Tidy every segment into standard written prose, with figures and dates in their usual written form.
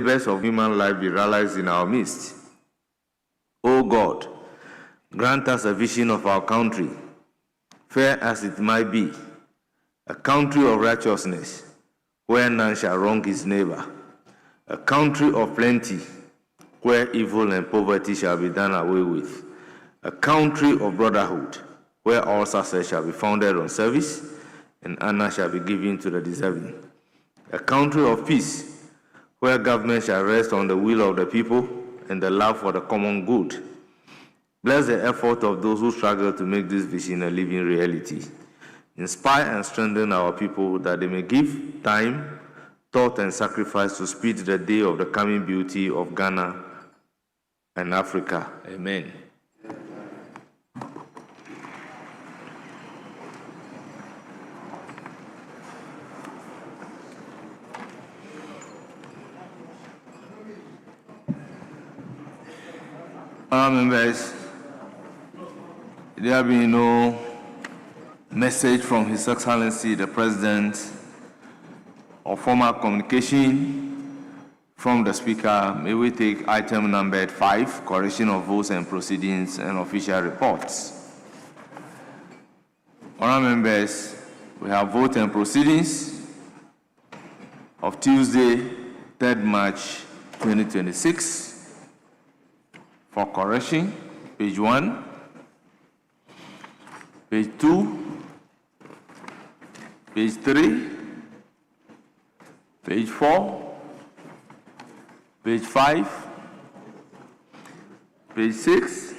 labors of human life be realized in our midst. O God, grant us a vision of our country, fair as it might be, a country of righteousness, where none shall wrong his neighbor, a country of plenty, where evil and poverty shall be done away with, a country of brotherhood, where all success shall be founded on service, and honor shall be given to the deserving, a country of peace, where government shall rest on the will of the people and the love for the common good. Bless the effort of those who struggle to make this vision a living reality. Inspire and strengthen our people that they may give time, thought, and sacrifice to speed the day of the coming beauty of Ghana and Africa. Amen. Honourable members, there have been no message from His Excellency the President or formal communication from the Speaker. May we take item number 5, correction of votes and proceedings and official reports. Honourable members, we have vote and proceedings of Tuesday, 3rd March 2026. For correction, page 1, page 2, page 3, page 4, page 5, page 6,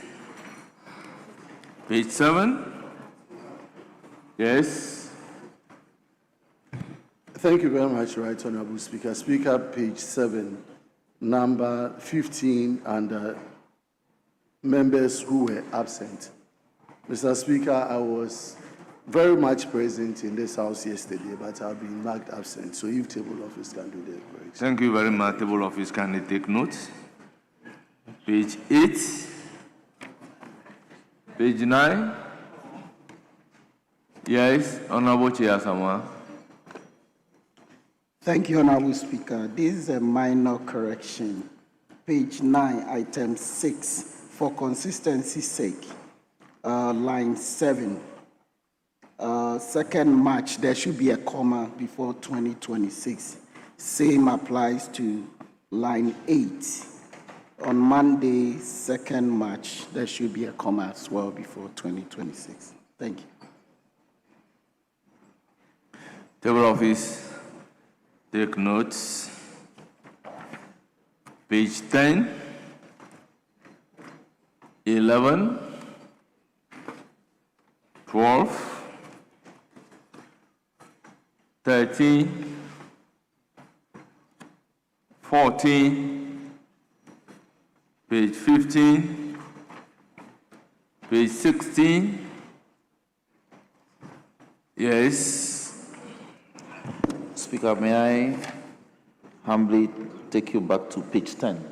page 7. Yes. Thank you very much, Right Honorable Speaker. Speaker, page 7, number 15, and members who were absent. Mr. Speaker, I was very much present in this house yesterday, but I've been marked absent. So if table office can do the correction. Thank you very much. Table office, can you take notes? Page 8, page 9. Yes, Honorable Chair Samoa. Thank you, Honorable Speaker. This is a minor correction. Page 9, item 6. For consistency's sake, line 7, 2nd March, there should be a comma before 2026. Same applies to line 8. On Monday, 2nd March, there should be a comma as well before 2026. Thank you. Table office, take notes. Page 10. 11, 12, 13, 14, page 15, page 16. Yes. Speaker, may I humbly take you back to page 10?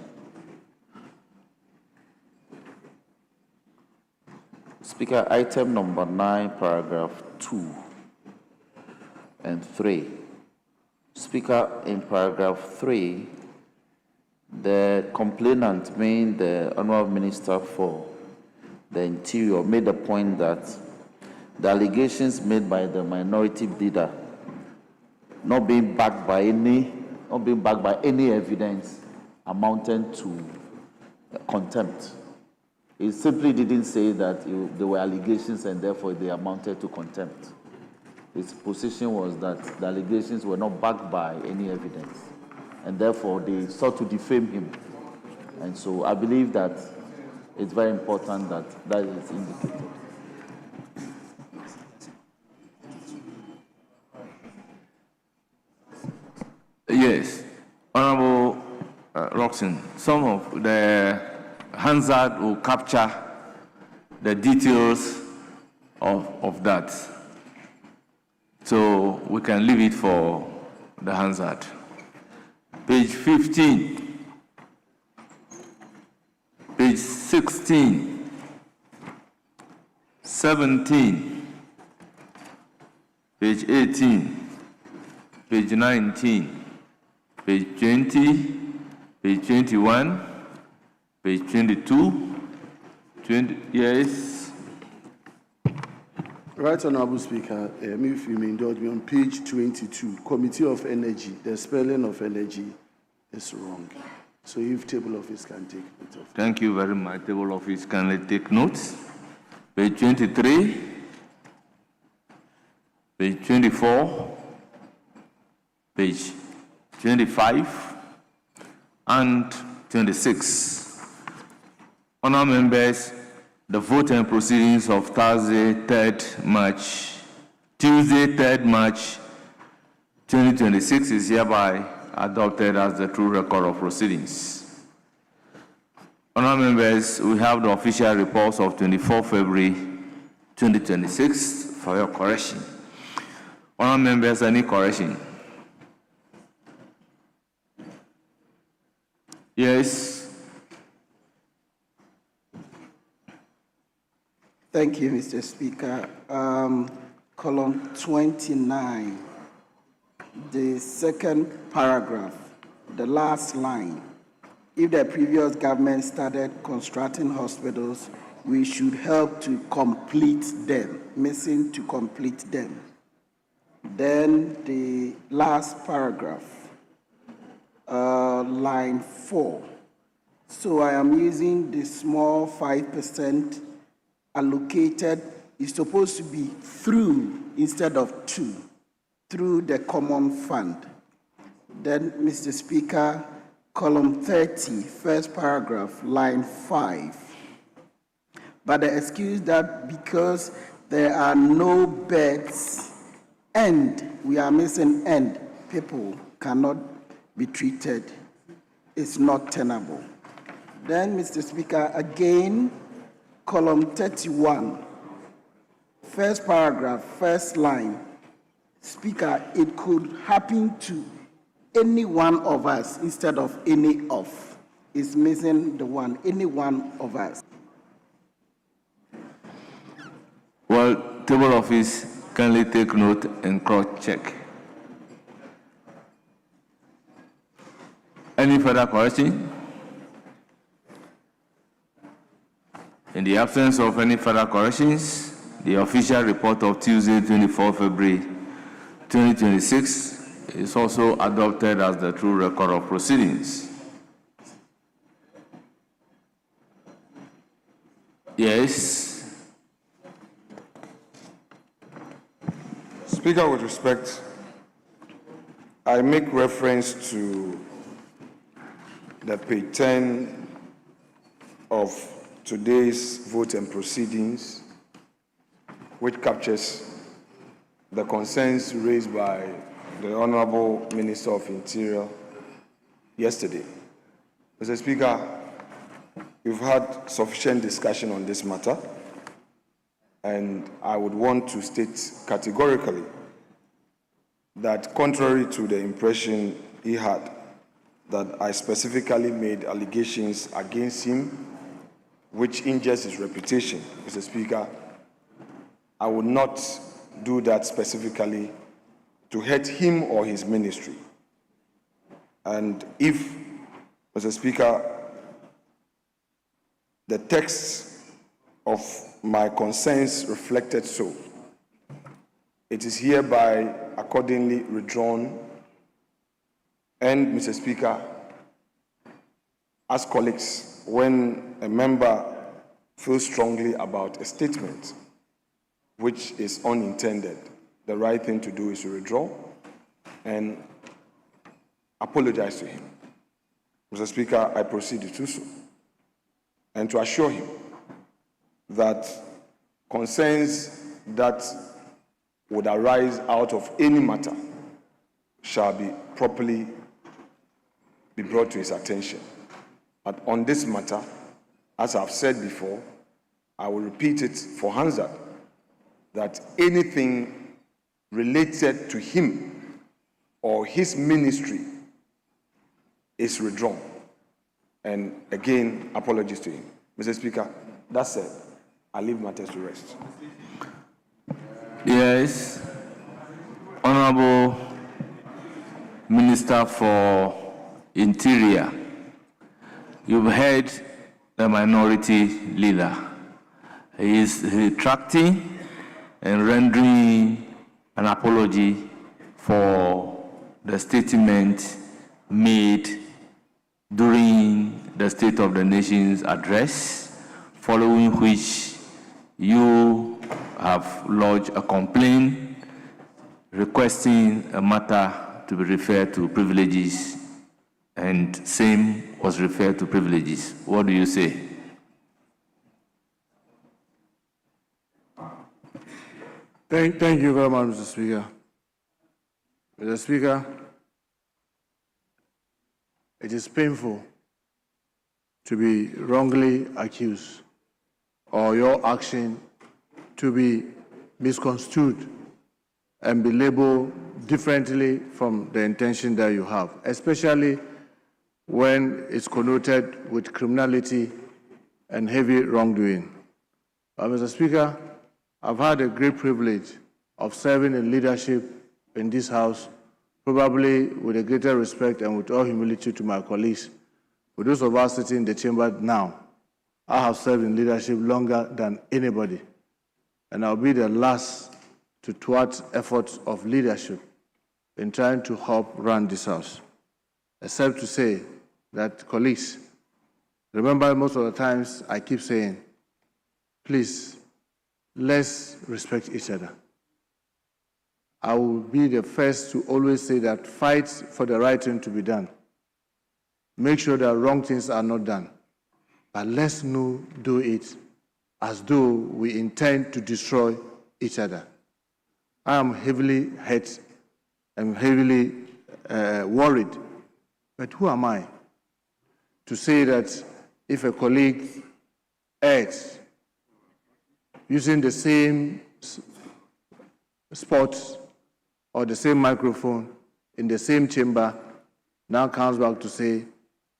Speaker, item number 9, paragraph 2 and 3. Speaker, in paragraph 3, the complainant, being the Honourable Minister for the Interior, made the point that the allegations made by the minority leader not being backed by any evidence amounted to contempt. He simply didn't say that there were allegations and therefore they amounted to contempt. His position was that the allegations were not backed by any evidence, and therefore they sought to defame him. And so I believe that it's very important that that is indicated. Yes, Honorable Roxon, some of the Hansard will capture the details of that. So we can leave it for the Hansard. Page 15, page 16, 17, page 18, page 19, page 20, page 21, page 22, 20, yes. Right Honorable Speaker, if you may indulge me, on page 22, Committee of Energy, the spelling of energy is wrong. So if table office can take note of. Thank you very much. Table office, kindly take notes. Page 23, page 24, page 25, and 26. Honourable members, the vote and proceedings of Tuesday, 3rd March 2026 is hereby adopted as the true record of proceedings. Honourable members, we have the official reports of 24 February 2026 for your correction. Honourable members, any correction? Yes. Thank you, Mr. Speaker. Column 29, the second paragraph, the last line. If the previous government started constructing hospitals, we should help to complete them, missing to complete them. Then the last paragraph, line 4. So I am using the small 5% allocated, is supposed to be through instead of to, through the common fund. Then, Mr. Speaker, column 30, first paragraph, line 5. But the excuse that because there are no beds and we are missing and people cannot be treated is not tenable. Then, Mr. Speaker, again, column 31, first paragraph, first line. Speaker, it could happen to any one of us instead of any of. It's missing the one, any one of us. Well, table office, kindly take note and cross-check. Any further correction? In the absence of any further corrections, the official report of Tuesday, 24 February 2026 is also adopted as the true record of proceedings. Yes. Speaker, with respect, I make reference to the page 10 of today's vote and proceedings, which captures the concerns raised by the Honorable Minister of Interior yesterday. Mr. Speaker, we've had sufficient discussion on this matter, and I would want to state categorically that contrary to the impression he had, that I specifically made allegations against him which injures his reputation, Mr. Speaker, I would not do that specifically to hurt him or his ministry. And if, Mr. Speaker, the text of my concerns reflected so, it is hereby accordingly withdrawn. And, Mr. Speaker, as colleagues, when a member feels strongly about a statement which is unintended, the right thing to do is to withdraw and apologize to him. Mr. Speaker, I proceed to do so and to assure him that concerns that would arise out of any matter shall be properly be brought to his attention. But on this matter, as I've said before, I will repeat it for Hansard, that anything related to him or his ministry is withdrawn. And again, apologies to him. Mr. Speaker, that said, I leave matters to rest. Yes. Honorable Minister for Interior, You've heard the minority leader. He is retracting and rendering an apology for the statement made during the State of the Nation's address, following which you have lodged a complaint requesting a matter to be referred to privileges, and same was referred to privileges. What do you say? Thank you very much, Mr. Speaker. Mr. Speaker, it is painful to be wrongly accused or your action to be misconstrued and be labeled differently from the intention that you have, especially when it's connoted with criminality and heavy wrongdoing. Mr. Speaker, I've had a great privilege of serving in leadership in this House, probably with a greater respect and with all humility to my colleagues. For those of us sitting in the chamber now, I have served in leadership longer than anybody, and I'll be the last to thwart efforts of leadership in trying to help run this House, except to say that, colleagues, remember most of the times I keep saying, please, let's respect each other. I will be the first to always say that fight for the right thing to be done. Make sure that wrong things are not done. But let's not do it as though we intend to destroy each other. I am heavily hurt and heavily worried. But who am I to say that if a colleague acts using the same spot or the same microphone in the same chamber, now comes back to say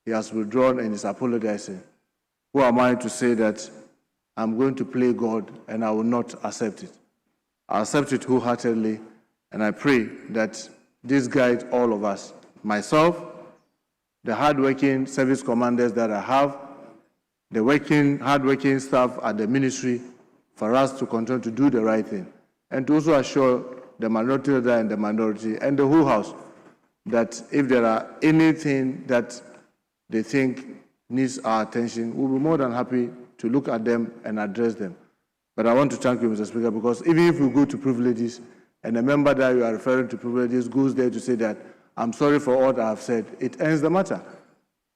he has withdrawn and is apologizing? Who am I to say that I'm going to play God and I will not accept it? I accept it wholeheartedly, and I pray that this guides all of us, myself, the hardworking service commanders that I have, the hardworking staff at the ministry, for us to continue to do the right thing, and to also assure the minority leader and the minority and the whole House that if there are anything that they think needs our attention, we'll be more than happy to look at them and address them. But I want to thank you, Mr. Speaker, because even if we go to privileges and a member that you are referring to privileges goes there to say that, I'm sorry for what I have said, it ends the matter.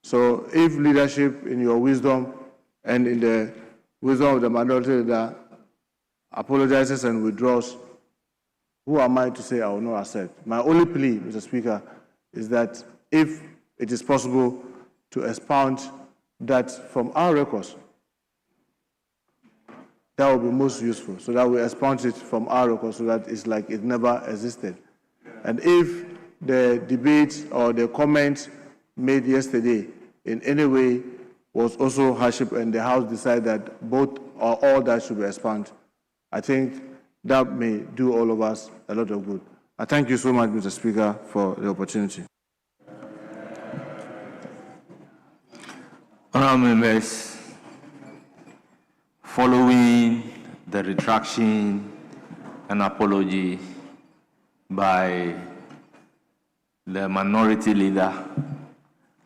So if leadership in your wisdom and in the wisdom of the minority leader apologizes and withdraws, who am I to say I will not accept? My only plea, Mr. Speaker, is that if it is possible to expound that from our records, that will be most useful, so that we expound it from our records so that it's like it never existed. And if the debate or the comment made yesterday in any way was also hardship and the House decided that both or all that should be expanded, I think that may do all of us a lot of good. I thank you so much, Mr. Speaker, for the opportunity. Honourable members, following the retraction and apology by the minority leader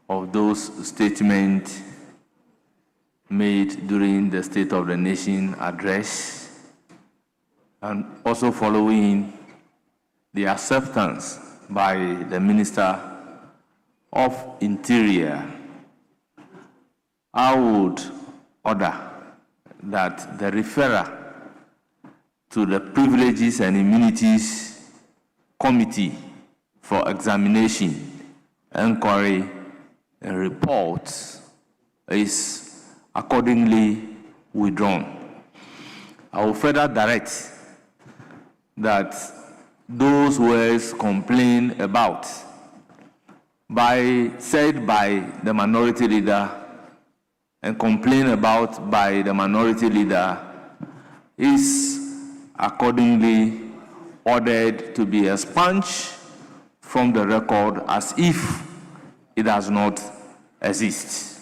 of those statements made during the State of the Nation address, and also following the acceptance by the Minister of Interior, I would order that the referral to the Privileges and Immunities Committee for examination, inquiry, and reports is accordingly withdrawn. I will further direct that those words complained about said by the minority leader and complained about by the minority leader is accordingly ordered to be expunged from the record as if it does not exist.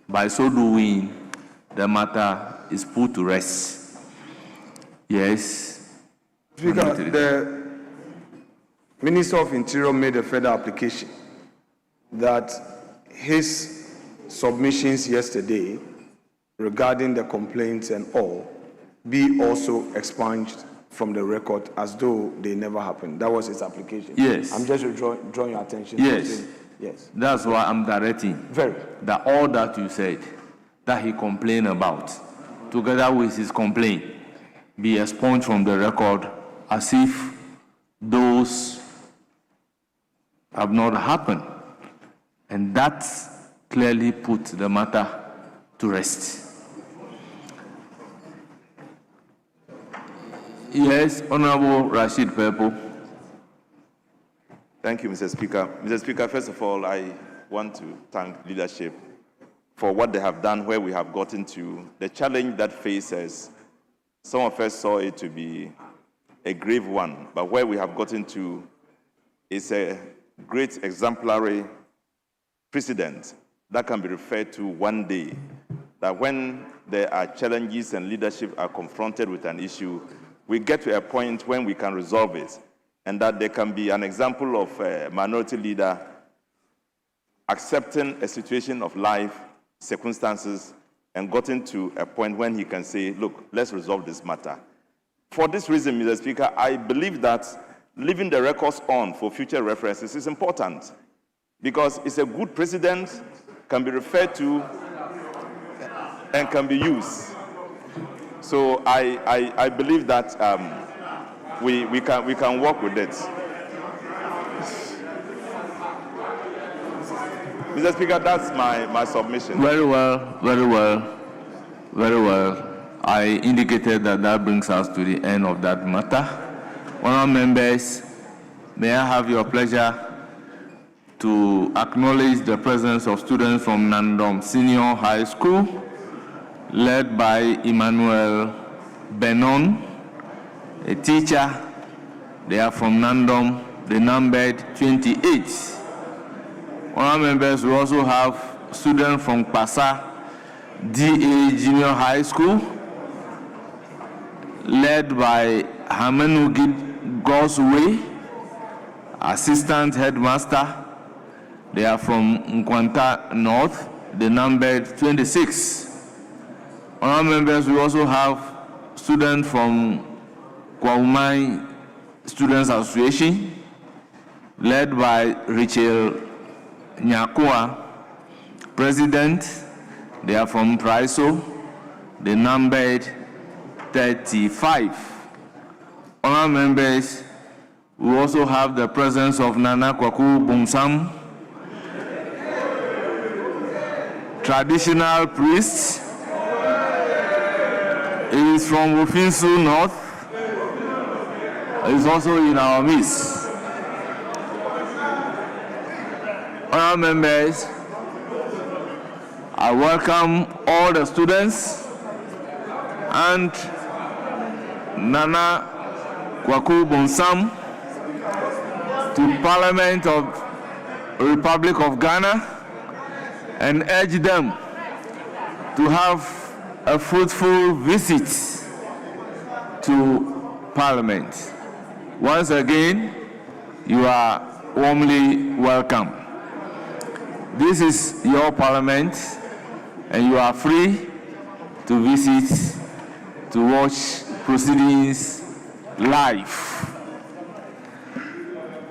By so doing, the matter is put to rest. Yes. Speaker, the Minister of Interior made a further application that his submissions yesterday regarding the complaints and all be also expunged from the record as though they never happened. That was his application. Yes. I'm just drawing your attention. Yes. To it. Yes. That's why I'm directing. Very. That all that you said, that he complained about, together with his complaint, be expunged from the record as if those have not happened. And that clearly put the matter to rest. Yes, Honorable Rashid Pepo. Thank you, Mr. Speaker. Mr. Speaker, first of all, I want to thank leadership for what they have done, where we have gotten to. The challenge that faces, some of us saw it to be a grave one, but where we have gotten to is a great exemplary precedent that can be referred to one day, that when there are challenges and leadership are confronted with an issue, we get to a point when we can resolve it, and that there can be an example of a minority leader accepting a situation of life, circumstances, and gotten to a point when he can say, look, let's resolve this matter. For this reason, Mr. Speaker, I believe that leaving the records on for future references is important, because it's a good precedent, can be referred to, and can be used. So I believe that we can work with it. Mr. Speaker, that's my submission. Very well, very well, very well. I indicated that that brings us to the end of that matter. Honourable members, may I have your pleasure to acknowledge the presence of students from Nandom Senior High School, led by Emmanuel Benon, a teacher. They are from Nandom, they numbered 28. Honourable members, we also have students from Pasa DA Junior High School, led by Hamenugid Gosway, assistant headmaster. They are from Nkwanta North, they numbered 26. Honourable members, we also have students from Kwaumai Students Association, led by Rachel Nyakua, president. They are from Traiso, they numbered 35. Honourable members, we also have the presence of Nana Kwaku Bumsam, traditional priest. He is from Wofinsu North. He is also in our midst. Honourable members, I welcome all the students and Nana Kwaku Bonsam to Parliament of Republic of Ghana and urge them to have a fruitful visit to Parliament. Once again, you are warmly welcome. This is your Parliament, and you are free to visit, to watch proceedings live.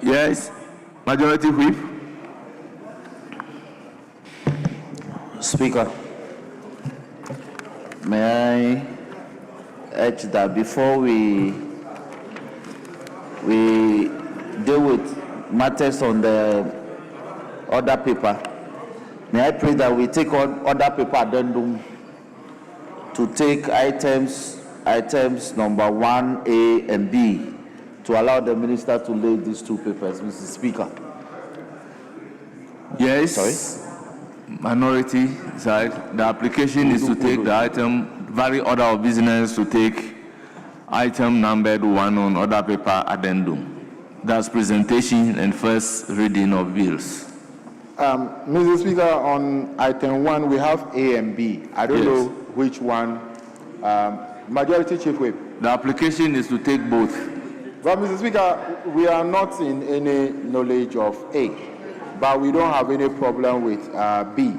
Yes, Majority Whip. Speaker, may I urge that before we deal with matters on the order paper, may I pray that we take on order paper addendum to take items number 1A and B to allow the minister to lay these two papers, Mr. Speaker. Yes. Sorry? Minority side, the application is to take the item, vary order of business to take item numbered 1 on order paper addendum. That's presentation and first reading of bills. Mr. Speaker, on item 1, we have A and B. I don't know which one. Majority Chief Whip. The application is to take both. But, Mr. Speaker, we are not in any knowledge of A, but we don't have any problem with B.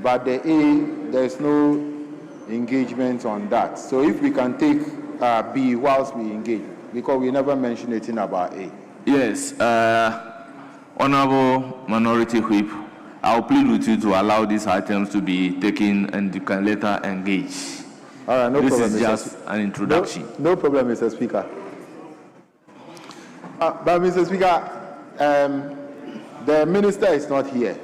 But the A, there's no engagement on that. So if we can take B whilst we engage, because we never mentioned anything about A. Yes, Honorable Minority Whip, I'll plead with you to allow these items to be taken and you can later engage. All right, no problem. This is just an introduction. No problem, Mr. Speaker. But, Mr. Speaker, the minister is not here.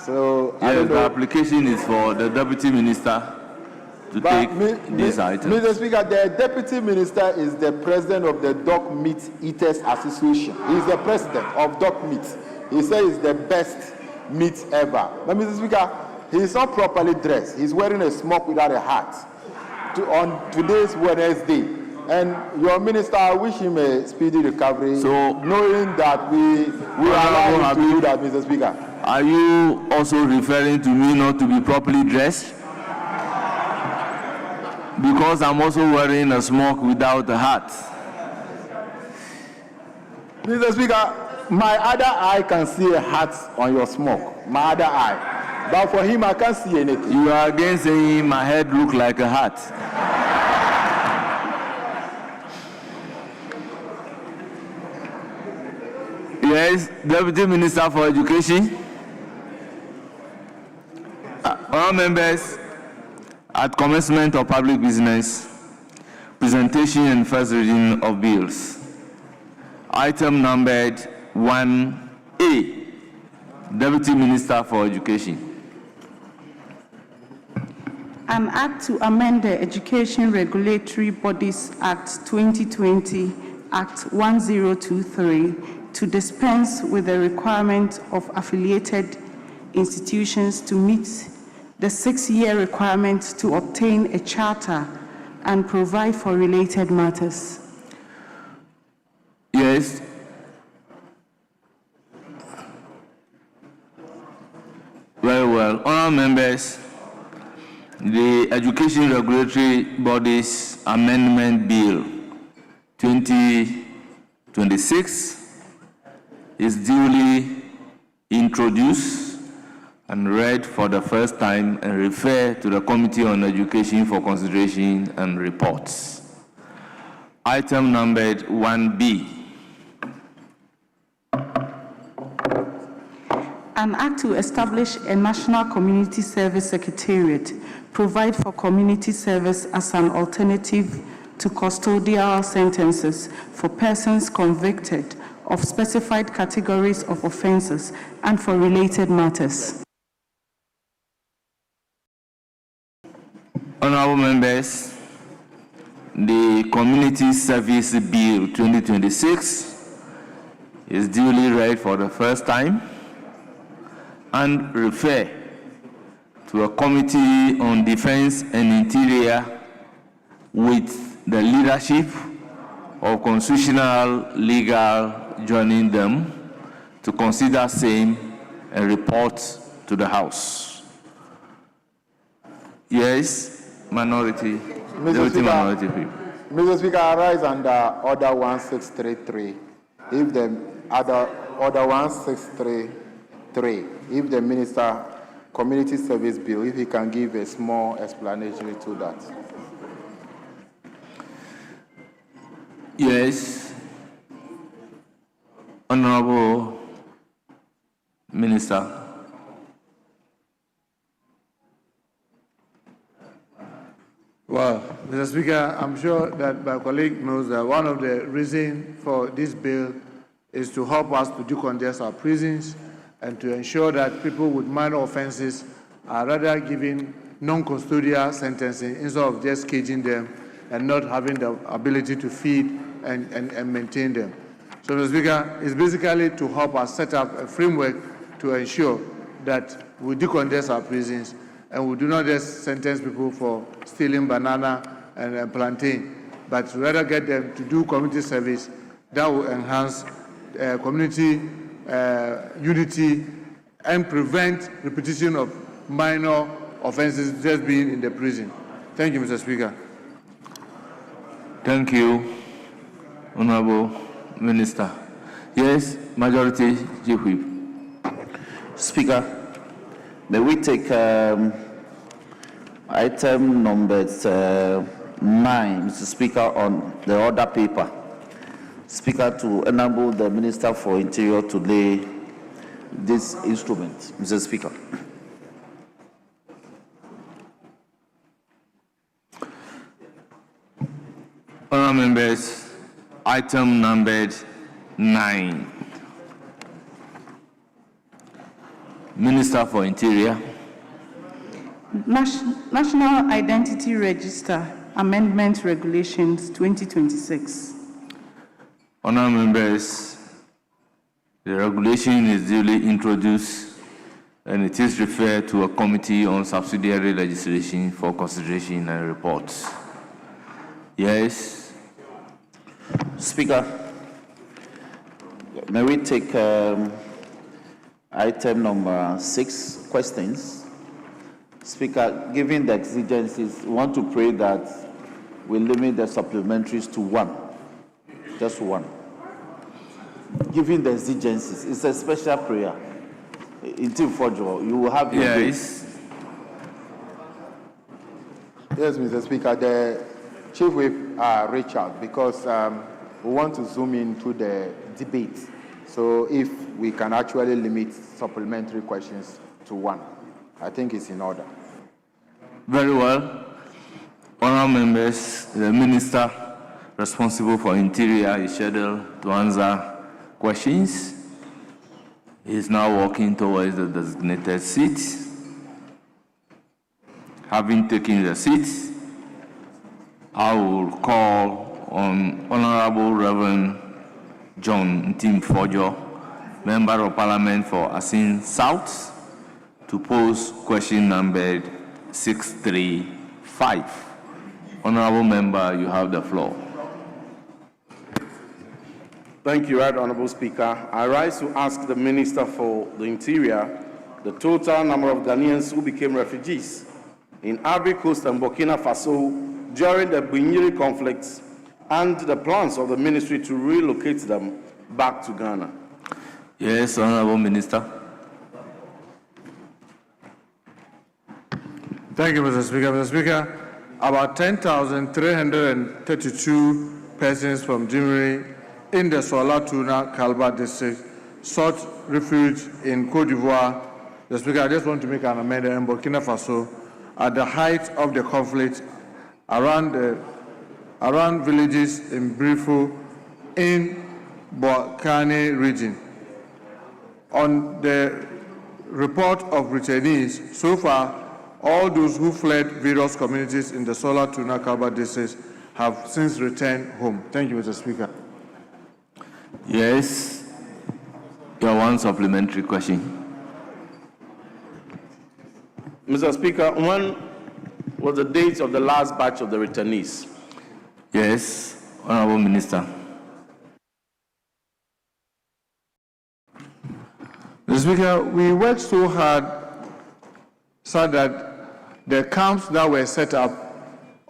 So, I don't know. The application is for the Deputy Minister to take these items. Mr. Speaker, the Deputy Minister is the president of the Dog Meat Eaters Association. He's the president of Dog Meat. He says it's the best meat ever. But, Mr. Speaker, he's not properly dressed. He's wearing a smock without a hat on today's Wednesday. And your minister, I wish him a speedy recovery, so, knowing that we allow him to do that, Mr. Speaker. Are you also referring to me not to be properly dressed? Because I'm also wearing a smock without a hat. Mr. Speaker, my other eye can see a hat on your smoke. My other eye. But for him, I can't see anything. You are again saying my head look like a hat. Yes, Deputy Minister for Education. All members, at commencement of public business, presentation and first reading of bills. Item numbered 1A, Deputy Minister for Education. An act to amend the Education Regulatory Bodies Act 2020, Act 1023, to dispense with the requirement of affiliated institutions to meet the 6-year requirement to obtain a charter and provide for related matters. Yes. Very well. Honourable members, the Education Regulatory Bodies Amendment Bill 2026 is duly introduced and read for the first time and referred to the Committee on Education for consideration and reports. Item numbered 1B. An act to establish a National Community Service Secretariat, provide for community service as an alternative to custodial sentences for persons convicted of specified categories of offenses and for related matters. Honorable members, the Community Service Bill 2026 is duly read for the first time and referred to a Committee on Defense and Interior with the leadership of Constitutional Legal joining them to consider same and report to the House. Yes, minority. Mr. Speaker, Minority people. Mr. Speaker, I rise under Order 1633. If the Order 1633, if the Minister Community Service Bill, if he can give a small explanation to that. Yes, Honorable Minister. Well, Mr. Speaker, I'm sure that my colleague knows that one of the reasons for this bill is to help us to decongest our prisons and to ensure that people with minor offenses are rather given non-custodial sentencing instead of just caging them and not having the ability to feed and maintain them. So, Mr. Speaker, it's basically to help us set up a framework to ensure that we decongest our prisons and we do not just sentence people for stealing banana and plantain, but rather get them to do community service that will enhance community unity and prevent repetition of minor offenses just being in the prison. Thank you, Mr. Speaker. Thank you, Honorable Minister. Yes, Majority Chief Whip. Speaker, may we take item number 9, Mr. Speaker, on the order paper. Speaker, to enable the Minister for Interior to lay this instrument. Mr. Speaker. Honourable members, item numbered 9. Minister for Interior. National Identity Register Amendment Regulations 2026. Honourable members, the regulation is duly introduced and it is referred to a committee on subsidiary legislation for consideration and reports. Yes. Speaker, may we take item number 6, questions? Speaker, given the exigencies, we want to pray that we limit the supplementaries to 1, just 1. Given the exigencies, it's a special prayer. Until Fojo, you will have your Yes. Yes, Mr. Speaker, the Chief Whip reached out because we want to zoom into the debate. So if we can actually limit supplementary questions to 1, I think it's in order. Very well. Honourable members, the Minister responsible for Interior is scheduled to answer questions. He is now walking towards the designated seat. Having taken the seat, I will call on Honourable Reverend John Ntim-Fojo, Member of Parliament for Asin South, to pose question number 635. Honourable Member, you have the floor. Thank you, Right Honourable Speaker. I rise to ask the Minister for the Interior the total number of Ghanaians who became refugees in Ivory Coast and Burkina Faso during the Bunyiri conflicts and the plans of the ministry to relocate them back to Ghana. Yes, Honourable Minister. Thank you, Mr. Speaker. Mr. Speaker, about 10,332 persons from Jimri in the Sola Tuna Kalba district sought refuge in Côte d'Ivoire. Mr. Speaker, I just want to make an amendment in Burkina Faso at the height of the conflict around villages in Brifo in Bouakane region. On the report of returnees, so far, all those who fled various communities in the Sola Tuna Kalba districts have since returned home. Thank you, Mr. Speaker. Yes. Your one supplementary question. Mr. Speaker, when was the date of the last batch of the returnees? Yes, Honourable Minister. Mr. Speaker, we worked so hard so that the camps that were set up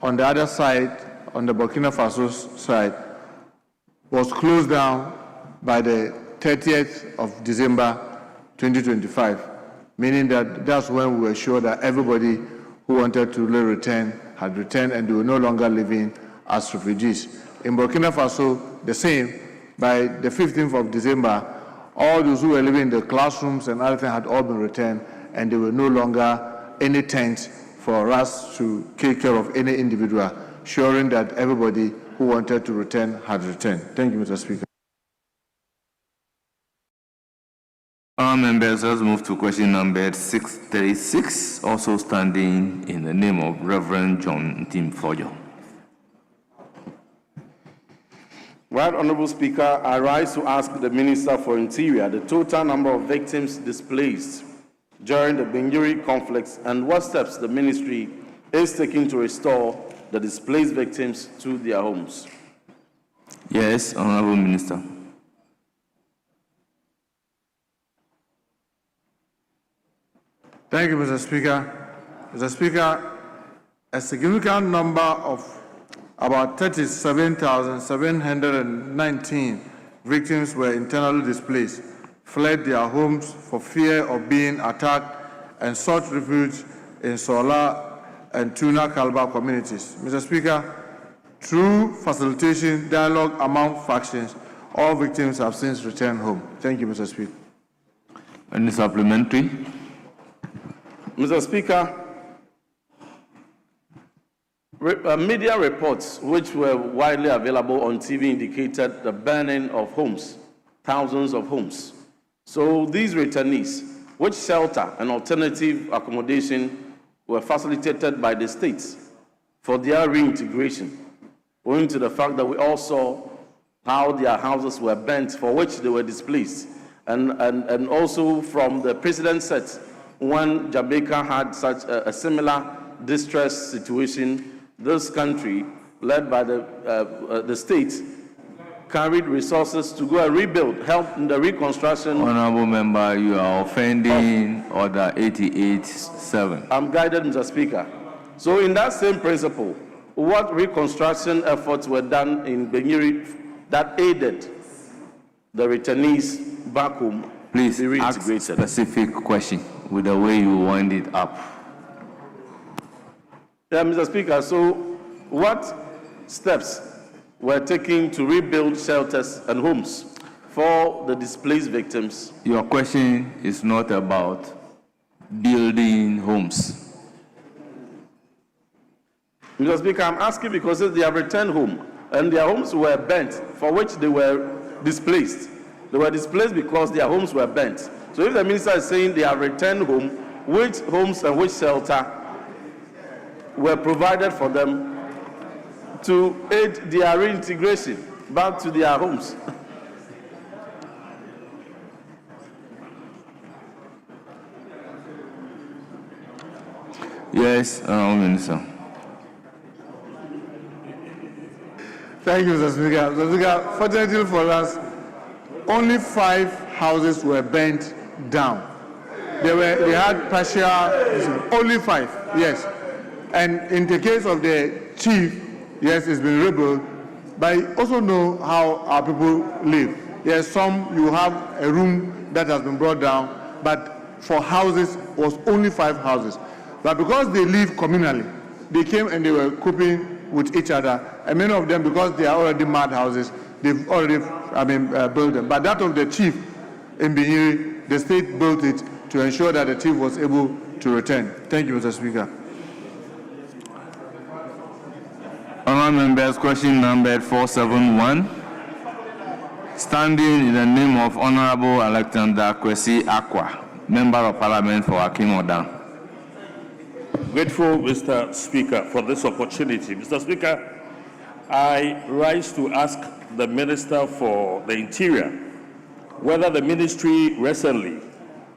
on the other side, on the Burkina Faso side, was closed down by the 30th of December 2025, meaning that that's when we were sure that everybody who wanted to return had returned and they were no longer living as refugees. In Burkina Faso, the same. By the 15th of December, all those who were living in the classrooms and everything had all been returned, and there were no longer any tents for us to take care of any individual, ensuring that everybody who wanted to return had returned. Thank you, Mr. Speaker. Our members, let's move to question number 636, also standing in the name of Reverend John Ntim-Fojo. Right Honourable Speaker, I rise to ask the Minister for Interior the total number of victims displaced during the Bunyiri conflicts and what steps the ministry is taking to restore the displaced victims to their homes. Yes, Honourable Minister. Thank you, Mr. Speaker. Mr. Speaker, a significant number of about 37,719 victims were internally displaced, fled their homes for fear of being attacked, and sought refuge in Sola and Tuna Kalba communities. Mr. Speaker, through facilitation, dialogue among factions, all victims have since returned home. Thank you, Mr. Speaker. Any supplementary? Mr. Speaker, media reports which were widely available on TV indicated the burning of homes, thousands of homes. So these returnees, which shelter and alternative accommodation were facilitated by the states for their reintegration, owing to the fact that we all saw how their houses were burnt for which they were displaced. And also from the precedent set when Jamaica had such a similar distress situation, this country, led by the state, carried resources to go and rebuild, help in the reconstruction. Honorable member, you are offending Order 88.7. I'm guided, Mr. Speaker. So in that same principle, what reconstruction efforts were done in Benyiri that aided the returnees back home? Please be ask reintegrated? specific question with the way you wind it up. Yeah, Mr. Speaker, so what steps were taken to rebuild shelters and homes for the displaced victims? Your question is not about building homes. Mr. Speaker, I'm asking because they have returned home and their homes were burnt for which they were displaced. They were displaced because their homes were burnt. So if the minister is saying they have returned home, which homes and which shelter were provided for them to aid their reintegration back to their homes? Yes, Honorable Minister. Thank you, Mr. Speaker. Mr. Speaker, fortunately for us, only 5 houses were burnt down. They had partial, only 5, yes. And in the case of the chief, yes, it's been rebuilt, but I also know how our people live. Yes, some you have a room that has been brought down, but for houses was only 5 houses. But because they live communally, they came and they were coping with each other, and many of them, because they are already mad houses, they've already, built them. But that of the chief in Benyiri, the state built it to ensure that the chief was able to return. Thank you, Mr. Speaker. Honourable members, question number 471. Standing in the name of Honourable Alexander Kwesi Akwa, Member of Parliament for Akimodan. Grateful, Mr. Speaker, for this opportunity. Mr. Speaker, I rise to ask the Minister for the Interior whether the ministry recently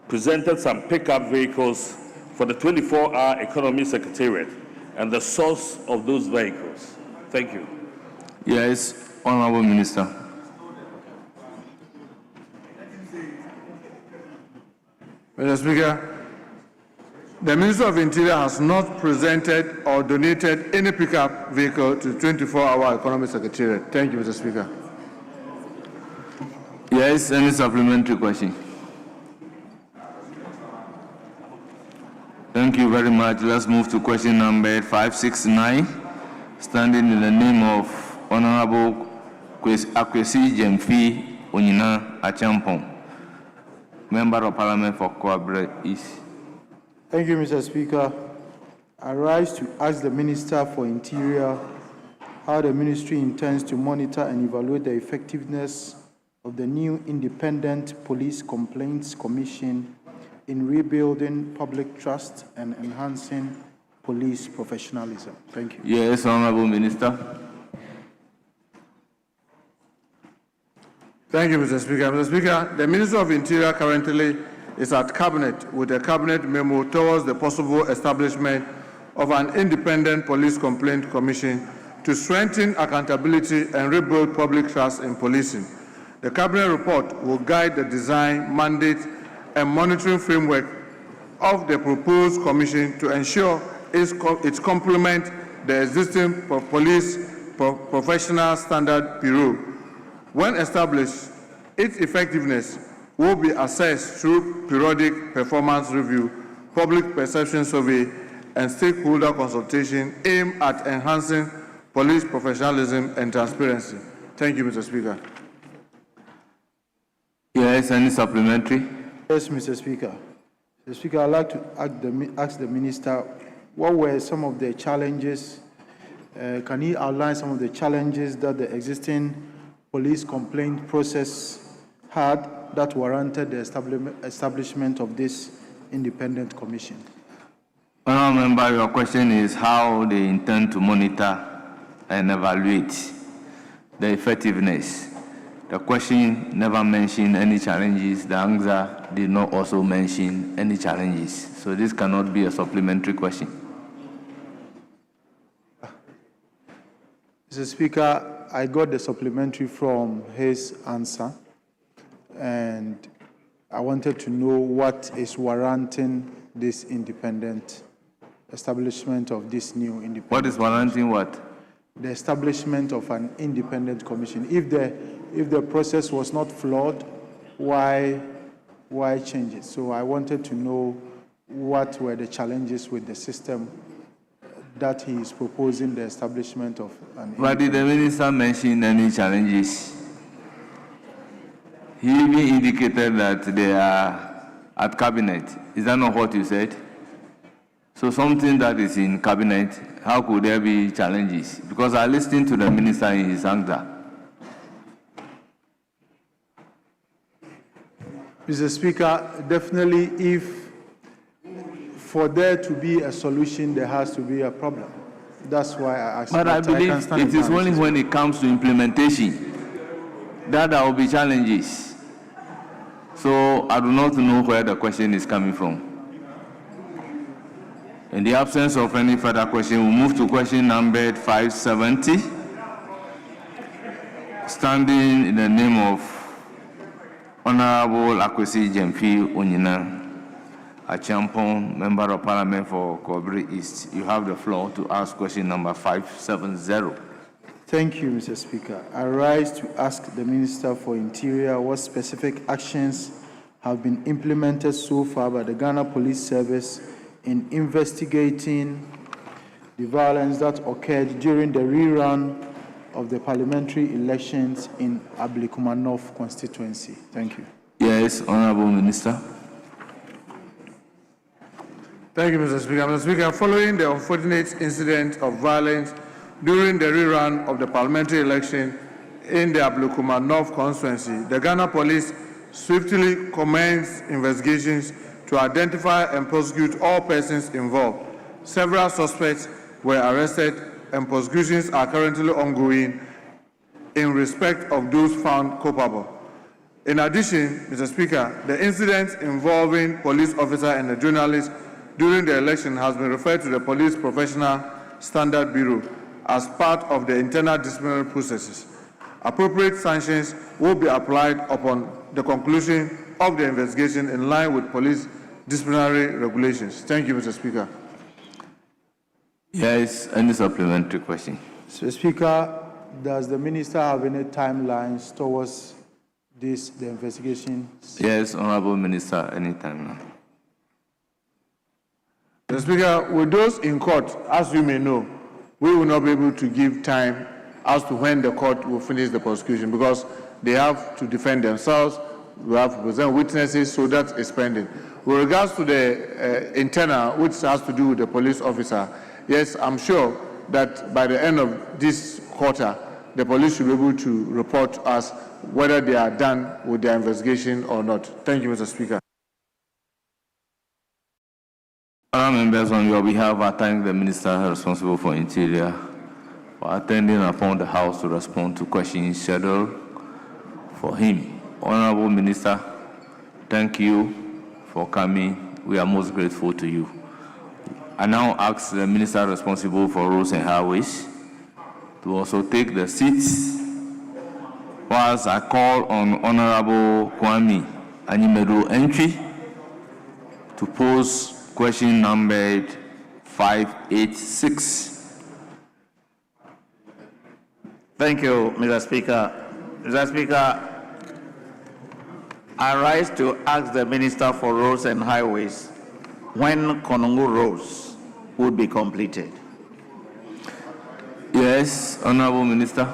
presented some pickup vehicles for the 24-hour Economy Secretariat and the source of those vehicles. Thank you. Yes, Honourable Minister. Mr. Speaker, the Minister of Interior has not presented or donated any pickup vehicle to 24-hour Economy Secretariat. Thank you, Mr. Speaker. Yes, any supplementary question? Thank you very much. Let's move to question number 569. Standing in the name of Honorable Akwesi Jemfi Onyina Achampong, Member of Parliament for Kwabre East. Thank you, Mr. Speaker. I rise to ask the Minister for Interior how the ministry intends to monitor and evaluate the effectiveness of the new Independent Police Complaints Commission in rebuilding public trust and enhancing police professionalism. Thank you. Yes, Honorable Minister. Thank you, Mr. Speaker. Mr. Speaker, the Minister of Interior currently is at Cabinet with a Cabinet memo towards the possible establishment of an independent police complaint commission to strengthen accountability and rebuild public trust in policing. The Cabinet report will guide the design, mandate, and monitoring framework of the proposed commission to ensure it complement the existing police professional standard bureau. When established, its effectiveness will be assessed through periodic performance review, public perception survey, and stakeholder consultation aimed at enhancing police professionalism and transparency. Thank you, Mr. Speaker. Yes, any supplementary? Yes, Mr. Speaker. Mr. Speaker, I'd like to ask the Minister, what were some of the challenges? Can he outline some of the challenges that the existing police complaint process had that warranted the establishment of this independent commission? Honourable Member, your question is how they intend to monitor and evaluate the effectiveness. The question never mentioned any challenges. The answer did not also mention any challenges. So this cannot be a supplementary question. Mr. Speaker, I got the supplementary from his answer, and I wanted to know what is warranting this independent establishment of this new independent. What is warranting what? The establishment of an independent commission. If the process was not flawed, why change it? So I wanted to know what were the challenges with the system that he is proposing the establishment of an. But did the minister mention any challenges? He even indicated that they are at cabinet. Is that not what you said? So something that is in cabinet, how could there be challenges? Because I listened to the minister in his answer. Mr. Speaker, definitely if for there to be a solution, there has to be a problem. That's why I asked. But I believe it is only when it comes to implementation that there will be challenges. So I do not know where the question is coming from. In the absence of any further question, we'll move to question number 570. Standing in the name of Honorable Akwesi Jemfi Onyina, a champion member of Parliament for Kobri East, you have the floor to ask question number 570. Thank you, Mr. Speaker. I rise to ask the Minister for Interior what specific actions have been implemented so far by the Ghana Police Service in investigating the violence that occurred during the rerun of the parliamentary elections in Ablikuma North constituency. Thank you. Yes, Honorable Minister. Thank you, Mr. Speaker. Mr. Speaker, following the unfortunate incident of violence during the rerun of the parliamentary election in the Ablikuma North constituency, the Ghana Police swiftly commenced investigations to identify and prosecute all persons involved. Several suspects were arrested and prosecutions are currently ongoing in respect of those found culpable. In addition, Mr. Speaker, the incident involving police officer and a journalist during the election has been referred to the Police Professional Standard Bureau as part of the internal disciplinary processes. Appropriate sanctions will be applied upon the conclusion of the investigation in line with police disciplinary regulations. Thank you, Mr. Speaker. Yes, any supplementary question? Mr. Speaker, does the Minister have any timelines towards the investigation? Yes, Honorable Minister, anytime now. Mr. Speaker, with those in court, as you may know, we will not be able to give time as to when the court will finish the prosecution because they have to defend themselves, we have to present witnesses, so that is pending. With regards to the internal, which has to do with the police officer, yes, I'm sure that by the end of this quarter, the police should be able to report to us whether they are done with their investigation or not. Thank you, Mr. Speaker. Other members, on your behalf, I thank the Minister responsible for Interior for attending upon the House to respond to questions scheduled for him. Honorable Minister, thank you for coming. We are most grateful to you. I now ask the Minister responsible for Roads and Highways to also take the seats whilst I call on Honorable Kwame Animedo entry to pose question numbered 586. Thank you, Mr. Speaker. Mr. Speaker, I rise to ask the Minister for Roads and Highways when Konongo Roads would be completed. Yes, Honorable Minister.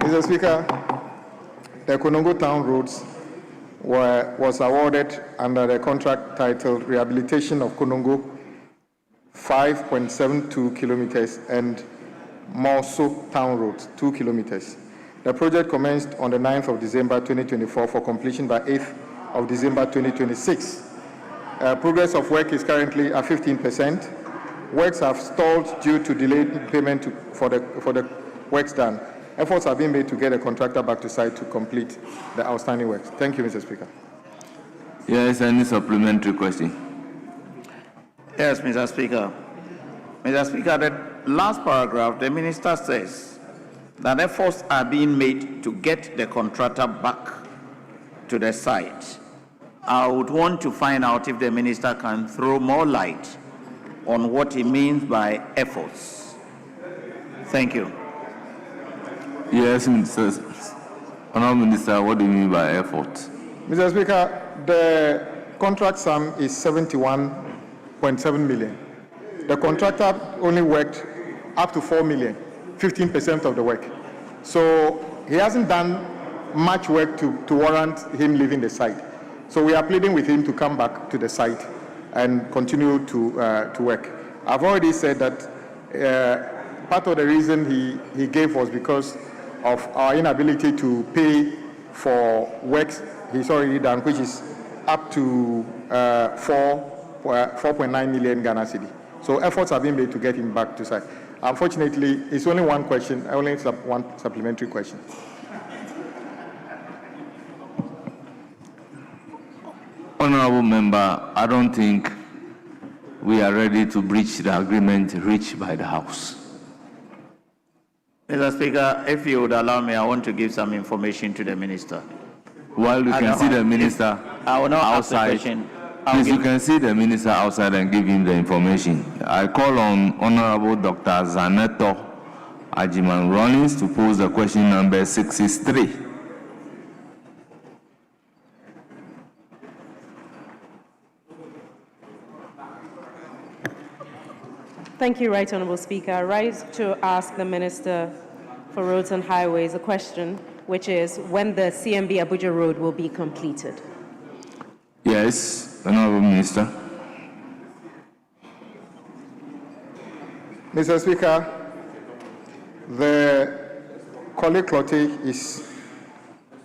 Mr. Speaker, the Konongo Town Roads was awarded under the contract titled Rehabilitation of Konongo, 5.72 kilometers, and Morso Town Road, 2 kilometers. The project commenced on the 9th of December 2024 for completion by 8th of December 2026. Progress of work is currently at 15%. Works have stalled due to delayed payment for the works done. Efforts are being made to get a contractor back to site to complete the outstanding works. Thank you, Mr. Speaker. Yes, any supplementary question? Yes, Mr. Speaker. Mr. Speaker, the last paragraph, the Minister says that efforts are being made to get the contractor back to the site. I would want to find out if the Minister can throw more light on what he means by efforts. Thank you. Yes, Mr. Honorable Minister, what do you mean by effort? Mr. Speaker, the contract sum is 71.7 million. The contractor only worked up to 4 million, 15% of the work. So he hasn't done much work to warrant him leaving the site. So we are pleading with him to come back to the site and continue to work. I've already said that part of the reason he gave was because of our inability to pay for works he's already done, which is up to 4.9 million Ghana cedi. So efforts are being made to get him back to site. Unfortunately, it's only one question, only one supplementary question. Honorable Member, I don't think we are ready to breach the agreement reached by the House. Mr. Speaker, if you would allow me, I want to give some information to the Minister. While you can see the Minister I will not outside, ask the question. please, you can see the Minister outside and give him the information. I call on Honorable Dr. Zaneto Ajiman Rollins to pose the question number 663. Thank you, Right Honourable Speaker. I rise to ask the Minister for Roads and Highways a question, which is when the CMB Abuja Road will be completed. Yes, Honourable Minister. Mr. Speaker, the Korle Klottey is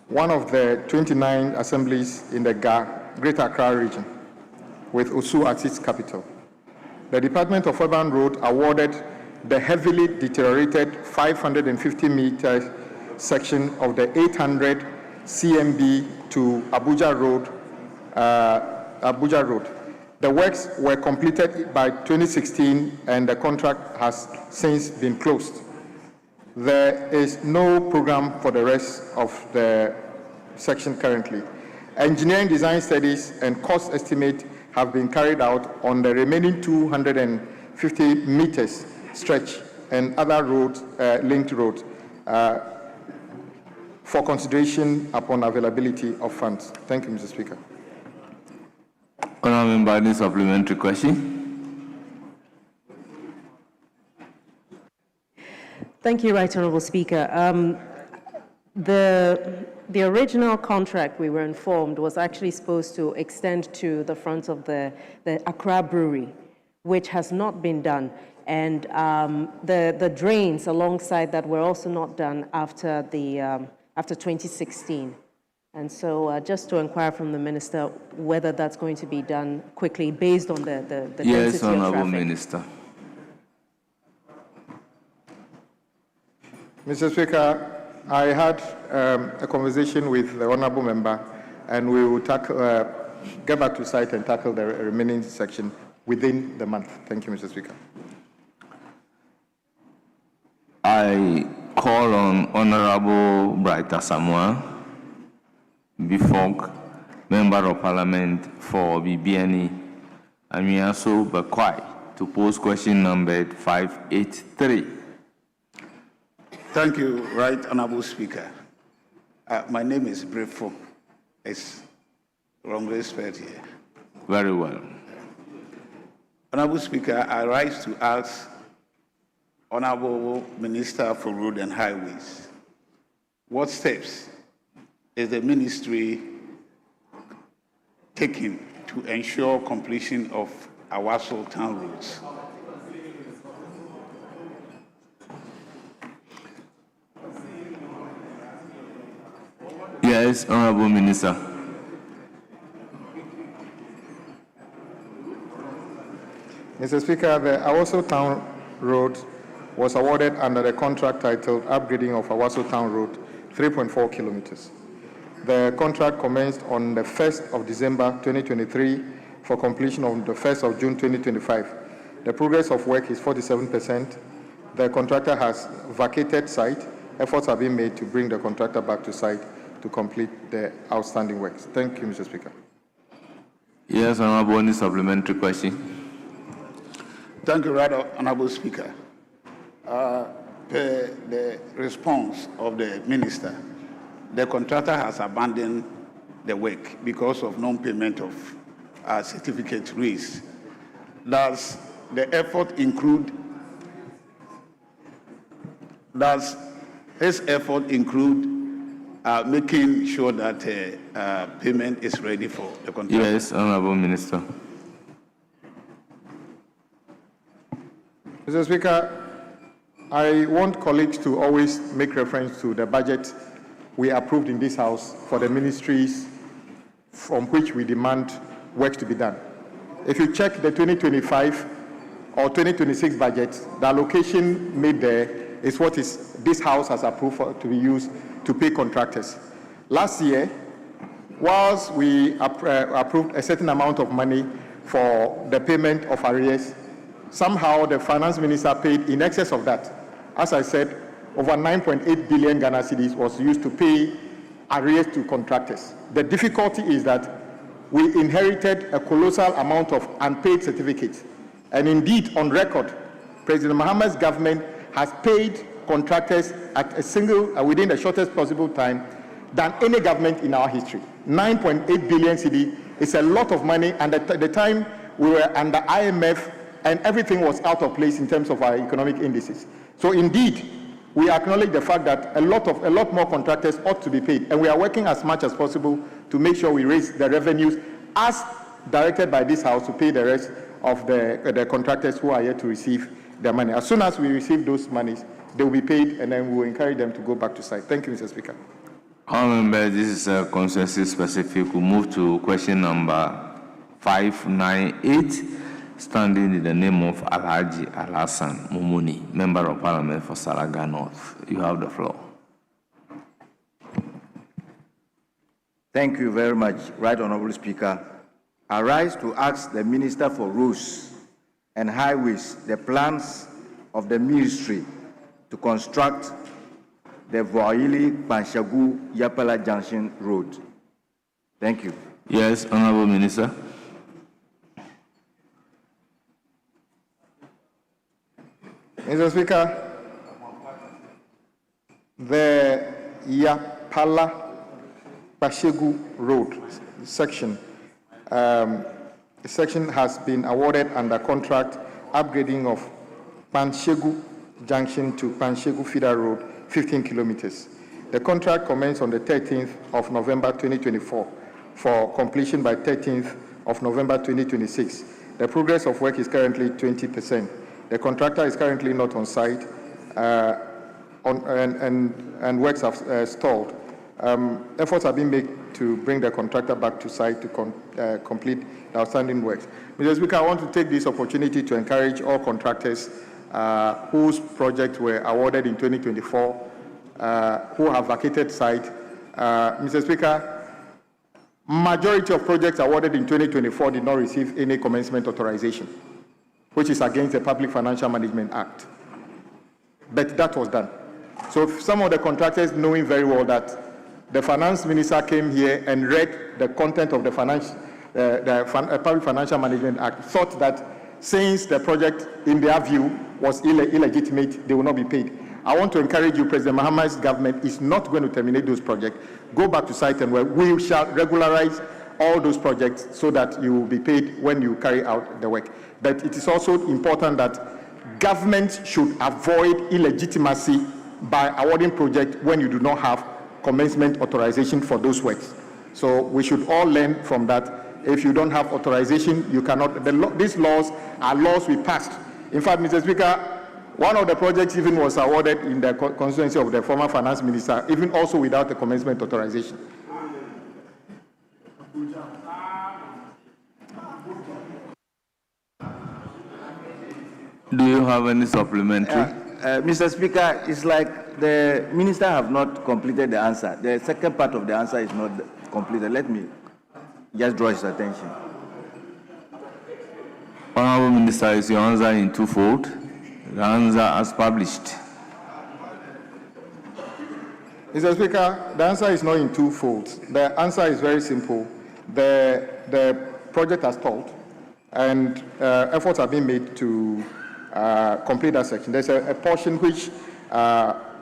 one of the 29 assemblies in the Greater Accra region, with Osu as its capital. The Department of Urban Road awarded the heavily deteriorated 550 meters section of the 800 CMB to Abuja Road. The works were completed by 2016 and the contract has since been closed. There is no program for the rest of the section currently. Engineering design studies and cost estimate have been carried out on the remaining 250 meters stretch and other roads, linked roads, for consideration upon availability of funds. Thank you, Mr. Speaker. Honourable Member, any supplementary question? Thank you, Right Honourable Speaker. The original contract, we were informed, was actually supposed to extend to the front of the Accra Brewery, which has not been done. And the drains alongside that were also not done after 2016. And so just to inquire from the Minister whether that's going to be done quickly based on the density of Yes, traffic. Honourable Minister. Mr. Speaker, I had a conversation with the Honourable Member, and we will get back to site and tackle the remaining section within the month. Thank you, Mr. Speaker. I call on Honorable Brighter Samuel Bifong, Member of Parliament for BBNE, Amiaso Bakwai, to pose question number 583. Thank you, Right Honorable Speaker. My name is Brefo. It's wrongly spelled here. Very well. Honorable Speaker, I rise to ask Honorable Minister for Road and Highways, what steps is the ministry taking to ensure completion of Awaso town roads? Yes, Honorable Minister. Mr. Speaker, the Awaso Town Road was awarded under the contract titled Upgrading of Awaso Town Road, 3.4 kilometers. The contract commenced on the 1st of December 2023 for completion on the 1st of June 2025. The progress of work is 47%. The contractor has vacated site. Efforts are being made to bring the contractor back to site to complete the outstanding works. Thank you, Mr. Speaker. Yes, Honorable, any supplementary question? Thank you, Right Honorable Speaker. Per the response of the minister, the contractor has abandoned the work because of non-payment of certificate raised. Does the effort include, does his effort include making sure that payment is ready for the contractor? Yes, Honorable Minister. Mr. Speaker, I want colleagues to always make reference to the budget we approved in this House for the ministries from which we demand work to be done. If you check the 2025 or 2026 budget, the allocation made there is what is this House has approved for, to be used to pay contractors. Last year, whilst we approved a certain amount of money for the payment of arrears, somehow the finance minister paid in excess of that. As I said, over 9.8 billion Ghana cedis was used to pay arrears to contractors. The difficulty is that we inherited a colossal amount of unpaid certificates. And indeed, on record, President Mahama's government has paid contractors at a single, within the shortest possible time than any government in our history. 9.8 billion cedi is a lot of money, and at the time we were under IMF and everything was out of place in terms of our economic indices. So indeed, we acknowledge the fact that a lot more contractors ought to be paid, and we are working as much as possible to make sure we raise the revenues as directed by this House to pay the rest of the contractors who are yet to receive their money. As soon as we receive those monies, they will be paid, and then we will encourage them to go back to site. Thank you, Mr. Speaker. Honorable, this is a consensus specific. We'll move to question number 598, standing in the name of Alhaji Alhassan Mumuni, Member of Parliament for Salaga North. You have the floor. Thank you very much, Right Honorable Speaker. I rise to ask the Minister for Roads and Highways the plans of the ministry to construct the Voili-Panshagu-Yapala Junction Road. Thank you. Yes, Honorable Minister. Mr. Speaker, the Yapala-Pashegu Road section, has been awarded under contract upgrading of Panshegu Junction to Panshegu Feeder Road, 15 kilometers. The contract commenced on the 13th of November 2024 for completion by 13th of November 2026. The progress of work is currently 20%. The contractor is currently not on site and works have stalled. Efforts are being made to bring the contractor back to site to complete the outstanding works. Mr. Speaker, I want to take this opportunity to encourage all contractors whose projects were awarded in 2024, who have vacated site. Mr. Speaker, Majority of projects awarded in 2024 did not receive any commencement authorization, which is against the Public Financial Management Act. But that was done. So some of the contractors, knowing very well that the finance minister came here and read the content of the Public Financial Management Act, thought that since the project, in their view, was illegitimate, they will not be paid. I want to encourage you, President Mahama's government is not going to terminate those projects. Go back to site and work. We shall regularize all those projects so that you will be paid when you carry out the work. But it is also important that government should avoid illegitimacy by awarding projects when you do not have commencement authorization for those works. So we should all learn from that. If you don't have authorization, you cannot. These laws are laws we passed. In fact, Mr. Speaker, one of the projects even was awarded in the constituency of the former finance minister, even also without the commencement authorization. Do you have any supplementary? Mr. Speaker, it's like the minister have not completed the answer. The second part of the answer is not completed. Let me just draw his attention. Honorable Minister, is your answer in twofold? The answer as published. Mr. Speaker, the answer is not in twofold. The answer is very simple. The project has stalled, and efforts are being made to complete that section. There's a portion which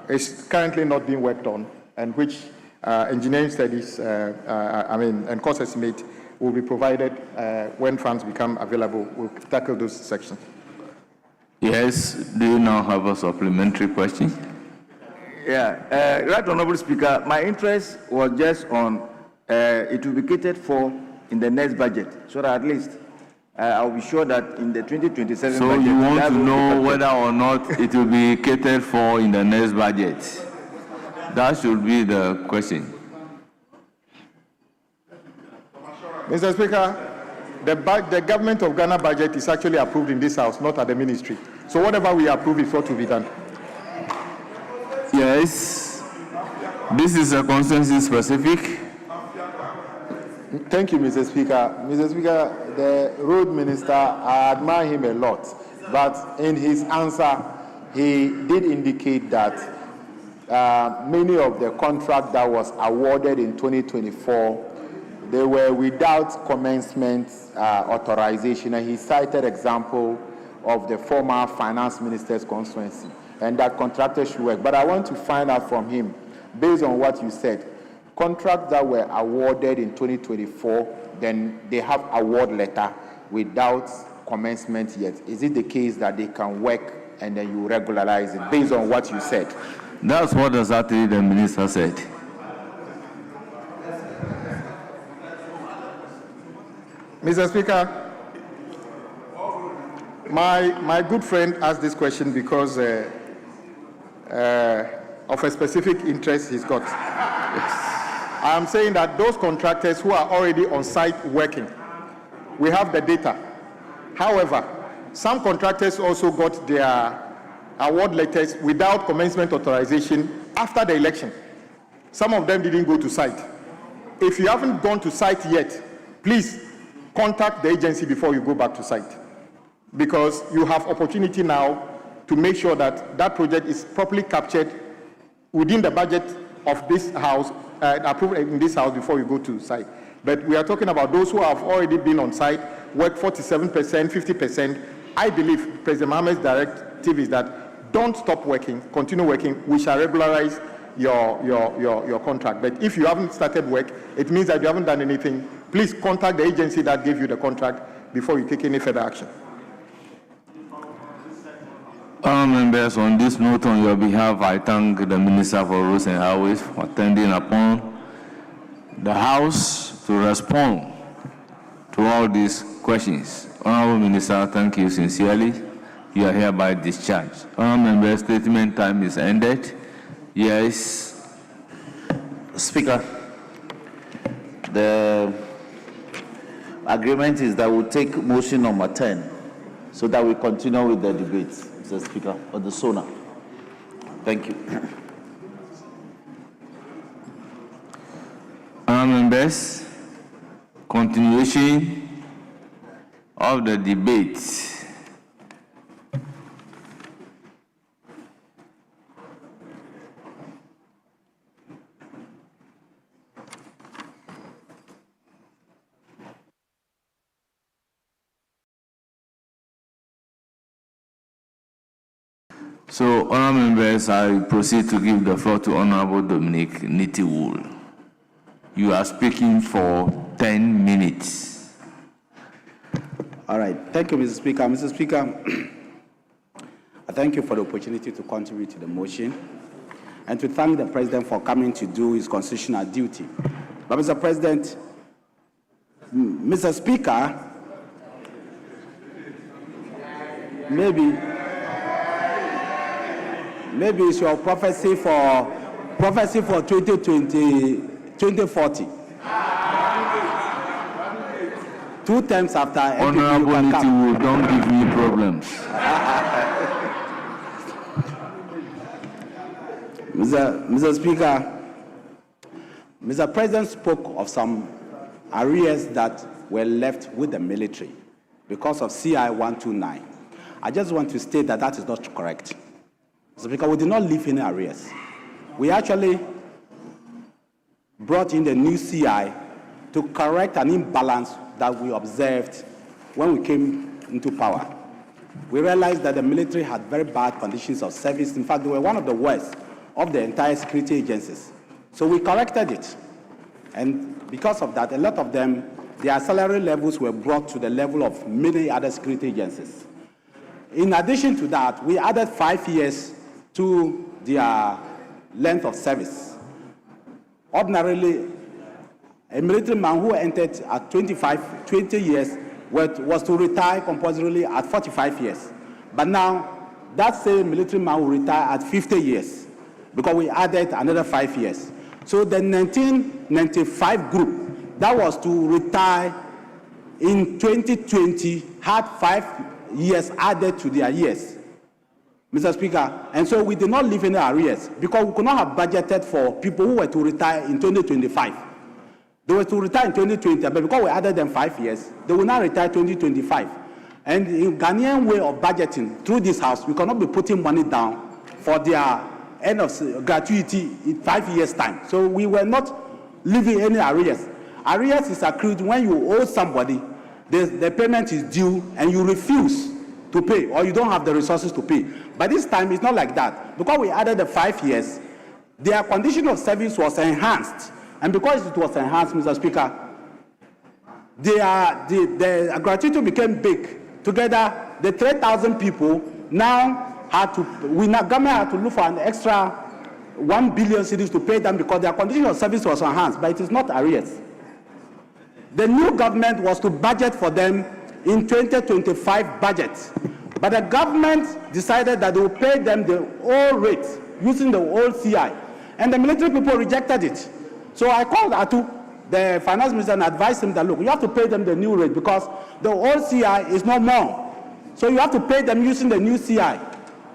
is currently not being worked on, and which engineering studies, and cost estimate will be provided when funds become available. We'll tackle those sections. Yes. Do you now have a supplementary question? Yeah. Right Honorable Speaker, my interest was just on it will be catered for in the next budget, so that at least I'll be sure that in the 2027 so budget. So you want to know whether or not it will be catered for in the next budget? That should be the question. Mr. Speaker, the government of Ghana budget is actually approved in this house, not at the ministry. So whatever we approve is what will be done. Yes. This is a consensus specific. Thank you, Mr. Speaker. Mr. Speaker, the road minister, I admire him a lot. But in his answer, he did indicate that many of the contracts that was awarded in 2024, they were without commencement authorization, and he cited example of the former finance minister's constituency, and that contractors should work. But I want to find out from him, based on what you said, contracts that were awarded in 2024, then they have award letter without commencement yet. Is it the case that they can work and then you regularize it based on what you said? That's what exactly the minister said. Mr. Speaker, my good friend asked this question because of a specific interest he's got. I am saying that those contractors who are already on site working, we have the data. However, some contractors also got their award letters without commencement authorization after the election. Some of them didn't go to site. If you haven't gone to site yet, please contact the agency before you go back to site, because you have opportunity now to make sure that that project is properly captured within the budget of this house, approved in this house before you go to site. But we are talking about those who have already been on site, work 47%, 50%. I believe President Mohammed's directive is that don't stop working, continue working. We shall regularize your contract. But if you haven't started work, it means that you haven't done anything. Please contact the agency that gave you the contract before you take any further action. Members, on this note, on your behalf, I thank the Minister for Roads and Highways for attending upon the House to respond to all these questions. Honorable Minister, thank you sincerely. You are hereby discharged. Honorable Member, statement time is ended. Yes. Speaker, the agreement is that we'll take motion number 10 so that we continue with the debate, Mr. Speaker, on the SONA. Thank you. Honorable Members, continuation of the debate. So, honourable members, I proceed to give the floor to Honourable Dominic Nitiwul. You are speaking for 10 minutes. All right. Thank you, Mr. Speaker. Mr. Speaker, I thank you for the opportunity to contribute to the motion and to thank the President for coming to do his constitutional duty. But, Mr. President, Mr. Speaker, maybe it's your prophecy for 2040. 2 terms after Honourable Nitiwul, don't give me problems. Mr. Speaker, Mr. President spoke of some arrears that were left with the military because of CI 129. I just want to state that that is not correct. Mr. Speaker, we did not leave any arrears. We actually brought in the new CI to correct an imbalance that we observed when we came into power. We realized that the military had very bad conditions of service. In fact, they were one of the worst of the entire security agencies. So we corrected it. And because of that, a lot of them, their salary levels were brought to the level of many other security agencies. In addition to that, we added 5 years to their length of service. Ordinarily, a military man who entered at 20 years was to retire compulsorily at 45 years. But now, that same military man will retire at 50 years because we added another 5 years. So the 1995 group that was to retire in 2020 had 5 years added to their years, Mr. Speaker. And so we did not leave any arrears because we could not have budgeted for people who were to retire in 2025. They were to retire in 2020, but because we added them 5 years, they will now retire 2025. And in Ghanaian way of budgeting through this house, we cannot be putting money down for their end of gratuity in 5 years' time. So we were not leaving any arrears. Arrears is accrued when you owe somebody, the payment is due, and you refuse to pay, or you don't have the resources to pay. But this time, it's not like that. Because we added the 5 years, their condition of service was enhanced. And because it was enhanced, Mr. Speaker, the gratuity became big. Together, the 3,000 people now government had to look for an extra 1 billion cedis to pay them because their condition of service was enhanced, but it is not arrears. The new government was to budget for them in 2025 budget, but the government decided that they will pay them the old rate using the old CI, and the military people rejected it. So I called Atu, the finance minister, and advised him that, look, you have to pay them the new rate because the old CI is no more. So you have to pay them using the new CI.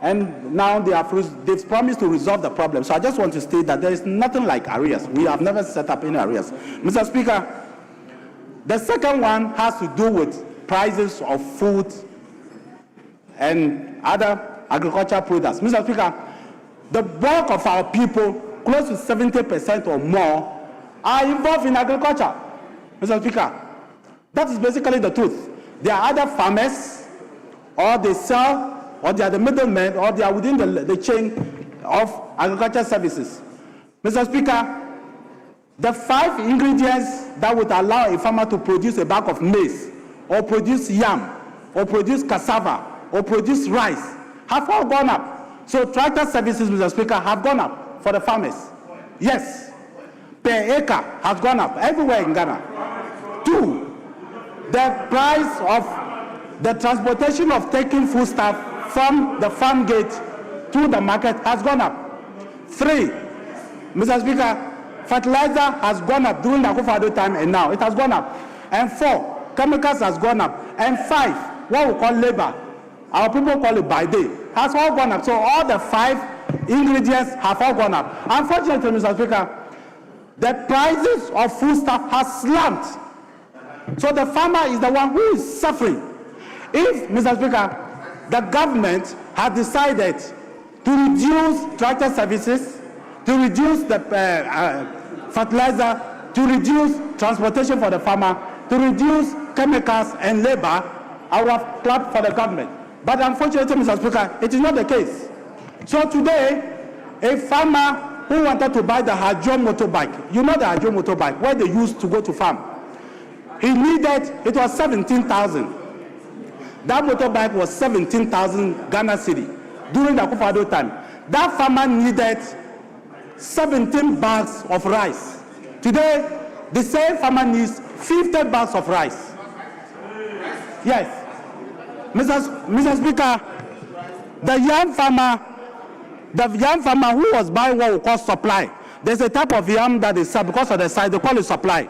And now they've promised to resolve the problem. So I just want to state that there is nothing like arrears. We have never set up any arrears. Mr. Speaker, the second one has to do with prices of food and other agricultural products. Mr. Speaker, the bulk of our people, close to 70% or more, are involved in agriculture. Mr. Speaker, that is basically the truth. They are either farmers, or they sell, or they are the middlemen, or they are within the chain of agriculture services. Mr. Speaker, the 5 ingredients that would allow a farmer to produce a bag of maize, or produce yam, or produce cassava, or produce rice, have all gone up. So tractor services, Mr. Speaker, have gone up for the farmers. Yes, per acre has gone up everywhere in Ghana. 2, the price of the transportation of taking foodstuff from the farm gate to the market has gone up. 3, Mr. Speaker, fertilizer has gone up during the Akufo-Addo time and now it has gone up. And 4, chemicals has gone up. And 5, what we call labor, our people call it by day, has all gone up. So all the 5 ingredients have all gone up. Unfortunately, Mr. Speaker, the prices of foodstuff has slumped. So the farmer is the one who is suffering. If, Mr. Speaker, the government had decided to reduce tractor services, to reduce the fertilizer, to reduce transportation for the farmer, to reduce chemicals and labor, I would have clapped for the government. But unfortunately, Mr. Speaker, it is not the case. So today, a farmer who wanted to buy the Hajo motorbike, you know the Hajo motorbike, where they used to go to farm. He needed, it was 17,000. That motorbike was 17,000 Ghana cedi during the Akufo-Addo time. That farmer needed 17 bags of rice. Today, the same farmer needs 50 bags of rice. Yes. Mr. Speaker, the young farmer who was buying what we call supply, there's a type of yam that is because of the size, they call it supply.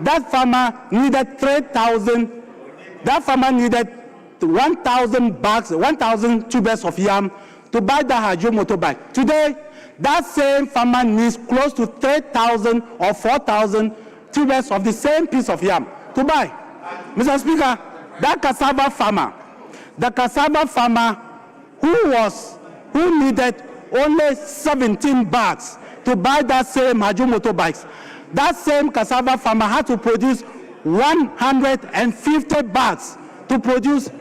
That farmer needed 3,000, that farmer needed 1,000 bags, 1,000 tubers of yam to buy the Hajo motorbike. Today, that same farmer needs close to 3,000 or 4,000 tubers of the same piece of yam to buy. Mr. Speaker, that cassava farmer, the cassava farmer who needed only 17 bags to buy that same Hajo motorbikes, that same cassava farmer had to produce 150 bags to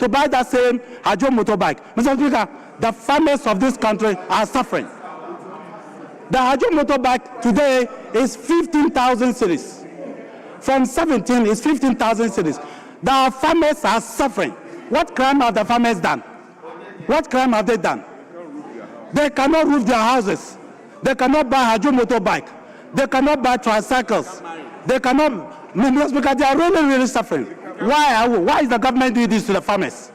buy that same Hajo motorbike. Mr. Speaker, the farmers of this country are suffering. The Hajo motorbike today is 15,000 cedis. From 17 is 15,000 cedis. The farmers are suffering. What crime have the farmers done? What crime have they done? They cannot roof their houses. They cannot buy Hajo motorbike. They cannot buy tricycles. They cannot, Mr. Speaker, they are really, really suffering. Why is the government doing this to the farmers?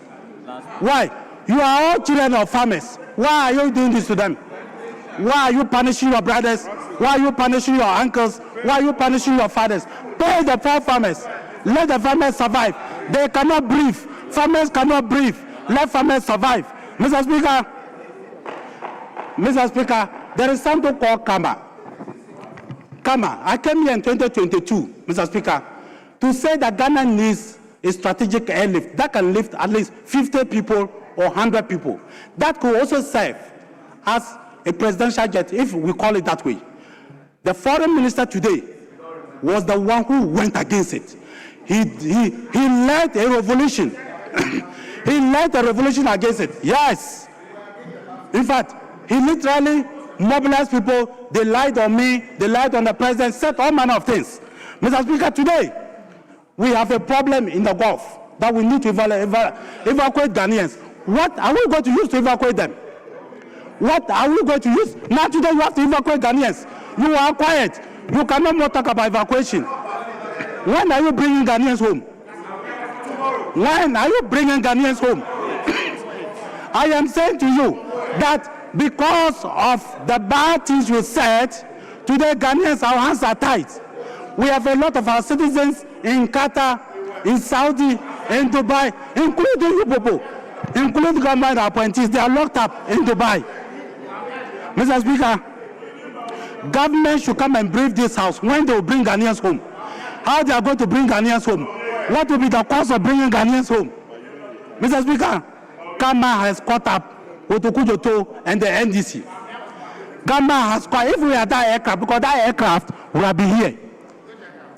Why? You are all children of farmers. Why are you doing this to them? Why are you punishing your brothers? Why are you punishing your uncles? Why are you punishing your fathers? Pay the poor farmers. Let the farmers survive. They cannot breathe. Farmers cannot breathe. Let farmers survive. Mr. Speaker, there is something called Kama. I came here in 2022, Mr. Speaker, to say that Ghana needs a strategic airlift that can lift at least 50 people or 100 people. That could also serve as a presidential jet, if we call it that way. The foreign minister today was the one who went against it. He led a revolution. He led a revolution against it. Yes. In fact, he literally mobilized people. They lied on me. They lied on the president. Said all manner of things. Mr. Speaker, today we have a problem in the Gulf that we need to evacuate Ghanaians. What are we going to use to evacuate them? What are we going to use? Now today you have to evacuate Ghanaians. You are quiet. You cannot more talk about evacuation. When are you bringing Ghanaians home? When are you bringing Ghanaians home? I am saying to you that because of the bad things you said, today Ghanaians, our hands are tied. We have a lot of our citizens in Qatar, in Saudi, in Dubai, including you people, including government appointees. They are locked up in Dubai. Mr. Speaker, government should come and brief this house when they will bring Ghanaians home. How they are going to bring Ghanaians home? What will be the cost of bringing Ghanaians home? Mr. Speaker, Ghana has caught up with Okujoto and the NDC. Ghana has caught, if we had that aircraft, because that aircraft would have been here.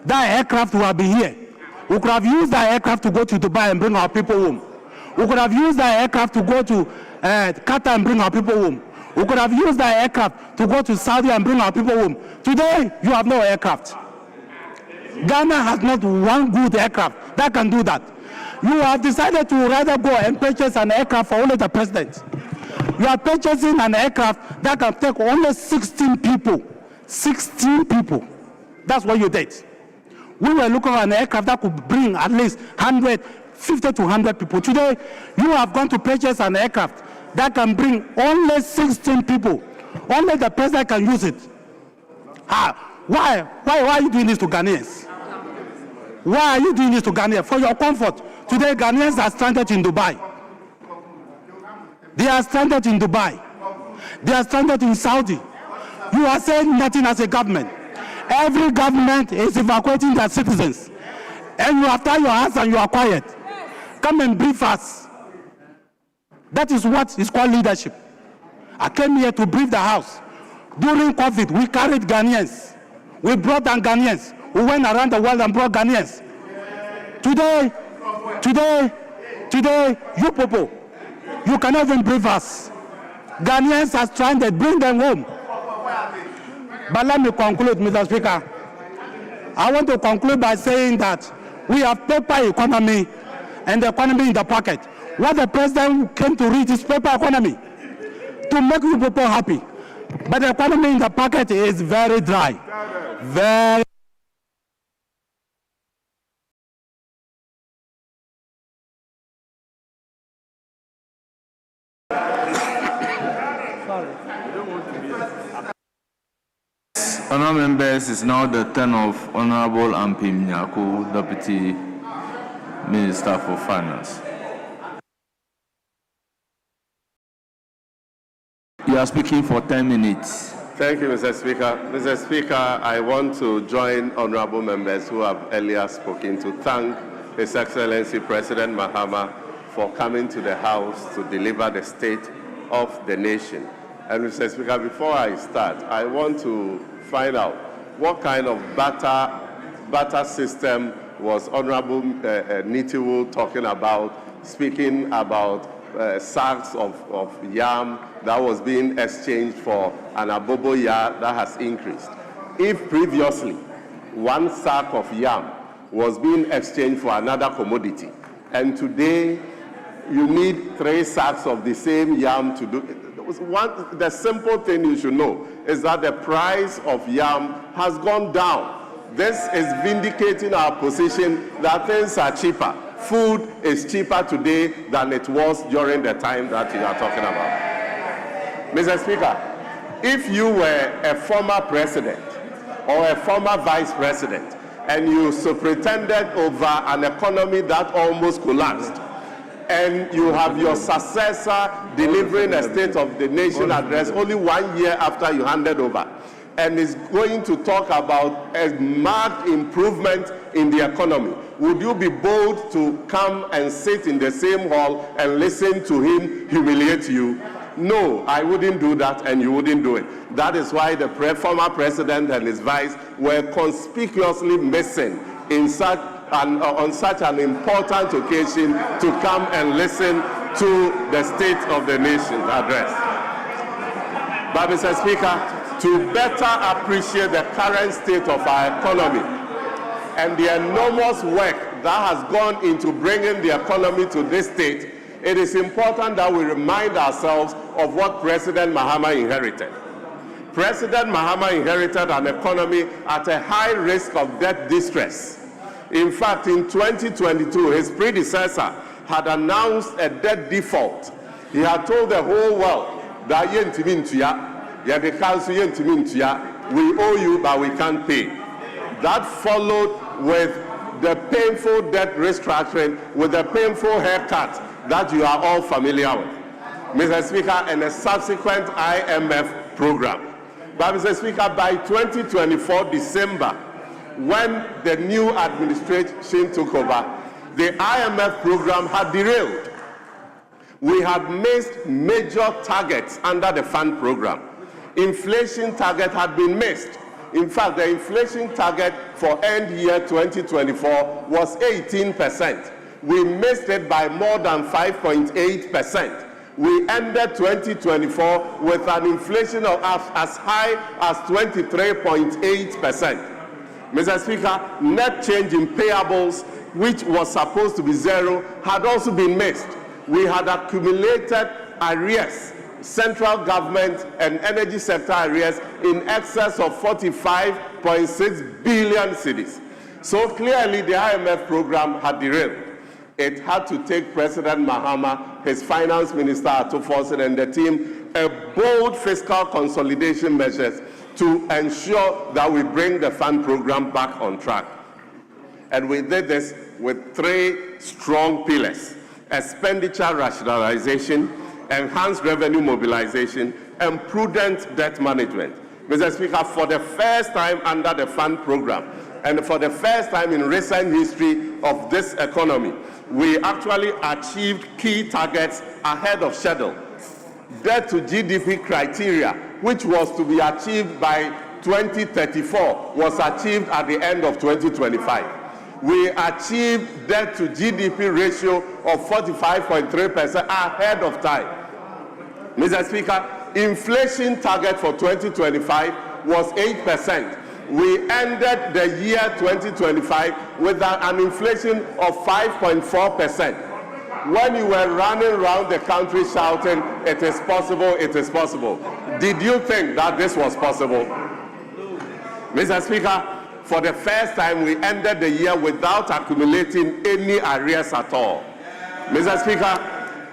That aircraft would have been here. We could have used that aircraft to go to Dubai and bring our people home. We could have used that aircraft to go to Qatar and bring our people home. We could have used that aircraft to go to Saudi and bring our people home. Today, you have no aircraft. Ghana has not one good aircraft that can do that. You have decided to rather go and purchase an aircraft for only the president. You are purchasing an aircraft that can take only 16 people. 16 people. That's what you did. We were looking for an aircraft that could bring at least 50 to 100 people. Today, you have gone to purchase an aircraft that can bring only 16 people. Only the president can use it. Why are you doing this to Ghanaians? Why are you doing this to Ghanaians? For your comfort. Today, Ghanaians are stranded in Dubai. They are stranded in Dubai. They are stranded in Saudi. You are saying nothing as a government. Every government is evacuating their citizens. and you have tied your hands and you are quiet. Come and brief us. That is what is called leadership. I came here to brief the House. During COVID, we carried Ghanaians. We brought down Ghanaians. We went around the world and brought Ghanaians. Today, you people, you cannot even brief us. Ghanaians are trying to bring them home. But let me conclude, Mr. Speaker. I want to conclude by saying that we have paper economy and the economy in the pocket. What the president came to reach is paper economy to make you people happy. But the economy in the pocket is very dry. Very. Honourable members, it's now the turn of Honourable Ampim Nyako, Deputy Minister for Finance. You are speaking for 10 minutes. Thank you, Mr. Speaker. Mr. Speaker, I want to join honourable members who have earlier spoken to thank His Excellency President Mahama for coming to the House to deliver the state of the nation. And Mr. Speaker, before I start, I want to find out what kind of barter system was Honourable Nitiwu talking about, speaking about sacks of yam that was being exchanged for an abobo yam that has increased. If previously one sack of yam was being exchanged for another commodity, and today you need 3 sacks of the same yam to do the simple thing you should know is that the price of yam has gone down. This is vindicating our position that things are cheaper. Food is cheaper today than it was during the time that you are talking about. Mr. Speaker, if you were a former president or a former vice president and you superintended over an economy that almost collapsed, and you have your successor delivering a State of the Nation address only 1 year after you handed over, and is going to talk about a marked improvement in the economy, would you be bold to come and sit in the same hall and listen to him humiliate you? No, I wouldn't do that, and you wouldn't do it. That is why the former president and his vice were conspicuously missing in on such an important occasion to come and listen to the State of the Nation address. But Mr. Speaker, to better appreciate the current state of our economy and the enormous work that has gone into bringing the economy to this state, it is important that we remind ourselves of what President Mahama inherited. President Mahama inherited an economy at a high risk of debt distress. In fact, in 2022, his predecessor had announced a debt default. He had told the whole world that we owe you, but we can't pay. That followed with the painful debt restructuring, with the painful haircut that you are all familiar with, Mr. Speaker, and a subsequent IMF program. But Mr. Speaker, by 2024 December, when the new administration took over, the IMF program had derailed. We had missed major targets under the fund program. Inflation target had been missed. In fact, the inflation target for end year 2024 was 18%. We missed it by more than 5.8%. We ended 2024 with an inflation of as high as 23.8%. Mr. Speaker, net change in payables, which was supposed to be zero, had also been missed. We had accumulated arrears, central government and energy sector arrears in excess of 45.6 billion cedis. So clearly the IMF program had derailed. It had to take President Mahama, his finance minister Atuforsen, and the team a bold fiscal consolidation measures to ensure that we bring the fund program back on track. And we did this with 3 strong pillars: expenditure rationalization, enhanced revenue mobilization, and prudent debt management. Mr. Speaker, for the first time under the fund program, And for the first time in recent history of this economy, we actually achieved key targets ahead of schedule. Debt to GDP criteria, which was to be achieved by 2034, was achieved at the end of 2025. We achieved debt to GDP ratio of 45.3% ahead of time. Mr. Speaker, inflation target for 2025 was 8%. We ended the year 2025 with an inflation of 5.4%. When you were running around the country shouting, "It is possible, it is possible," did you think that this was possible? Mr. Speaker, for the first time, we ended the year without accumulating any arrears at all. Mr. Speaker,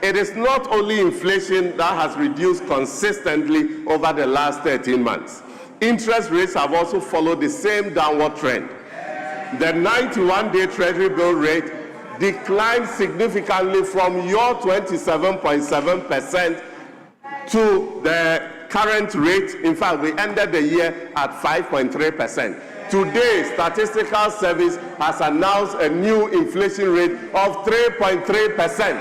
it is not only inflation that has reduced consistently over the last 13 months. Interest rates have also followed the same downward trend. The 91-day Treasury bill rate declined significantly from your 27.7% to the current rate. In fact, we ended the year at 5.3%. Today, Statistical Service has announced a new inflation rate of 3.3%.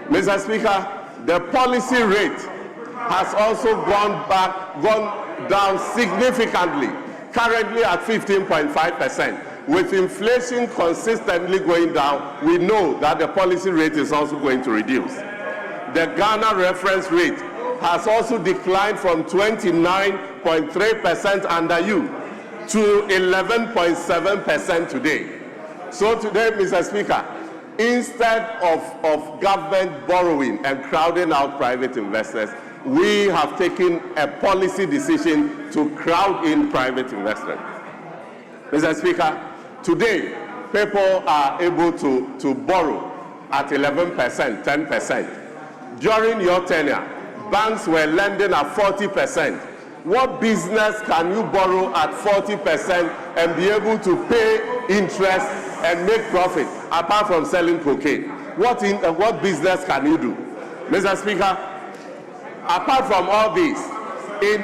Mr. Speaker, the policy rate has also gone down significantly, currently at 15.5%. With inflation consistently going down, we know that the policy rate is also going to reduce. The Ghana reference rate has also declined from 29.3% under you to 11.7% today. So today, Mr. Speaker, instead of government borrowing and crowding out private investors, we have taken a policy decision to crowd in private investment. Mr. Speaker, today, people are able to borrow at 11%, 10%. During your tenure, banks were lending at 40%. What business can you borrow at 40% and be able to pay interest and make profit apart from selling cocaine? What business can you do? Mr. Speaker, apart from all this, in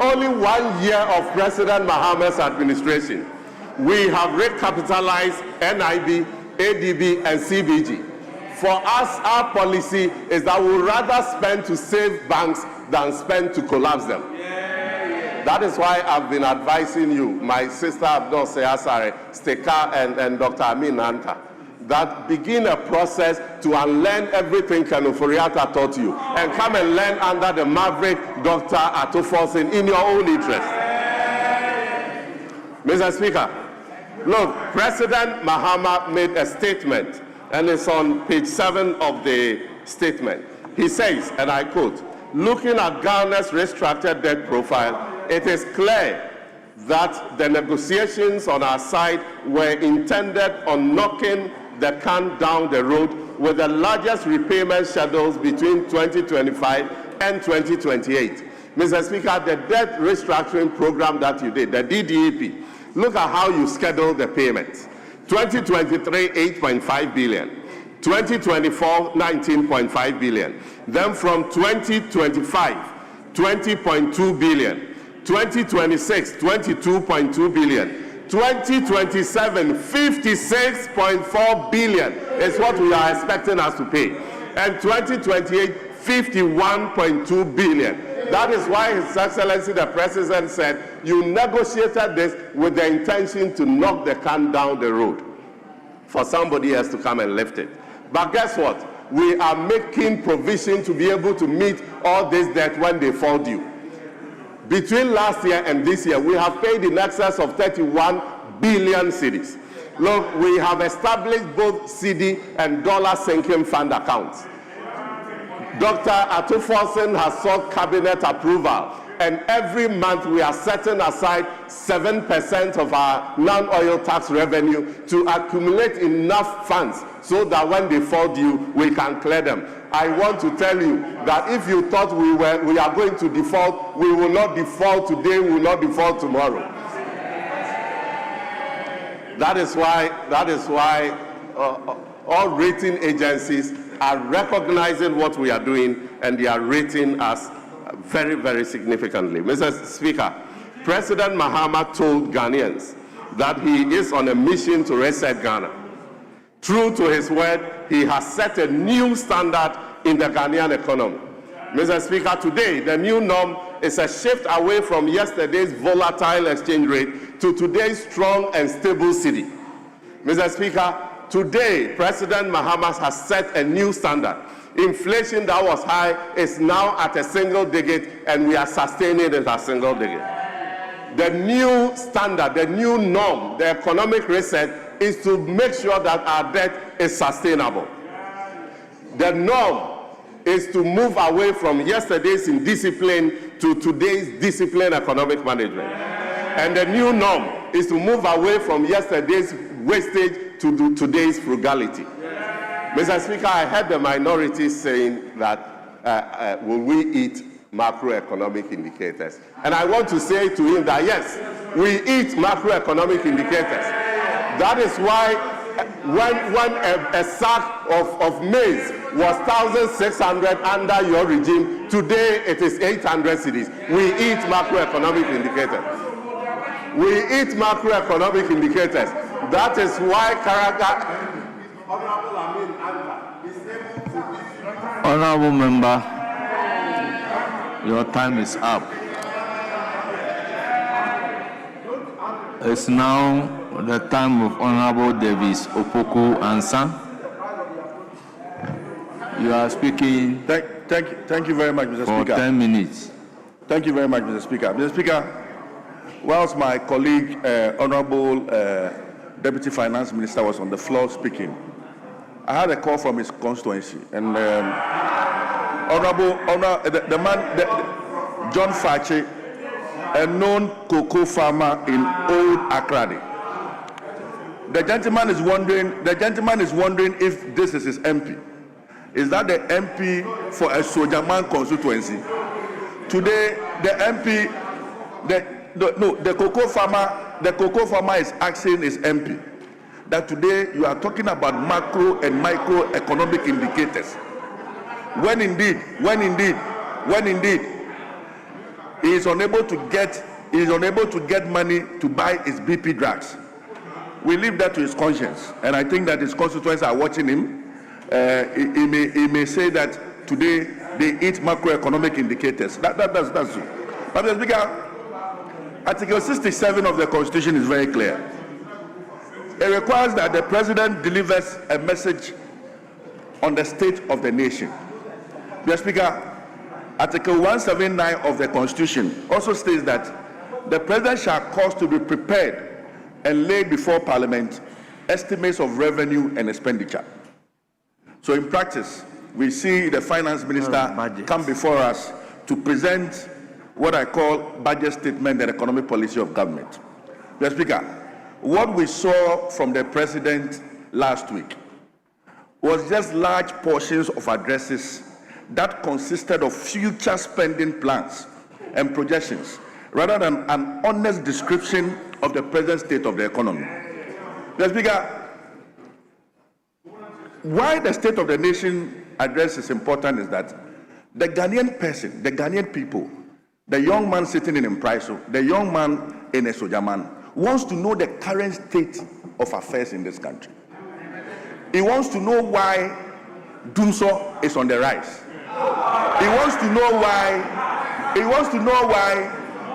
only 1 year of President Mahama's administration, we have recapitalized NIB, ADB, and CBG. For us, our policy is that we would rather spend to save banks than spend to collapse them. That is why I've been advising you, my sister Abdul Seyasare, Steka, and Dr. Amin Anta, that begin a process to unlearn everything Kanuforiata taught you and come and learn under the maverick Dr. Atufosin in your own interest. Mr. Speaker, look, President Mahama made a statement, and it's on page 7 of the statement. He says, and I quote, "Looking at Ghana's restructured debt profile, it is clear that the negotiations on our side were intended on knocking the can down the road with the largest repayment schedules between 2025 and 2028. Mr. Speaker, the debt restructuring program that you did, the DDEP, look at how you scheduled the payments. 2023, 8.5 billion. 2024, 19.5 billion. Then from 2025, 20.2 billion. 2026, 22.2 billion. 2027, 56.4 billion is what we are expecting us to pay. And 2028, 51.2 billion. That is why His Excellency the President said, you negotiated this with the intention to knock the can down the road for somebody else to come and lift it. But guess what? We are making provision to be able to meet all this debt when they fall due. Between last year and this year, we have paid in excess of 31 billion cedis. Look, we have established both cedi and dollar sinking fund accounts. Dr. Atufosin has sought cabinet approval, and every month we are setting aside 7% of our non-oil tax revenue to accumulate enough funds so that when they fall due, we can clear them. I want to tell you that if you thought we are going to default, we will not default today, we will not default tomorrow. That is why all rating agencies are recognizing what we are doing, and they are rating us very, very significantly. Mr. Speaker, President Mahama told Ghanaians that he is on a mission to reset Ghana. True to his word, he has set a new standard in the Ghanaian economy. Mr. Speaker, today the new norm is a shift away from yesterday's volatile exchange rate to today's strong and stable cedi. Mr. Speaker, today President Mahama has set a new standard. Inflation that was high is now at a single digit, and we are sustaining it at a single digit. The new standard, the new norm, the economic reset is to make sure that our debt is sustainable. The norm is to move away from yesterday's indiscipline to today's disciplined economic management. And the new norm is to move away from yesterday's wastage to today's frugality. Mr. Speaker, I heard the minority saying that will we eat macroeconomic indicators? And I want to say to him that yes, we eat macroeconomic indicators. That is why when a sack of maize was 1,600 under your regime, today it is 800 cedis. We eat macroeconomic indicators. We eat macroeconomic indicators. That is why Honorable member, your time is up. It's now the time of Honorable Davis Opoku Ansa. You are speaking. Thank you very much, Mr. For Speaker. 10 minutes. Thank you very much, Mr. Speaker. Mr. Speaker, whilst my colleague, Honorable Deputy Finance Minister, was on the floor speaking, I had a call from his constituency, and the man, John Fache, a known cocoa farmer in Old Accra. The gentleman is wondering if this is his MP. Is that the MP for a Sojaman constituency? Today, the MP, the cocoa farmer is asking his MP that today you are talking about macro and micro economic indicators. When indeed he is unable to get money to buy his BP drugs. We leave that to his conscience, and I think that his constituents are watching him. He may say that today they eat macroeconomic indicators. That's true. But Mr. Speaker, Article 67 of the Constitution is very clear. It requires that the President delivers a message on the state of the nation. Mr. Speaker, Article 179 of the Constitution also states that the President shall cause to be prepared and lay before Parliament estimates of revenue and expenditure. So in practice, we see the Finance Minister come before us to present what I call budget statement and economic policy of government. Mr. Speaker, what we saw from the President last week was just large portions of addresses that consisted of future spending plans and projections, rather than an honest description of the present state of the economy. Mr. Speaker, why the State of the Nation address is important is that the Ghanaian person, the Ghanaian people, the young man sitting in Mpraiso, the young man in Esojaman, wants to know the current state of affairs in this country. He wants to know why Dumso is on the rise. He wants to know why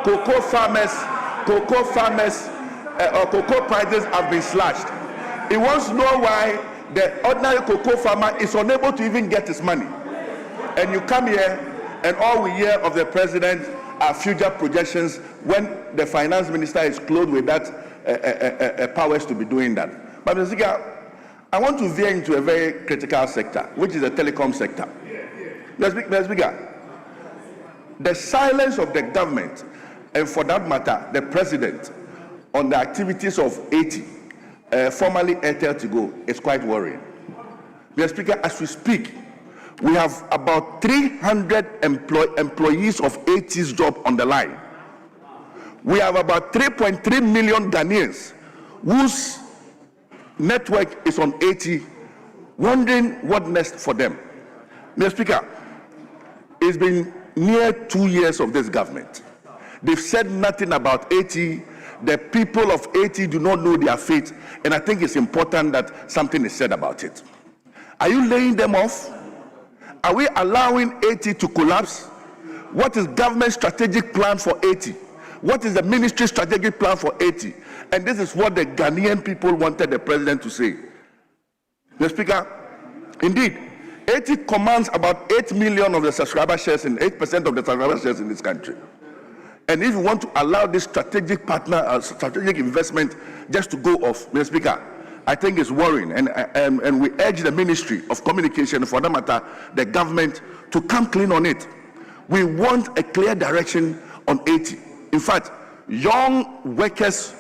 cocoa prices have been slashed. He wants to know why the ordinary cocoa farmer is unable to even get his money. And you come here and all we hear of the President are future projections when the Finance Minister is clothed with that powers to be doing that. But Mr. Speaker, I want to veer into a very critical sector, which is the telecom sector. Mr. Speaker, the silence of the government, and for that matter, the President, on the activities of 80, formerly Airtel to Go, is quite worrying. Mr. Speaker, as we speak, we have about 300 employees of 80's job on the line. We have about 3.3 million Ghanaians whose network is on 80, wondering what next for them. Mr. Speaker, it's been near 2 years of this government. They've said nothing about 80. The people of 80 do not know their fate, and I think it's important that something is said about it. Are you laying them off? Are we allowing 80 to collapse? What is government strategic plan for 80? What is the ministry strategic plan for 80? And this is what the Ghanaian people wanted the president to say. Mr. Speaker, indeed, 80 commands about 8 million of the subscriber shares and 8% of the subscriber shares in this country. And if you want to allow this strategic partner, strategic investment just to go off, Mr. Speaker, I think it's worrying. And we urge the Ministry of Communication, for that matter, the government, to come clean on it. We want a clear direction on 80. In fact, young workers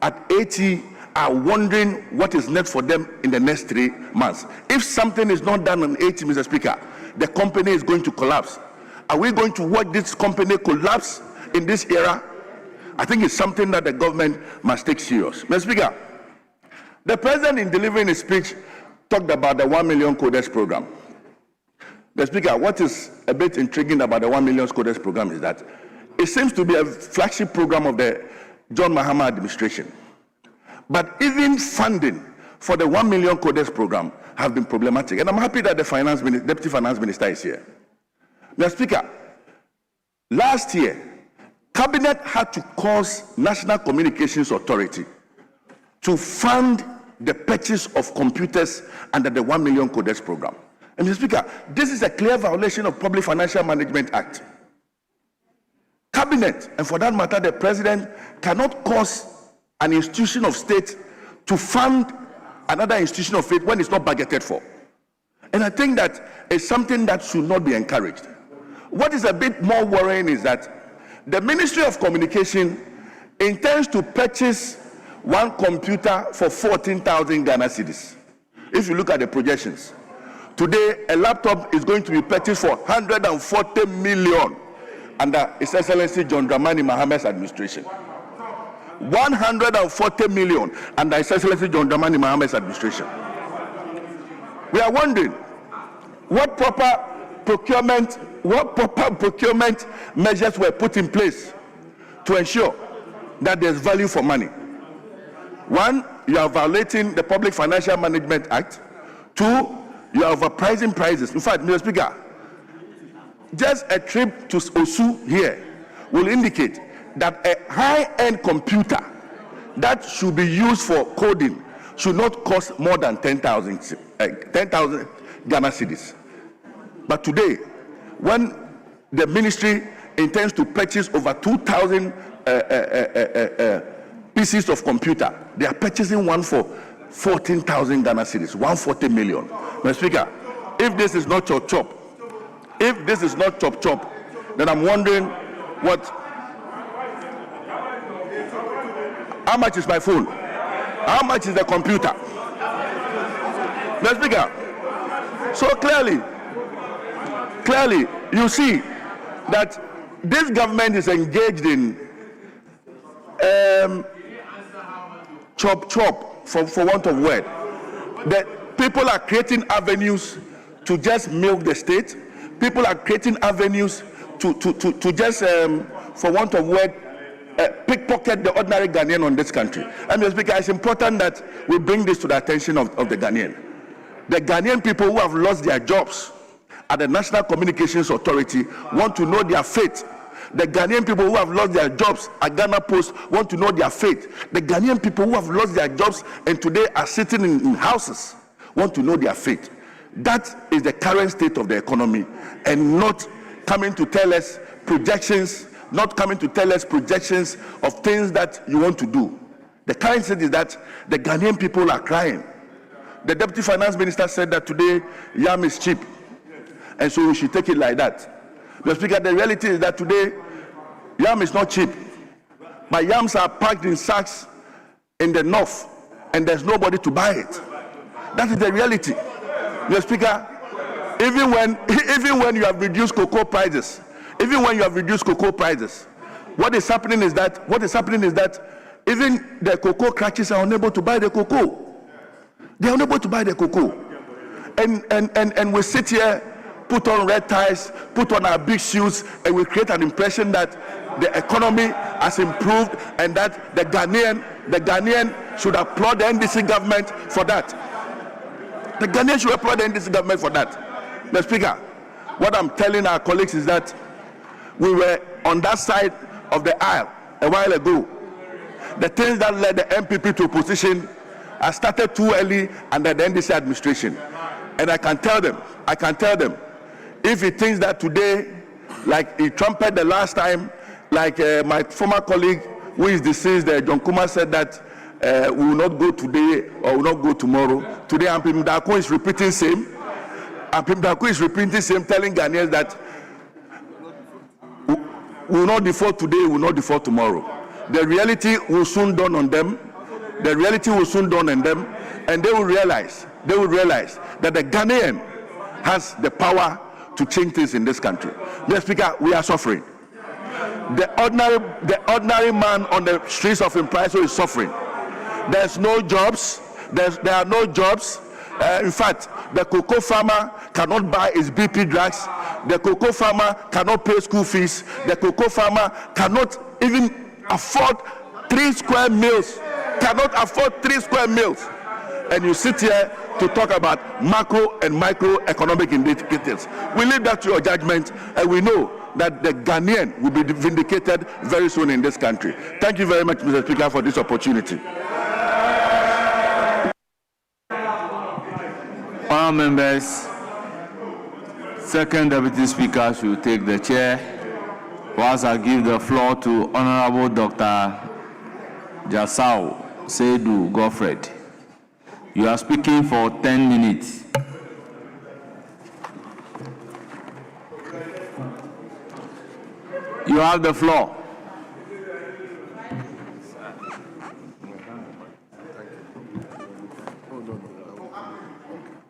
at 80 are wondering what is next for them in the next 3 months. If something is not done on 80, Mr. Speaker, the company is going to collapse. Are we going to watch this company collapse in this era? I think it's something that the government must take serious. Mr. Speaker, the president, in delivering his speech, talked about the 1 million coders program. Mr. Speaker, what is a bit intriguing about the 1 million coders program is that it seems to be a flagship program of the John Mahama administration. But even funding for the 1 million coders program have been problematic. And I'm happy that the Deputy Finance Minister is here. Mr. Speaker, last year, Cabinet had to cause National Communications Authority to fund the purchase of computers under the 1 million coders program. And Mr. Speaker, this is a clear violation of Public Financial Management Act. Cabinet, and for that matter, the president, cannot cause an institution of state to fund another institution of faith when it's not budgeted for. And I think that is something that should not be encouraged. What is a bit more worrying is that the Ministry of Communication intends to purchase one computer for 14,000 Ghana cedis. If you look at the projections, today a laptop is going to be purchased for 140 million under His Excellency John Dramani Mahamat's administration. 140 million under His Excellency John Dramani Mahamat's administration. We are wondering what proper procurement measures were put in place to ensure that there's value for money. One, you are violating the Public Financial Management Act. Two, you are overpricing prices. In fact, Mr. Speaker, just a trip to Osu here will indicate that a high-end computer that should be used for coding should not cost more than 10,000 Ghana cedis. But today, when the ministry intends to purchase over 2,000 pieces of computer, they are purchasing one for 14,000 Ghana cedis, 140 million. Mr. Speaker, if this is not chop-chop, then I'm wondering what. How much is my phone? How much is the computer? Mr. Speaker, so clearly, you see that this government is engaged in chop-chop, for want of word. That people are creating avenues to just milk the state. People are creating avenues to just, for want of word, pickpocket the ordinary Ghanaian on this country. And Mr. Speaker, it's important that we bring this to the attention of the Ghanaian. The Ghanaian people who have lost their jobs at the National Communications Authority want to know their fate. The Ghanaian people who have lost their jobs at Ghana Post want to know their fate. The Ghanaian people who have lost their jobs and today are sitting in houses want to know their fate. That is the current state of the economy, and not coming to tell us projections of things that you want to do. The current state is that the Ghanaian people are crying. The Deputy Finance Minister said that today yam is cheap, and so we should take it like that. Mr. Speaker, the reality is that today yam is not cheap, but yams are packed in sacks in the north, and there's nobody to buy it. That is the reality. Mr. Speaker, even when you have reduced cocoa prices, what is happening is that even the cocoa cratchits are unable to buy the cocoa. They are unable to buy the cocoa. And we sit here put on red ties, put on our big shoes, and we create an impression that the economy has improved and that the Ghanaian should applaud the NDC government for that. The Ghanaian should applaud the NDC government for that. Mr. Speaker, what I'm telling our colleagues is that we were on that side of the aisle a while ago. The things that led the MPP to opposition are started too early under the NDC administration. And I can tell them, if he thinks that today, like he trumpeted the last time, like my former colleague who is deceased, John Kuma, said that we will not go today or will not go tomorrow. Today, Ampim Dako is repeating same. Ampim Dako is repeating same, telling Ghanaians that we will not default today, we will not default tomorrow. The reality will soon dawn on them. The reality will soon dawn on them, and they will realize that the Ghanaian has the power to change things in this country. Mr. Speaker, we are suffering. The ordinary man on the streets of Impriso is suffering. There's no jobs. There are no jobs. In fact, the cocoa farmer cannot buy his BP drugs. The cocoa farmer cannot pay school fees. The cocoa farmer cannot even afford 3 square meals. Cannot afford 3 square meals. And you sit here to talk about macro and microeconomic indicators. We leave that to your judgment, and we know that the Ghanaian will be vindicated very soon in this country. Thank you very much, Mr. Speaker, for this opportunity. Honourable members, Second Deputy Speaker should take the chair, whilst I give the floor to Honourable Dr. Jasau Seidu Godfred. You are speaking for 10 minutes. You have the floor.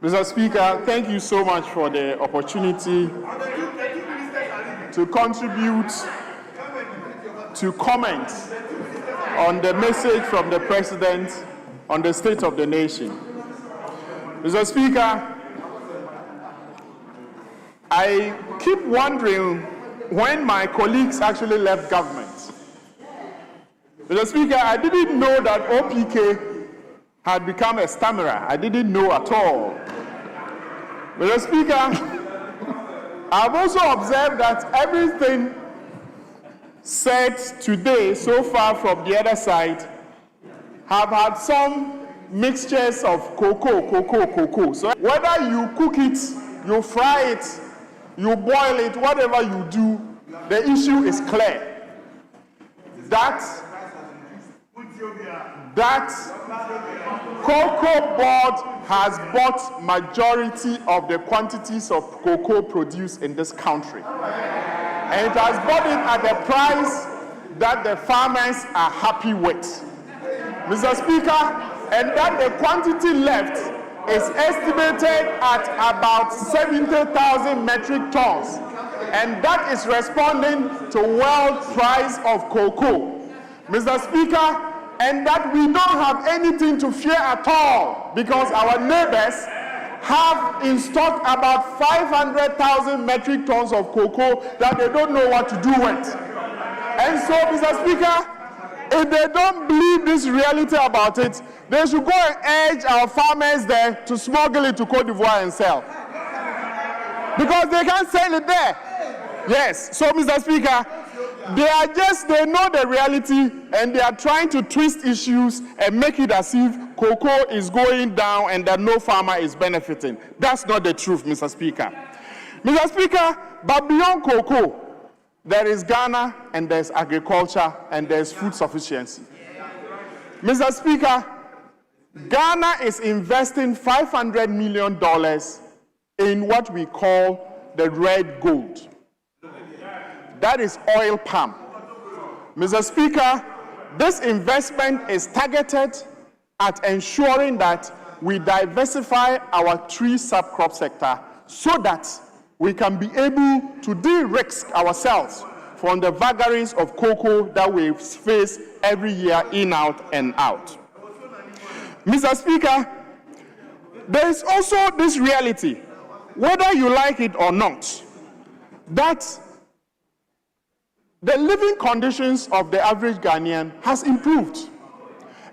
Mr. Speaker, thank you so much for the opportunity to contribute to comment on the message from the President on the state of the nation. Mr. Speaker, I keep wondering when my colleagues actually left government. Mr. Speaker, I didn't know that OPK had become a stammerer. I didn't know at all. Mr. Speaker, I've also observed that everything said today so far from the other side have had some mixtures of cocoa. So whether you cook it, you fry it, you boil it, whatever you do, the issue is clear. That Cocoa Board has bought majority of the quantities of cocoa produced in this country. And it has bought it at a price that the farmers are happy with. Mr. Speaker, and that the quantity left is estimated at about 70,000 metric tons. And that is responding to world price of cocoa. Mr. Speaker, and that we don't have anything to fear at all because our neighbors have in stock about 500,000 metric tons of cocoa that they don't know what to do with. And so, Mr. Speaker, if they don't believe this reality about it, they should go and urge our farmers there to smuggle it to Cote d'Ivoire and sell. Because they can't sell it there. Yes, so Mr. Speaker, they know the reality and they are trying to twist issues and make it as if cocoa is going down and that no farmer is benefiting. That's not the truth, Mr. Speaker. Mr. Speaker, but beyond cocoa, there is Ghana and there's agriculture and there's food sufficiency. Mr. Speaker, Ghana is investing $500 million in what we call the red gold. That is oil palm. Mr. Speaker, this investment is targeted at ensuring that we diversify our tree subcrop sector so that we can be able to de-risk ourselves from the vagaries of cocoa that we face every year in, out, and out. Mr. Speaker, there is also this reality whether you like it or not, that the living conditions of the average Ghanaian has improved.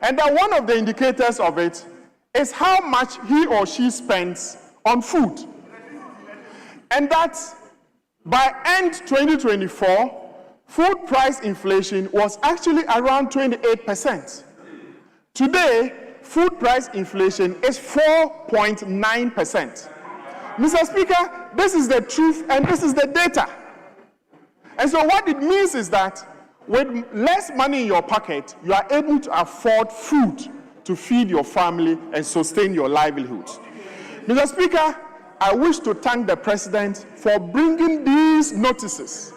And that one of the indicators of it is how much he or she spends on food. And that by end 2024, food price inflation was actually around 28%. Today, food price inflation is 4.9%. Mr. Speaker, this is the truth and this is the data. And so what it means is that with less money in your pocket, you are able to afford food to feed your family and sustain your livelihoods. Mr. Speaker, I wish to thank the President for bringing these notices,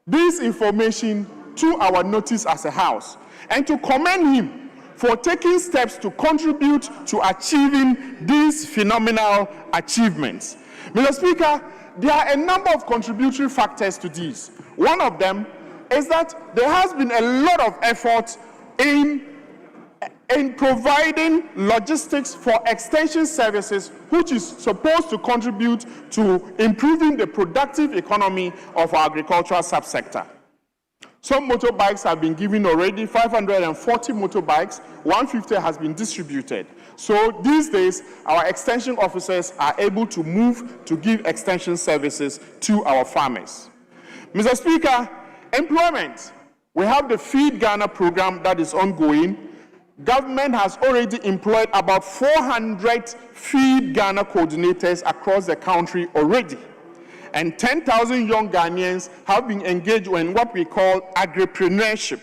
this information to our notice as a House, and to commend him for taking steps to contribute to achieving these phenomenal achievements. Mr. Speaker, there are a number of contributory factors to these. One of them is that there has been a lot of effort in providing logistics for extension services, which is supposed to contribute to improving the productive economy of our agricultural subsector. Some motorbikes have been given already, 540 motorbikes, 150 has been distributed. So these days, our extension officers are able to move to give extension services to our farmers. Mr. Speaker, employment. We have the Feed Ghana program that is ongoing. Government has already employed about 400 Feed Ghana coordinators across the country already. And 10,000 young Ghanaians have been engaged in what we call agripreneurship.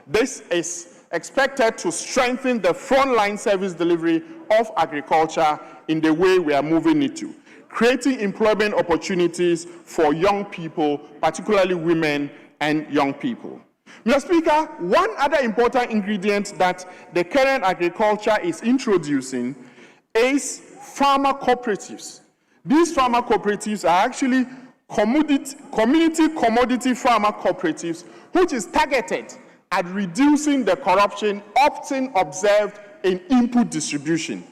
This is expected to strengthen the frontline service delivery of agriculture in the way we are moving it to, creating employment opportunities for young people, particularly women and young people. Mr. Speaker, one other important ingredient that the current agriculture is introducing is farmer cooperatives. These farmer cooperatives are actually community commodity farmer cooperatives, which is targeted at reducing the corruption often observed in input distribution.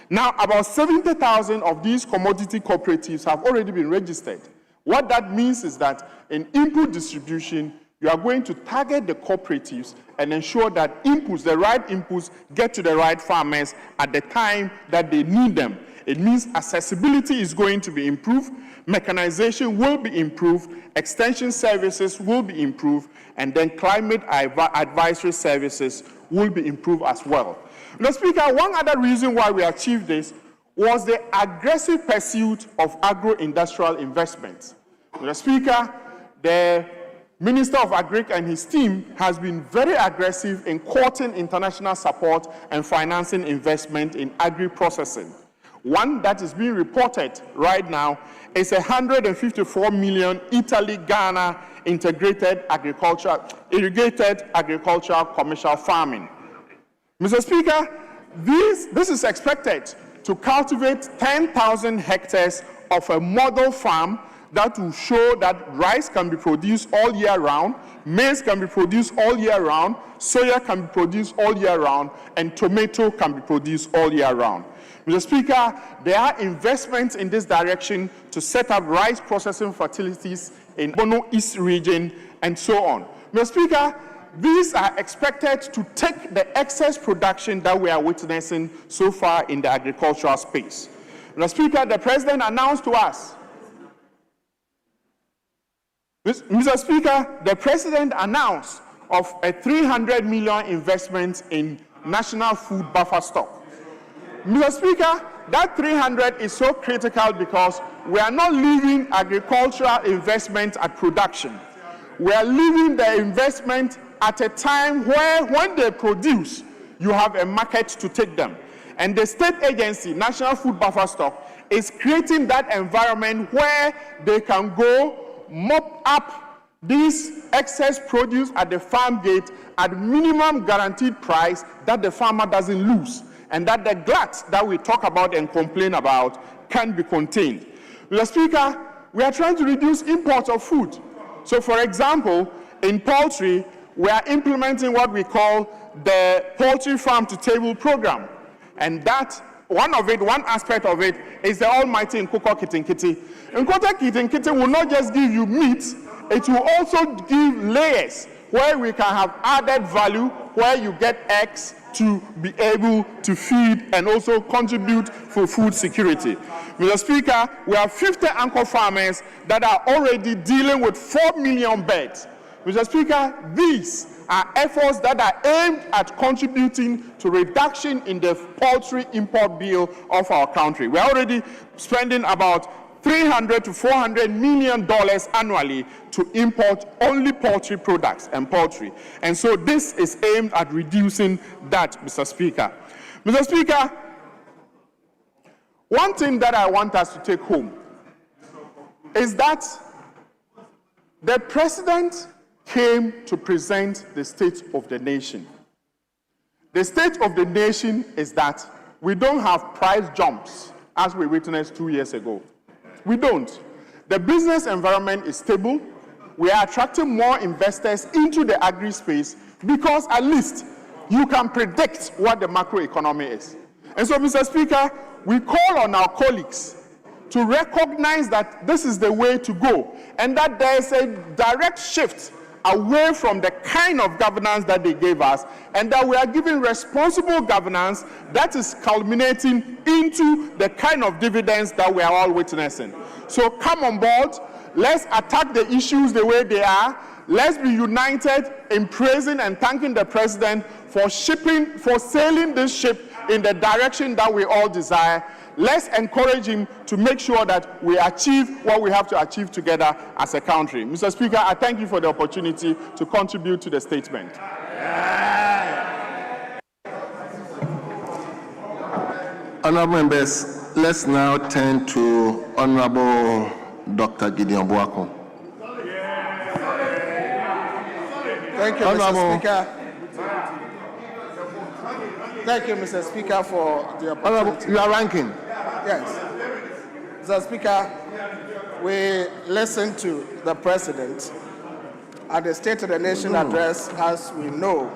Now, about 70,000 of these commodity cooperatives have already been registered. What that means is that in input distribution, you are going to target the cooperatives and ensure that inputs, the right inputs, get to the right farmers at the time that they need them. It means accessibility is going to be improved, mechanization will be improved, extension services will be improved, and then climate advisory services will be improved as well. Mr. Speaker, one other reason why we achieved this was the aggressive pursuit of agro-industrial investments. Mr. Speaker, the Minister of Agri and his team has been very aggressive in courting international support and financing investment in agri-processing. One that is being reported right now is 154 million Italy-Ghana integrated irrigated agricultural commercial farming. Mr. Speaker, this is expected to cultivate 10,000 hectares of a model farm that will show that rice can be produced all year round, maize can be produced all year round, soya can be produced all year round, and tomato can be produced all year round. Mr. Speaker, there are investments in this direction to set up rice processing facilities in Bono East region and so on. Mr. Speaker, these are expected to take the excess production that we are witnessing so far in the agricultural space. Mr. Speaker, the President announced to us, Mr. Speaker, the President announced of a 300 million investment in national food buffer stock. Mr. Speaker, that 300 is so critical because we are not leaving agricultural investment at production. We are leaving the investment at a time where when they produce, you have a market to take them. And the state agency, National Food Buffer Stock, is creating that environment where they can go mop up this excess produce at the farm gate at minimum guaranteed price that the farmer doesn't lose, and that the glut that we talk about and complain about can be contained. Mr. Speaker, we are trying to reduce imports of food. So, for example, in poultry, we are implementing what we call the Poultry Farm to Table program, and that one aspect of it is the almighty Nkoko Kitinkiti. Nkoko Kitinkiti will not just give you meat, it will also give layers where we can have added value, where you get eggs to be able to feed and also contribute for food security. Mr. Speaker, we have 50 anchor farmers that are already dealing with 4 million birds. Mr. Speaker, these are efforts that are aimed at contributing to reduction in the poultry import bill of our country. We're already spending about $300 to $400 million annually to import only poultry products and poultry. And so this is aimed at reducing that, Mr. Speaker. Mr. Speaker, one thing that I want us to take home is that the president came to present the state of the nation. The state of the nation is that we don't have price jumps as we witnessed 2 years ago. We don't. The business environment is stable. We are attracting more investors into the agri space because at least you can predict what the macroeconomy is. And so, Mr. Speaker, we call on our colleagues to recognize that this is the way to go and that there is a direct shift away from the kind of governance that they gave us, and that we are giving responsible governance that is culminating into the kind of dividends that we are all witnessing. So come on board, let's attack the issues the way they are, let's be united in praising and thanking the president for sailing this ship in the direction that we all desire. Let's encourage him to make sure that we achieve what we have to achieve together as a country. Mr. Speaker, I thank you for the opportunity to contribute to the statement. Honourable members, let's now turn to Honourable Dr. Gideon Boako. Thank you, Mr. Speaker. Thank you, Mr. Speaker, for the opportunity. You are ranking. Yes. Mr. Speaker, we listened to the President at the State of the Nation address. As we know,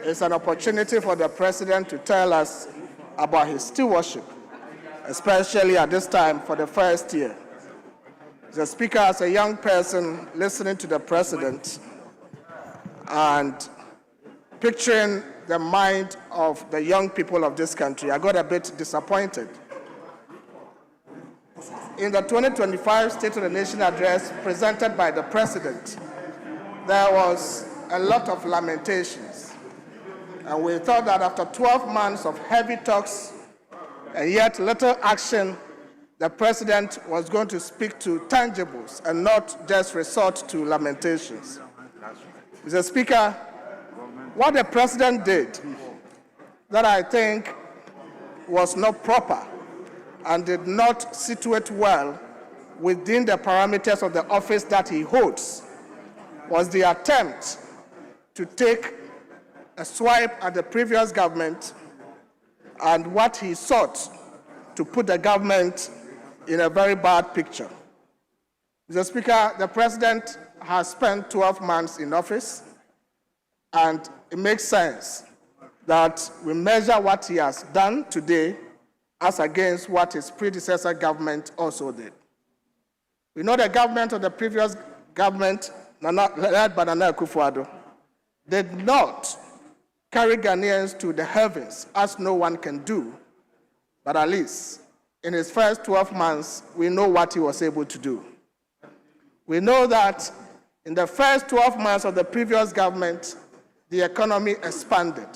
it's an opportunity for the President to tell us about his stewardship, especially at this time for the first year. Mr. Speaker, as a young person listening to the President and picturing the mind of the young people of this country, I got a bit disappointed. In the 2025 State of the Nation address presented by the President, there was a lot of lamentations. And we thought that after 12 months of heavy talks and yet little action, the President was going to speak to tangibles and not just resort to lamentations. Mr. Speaker, what the President did that I think was not proper and did not situate well within the parameters of the office that he holds was the attempt to take a swipe at the previous government and what he sought to put the government in a very bad picture. Mr. Speaker, the President has spent 12 months in office, and it makes sense that we measure what he has done today as against what his predecessor government also did. We know the government of the previous government, led by Nana Akufo-Addo, did not carry Ghanaians to the heavens, as no one can do, but at least in his first 12 months, we know what he was able to do. We know that in the first 12 months of the previous government, the economy expanded.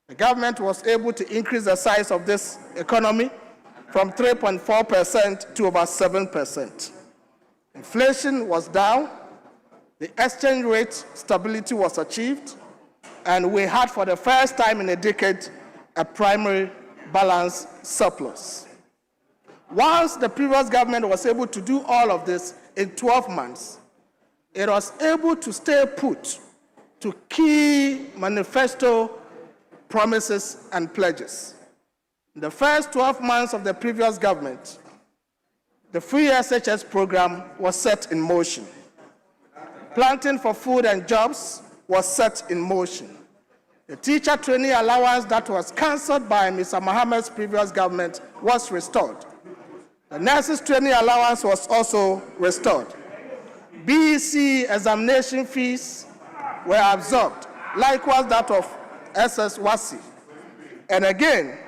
The government was able to increase the size of this economy from 3.4% to over 7%. Inflation was down, the exchange rate stability was achieved, and we had for the first time in a decade a primary balance surplus. Once the previous government was able to do all of this in 12 months, it was able to stay put to key manifesto promises and pledges. In the first 12 months of the previous government, the free SHS program was set in motion. Planting for food and jobs was set in motion. The teacher trainee allowance that was cancelled by Mr. Mohammed's previous government was restored. The nurses trainee allowance was also restored. BEC examination fees were absorbed, likewise that of SSWASI. And again,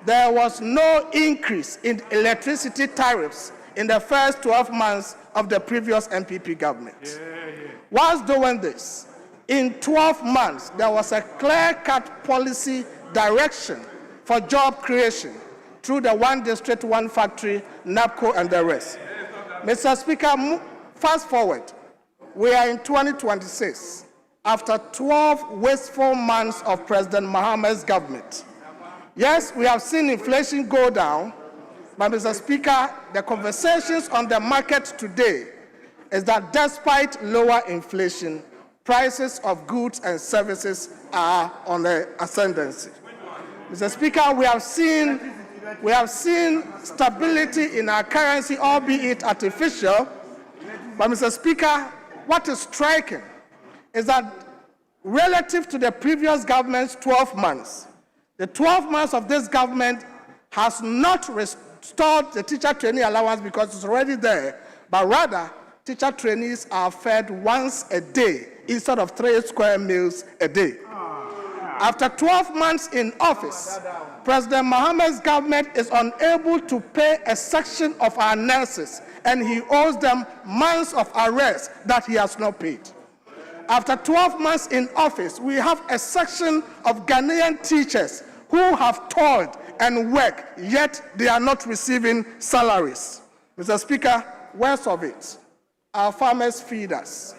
there was no increase in electricity tariffs in the first 12 months of the previous MPP government. Whilst doing this, in 12 months, there was a clear-cut policy direction for job creation through the One District, One Factory, NAPCO, and the rest. Mr. Speaker, fast forward, we are in 2026, after 12 wasteful months of President Mohammed's government. Yes, we have seen inflation go down, but Mr. Speaker, the conversations on the market today is that despite lower inflation, prices of goods and services are on the ascendancy. Mr. Speaker, we have seen stability in our currency, albeit artificial, but Mr. Speaker, what is striking is that relative to the previous government's 12 months, the 12 months of this government has not restored the teacher trainee allowance because it's already there, but rather teacher trainees are fed once a day instead of 3 square meals a day. After 12 months in office, President Mohammed's government is unable to pay a section of our nurses, and he owes them months of arrears that he has not paid. After 12 months in office, we have a section of Ghanaian teachers who have toiled and worked, yet they are not receiving salaries. Mr. Speaker, worst of it, our farmers feed us.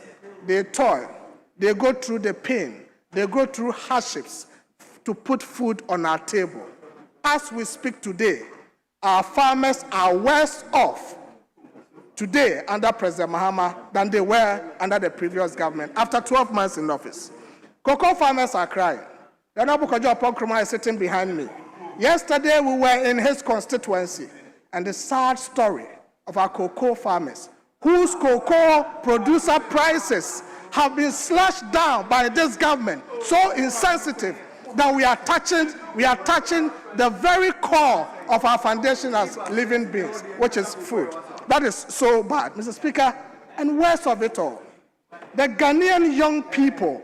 They toil, they go through the pain, they go through hardships to put food on our table. As we speak today, our farmers are worse off today under President Mahama than they were under the previous government after 12 months in office. Cocoa farmers are crying. The Honorable Kojo Ponkrumah is sitting behind me. Yesterday we were in his constituency, and the sad story of our cocoa farmers whose cocoa producer prices have been slashed down by this government, so insensitive that we are touching the very core of our foundation as living beings, which is food. That is so bad, Mr. Speaker. And worst of it all, the Ghanaian young people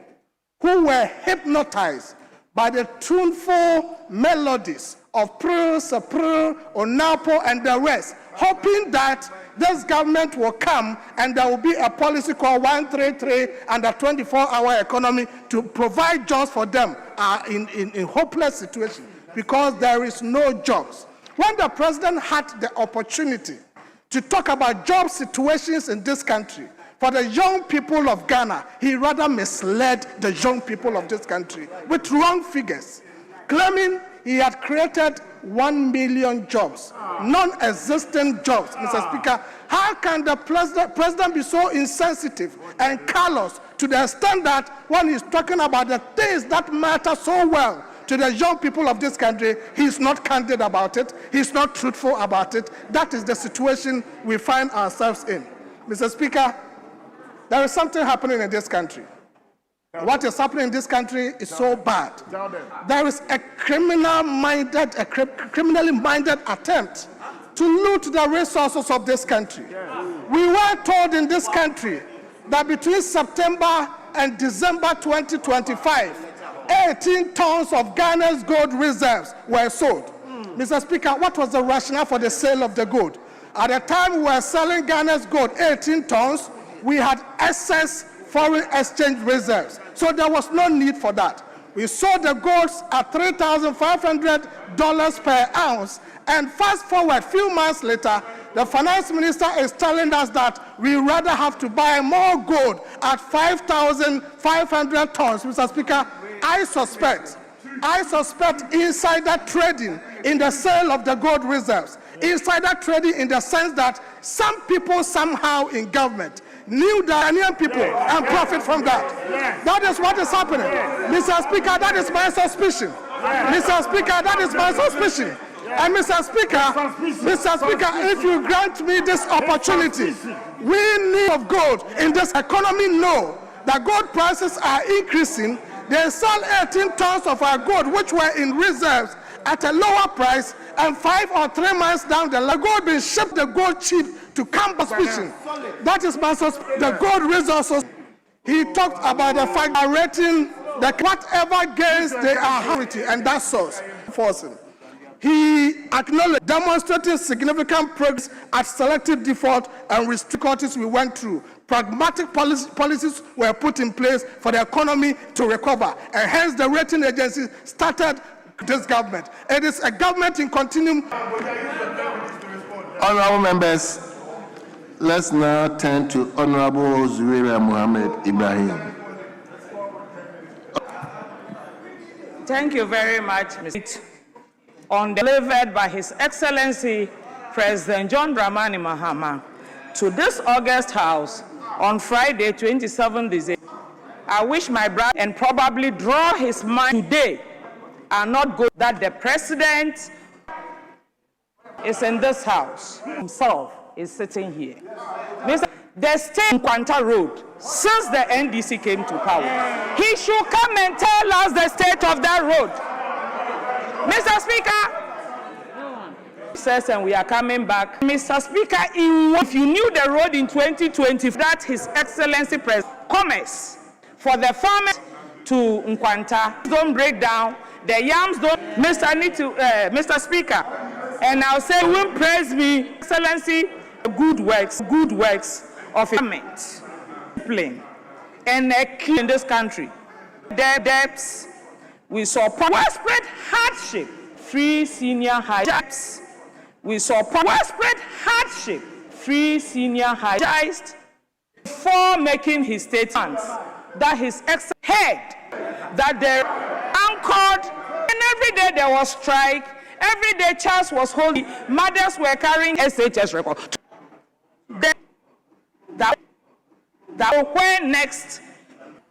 who were hypnotized by the tuneful melodies of Prr, Sapr, Onapo, and the rest, hoping that this government will come and there will be a policy called 133 and a 24-hour economy to provide jobs for them, are in hopeless situation because there is no jobs. When the president had the opportunity to talk about job situations in this country for the young people of Ghana, he rather misled the young people of this country with wrong figures, claiming he had created 1 million jobs, non-existent jobs. Mr. Speaker, how can the president be so insensitive and callous to the extent that when he's talking about the things that matter so well to the young people of this country, he's not candid about it, he's not truthful about it? That is the situation we find ourselves in. Mr. Speaker, there is something happening in this country. What is happening in this country is so bad. There is a criminally minded attempt to loot the resources of this country. We were told in this country that between September and December 2025, 18 tons of Ghana's gold reserves were sold. Mr. Speaker, what was the rationale for the sale of the gold? At the time we were selling Ghana's gold, 18 tons, we had excess foreign exchange reserves. So there was no need for that. We sold the golds at $3,500 per ounce, and fast forward a few months later, the finance minister is telling us that we rather have to buy more gold at 5,500 tons. Mr. Speaker, I suspect insider trading in the sale of the gold reserves. Insider trading in the sense that some people somehow in government knew the Ghanaian people and profit from that. That is what is happening. Mr. Speaker, that is my suspicion. Mr. Speaker, that is my suspicion. And Mr. Speaker, if you grant me this opportunity, we need of gold in this economy know that gold prices are increasing. They sold 18 tons of our gold, which were in reserves, at a lower price, and 5 or 3 months down the line, gold being shipped the gold cheap to campus fishing. That is my suspicion. The gold resources. He talked about the fact that rating that whatever gains they are having, and that source forcing. He acknowledged demonstrating significant progress at selective default and difficulties we went through. Pragmatic policies were put in place for the economy to recover, and hence the rating agency started this government. It is a government in continuum. Honorable members, let's now turn to Honorable Zuwaira Mohammed Ibrahim. Thank you very much, Mr. Delivered by His Excellency President John Dramani Mahama to this August House on Friday, 27 December. I wish my brother and probably draw his mind today are not good that the President is in this House. Himself is sitting here. The state Nkwanta Road, since the NDC came to power, he should come and tell us the state of that road. Mr. Speaker, says, and we are coming back. Mr. Speaker, if you knew the road in 2020, that His Excellency President Commerce for the farmers to Nkwanta don't break down, the yams don't. Mr. Speaker, and I'll say, will praise me, Excellency, good works of government, and a key in this country. The debts, we saw widespread hardship, free senior high jobs. We saw widespread hardship, free senior high jobs, before making his statements that His Excellency heard that they're anchored, and every day there was strike, every day Charles was holding, mothers were carrying SHS record. That where next?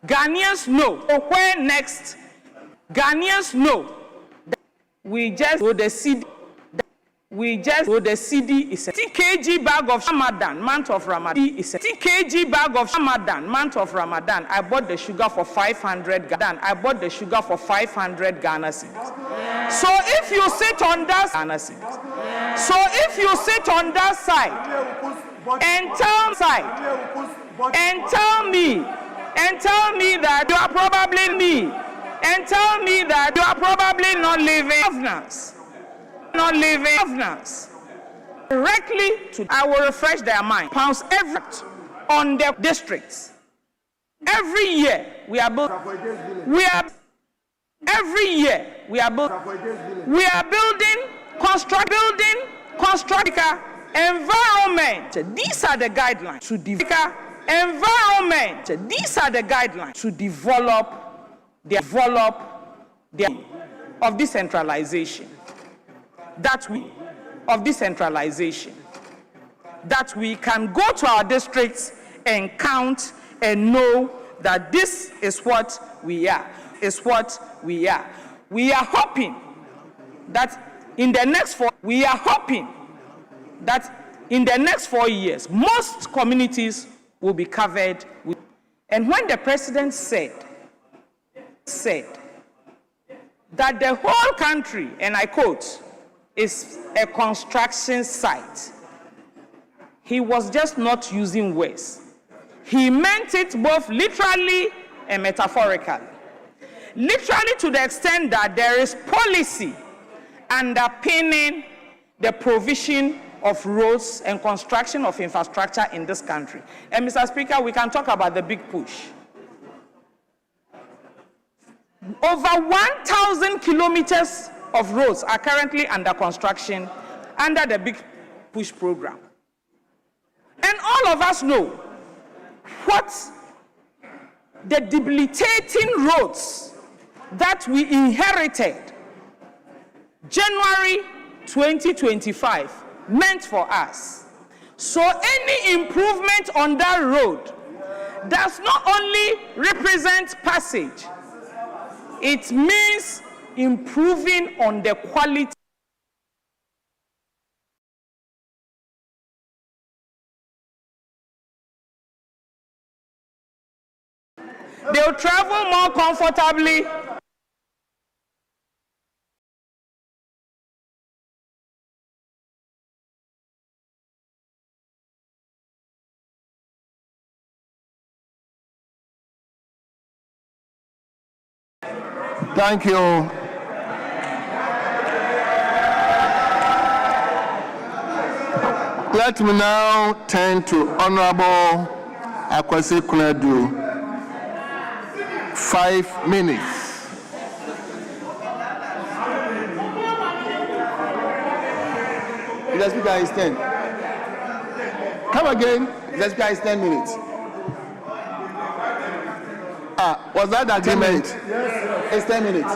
Ghanaians know. Where next? Ghanaians know. We just go the CD. We just go the CD is a 50 kg bag of Ramadan, month of Ramadan. Is a 50 kg bag of Ramadan, month of Ramadan. I bought the sugar for 500 Ghana. I bought the sugar for 500 Ghana cedis. Yeah. So if you sit on that Ghana cedis. So if you sit on that side and tell me that you are probably me, and tell me that you are probably not living governance. Not living governance directly to, I will refresh their mind. Pounds every on the districts. Every year we are building. Every year we are building. We are building, construct environment. These are the guidelines to develop environment. These are the guidelines to develop the of decentralization. That we can go to our districts and count and know that this is what we are, We are hoping that in the next 4 years, most communities will be covered with. And when the President said that the whole country, and I quote, is a construction site, he was just not using words. He meant it both literally and metaphorically. Literally to the extent that there is policy underpinning the provision of roads and construction of infrastructure in this country. And Mr. Speaker, we can talk about the big push. Over 1,000 kilometers of roads are currently under construction under the Big Push program. And all of us know what the debilitating roads that we inherited January 2025 meant for us. So any improvement on that road does not only represent passage, it means improving on the quality They'll travel more comfortably. Thank you. Let me now turn to Honorable Akwasi Kunadu. 5 minutes. The speaker is 10. Come again. The speaker is 10 minutes. Was that the agreement? Yes. It's 10 minutes.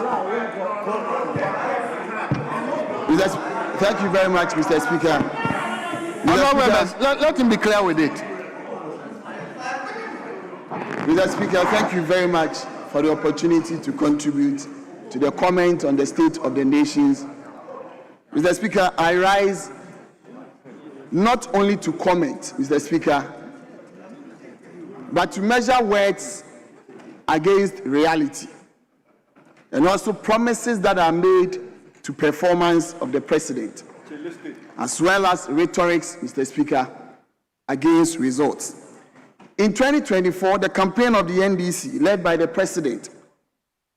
Thank you very much, Mr. Speaker. Let him be clear with it. Mr. Speaker, thank you very much for the opportunity to contribute to the comment on the state of the nations. Mr. Speaker, I rise not only to comment, Mr. Speaker, but to measure words against reality, and also promises that are made to performance of the president, as well as rhetorics, Mr. Speaker, against results. In 2024, the campaign of the NDC, led by the president,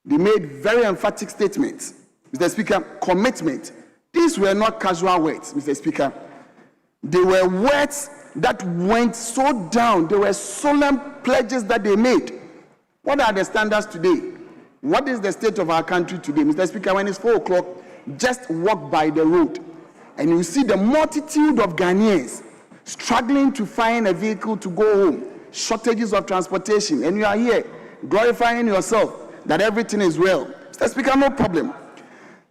they made very emphatic statements, Mr. Speaker, commitment. These were not casual words, Mr. Speaker. They were words that went so down. They were solemn pledges that they made. What are the standards today? What is the state of our country today? Mr. Speaker, when it's 4 o'clock, just walk by the road and you see the multitude of Ghanaians struggling to find a vehicle to go home, shortages of transportation, and you are here glorifying yourself that everything is well. Mr. Speaker, no problem.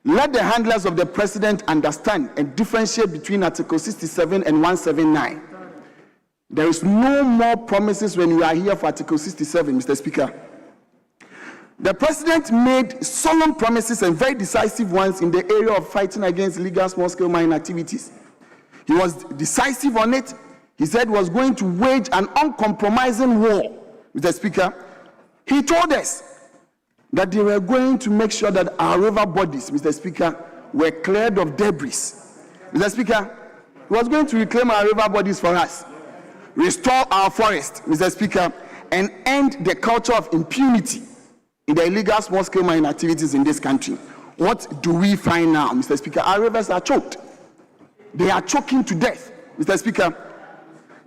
Let the handlers of the president understand and differentiate between Article 67 and 179. There is no more promises when you are here for Article 67, Mr. Speaker. The president made solemn promises and very decisive ones in the area of fighting against illegal small-scale mining activities. He was decisive on it. He said he was going to wage an uncompromising war, Mr. Speaker. He told us that they were going to make sure that our river bodies, Mr. Speaker, were cleared of debris. Mr. Speaker, he was going to reclaim our river bodies for us, restore our forest, Mr. Speaker, and end the culture of impunity in the illegal small-scale mining activities in this country. What do we find now, Mr. Speaker? Our rivers are choked. They are choking to death, Mr. Speaker.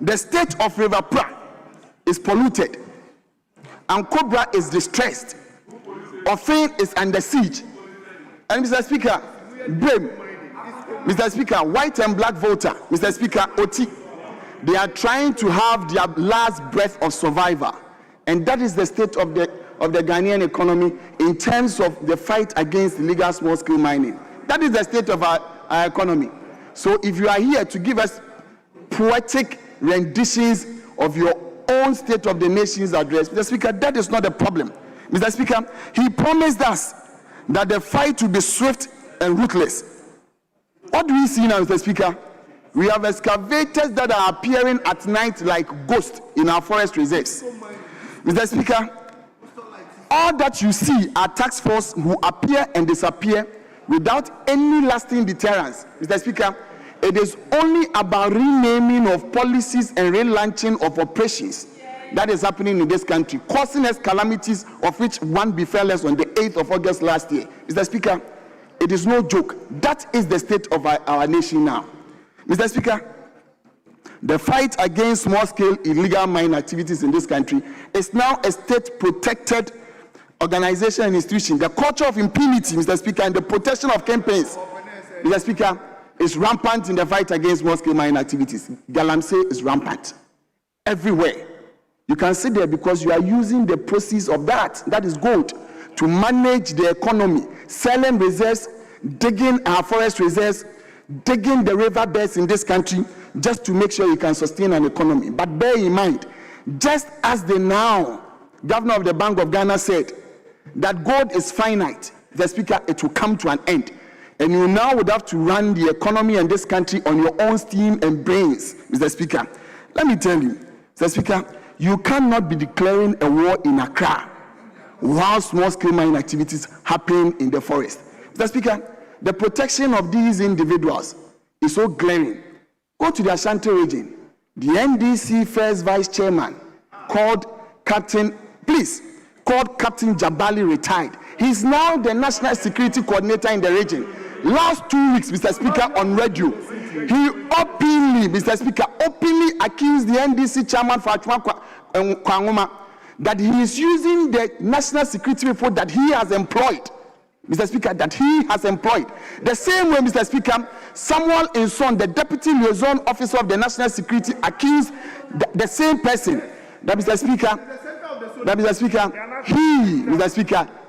The state of River Pra is polluted, and Cobra is distressed. Ofin is under siege. And Mr. Speaker, blame, Mr. Speaker, white and black voter, Mr. Speaker, OT, they are trying to have their last breath of survival. And that is the state of the Ghanaian economy in terms of the fight against illegal small-scale mining. That is the state of our economy. So if you are here to give us poetic renditions of your own State of the Nation's address, Mr. Speaker, that is not a problem. Mr. Speaker, he promised us that the fight will be swift and ruthless. What do we see now, Mr. Speaker? We have excavators that are appearing at night like ghosts in our forest reserves. Mr. Speaker, all that you see are task force who appear and disappear without any lasting deterrence. Mr. Speaker, it is only about renaming of policies and relaunching of operations that is happening in this country, causing us calamities, of which one befell us on the 8th of August last year. Mr. Speaker, it is no joke. That is the state of our nation now. Mr. Speaker, the fight against small-scale illegal mining activities in this country is now a state-protected organization and institution. The culture of impunity, Mr. Speaker, and the protection of campaigns, Mr. Speaker, is rampant in the fight against small-scale mining activities. Galamsey is rampant everywhere. You can sit there because you are using the proceeds of that is gold, to manage the economy, selling reserves, digging our forest reserves, digging the river beds in this country, just to make sure you can sustain an economy. But bear in mind, just as the now governor of the Bank of Ghana said that gold is finite, the Speaker, it will come to an end. And you now would have to run the economy in this country on your own steam and brains, Mr. Speaker. Let me tell you, Mr. Speaker, you cannot be declaring a war in Accra while small-scale mining activities happen in the forest. Mr. Speaker, the protection of these individuals is so glaring. Go to the Ashanti region. The NDC first vice chairman called Captain Jabali retired. He's now the national security coordinator in the region. Last 2 weeks, Mr. Speaker, on radio, he openly, Mr. Speaker, openly accused the NDC chairman Fatuma Kwangoma that he is using the national security report that he has employed. Mr. Speaker, that he has employed. The same way, Mr. Speaker, Samuel Inson, the deputy liaison officer of the national security, accused the same person. That Mr. Speaker,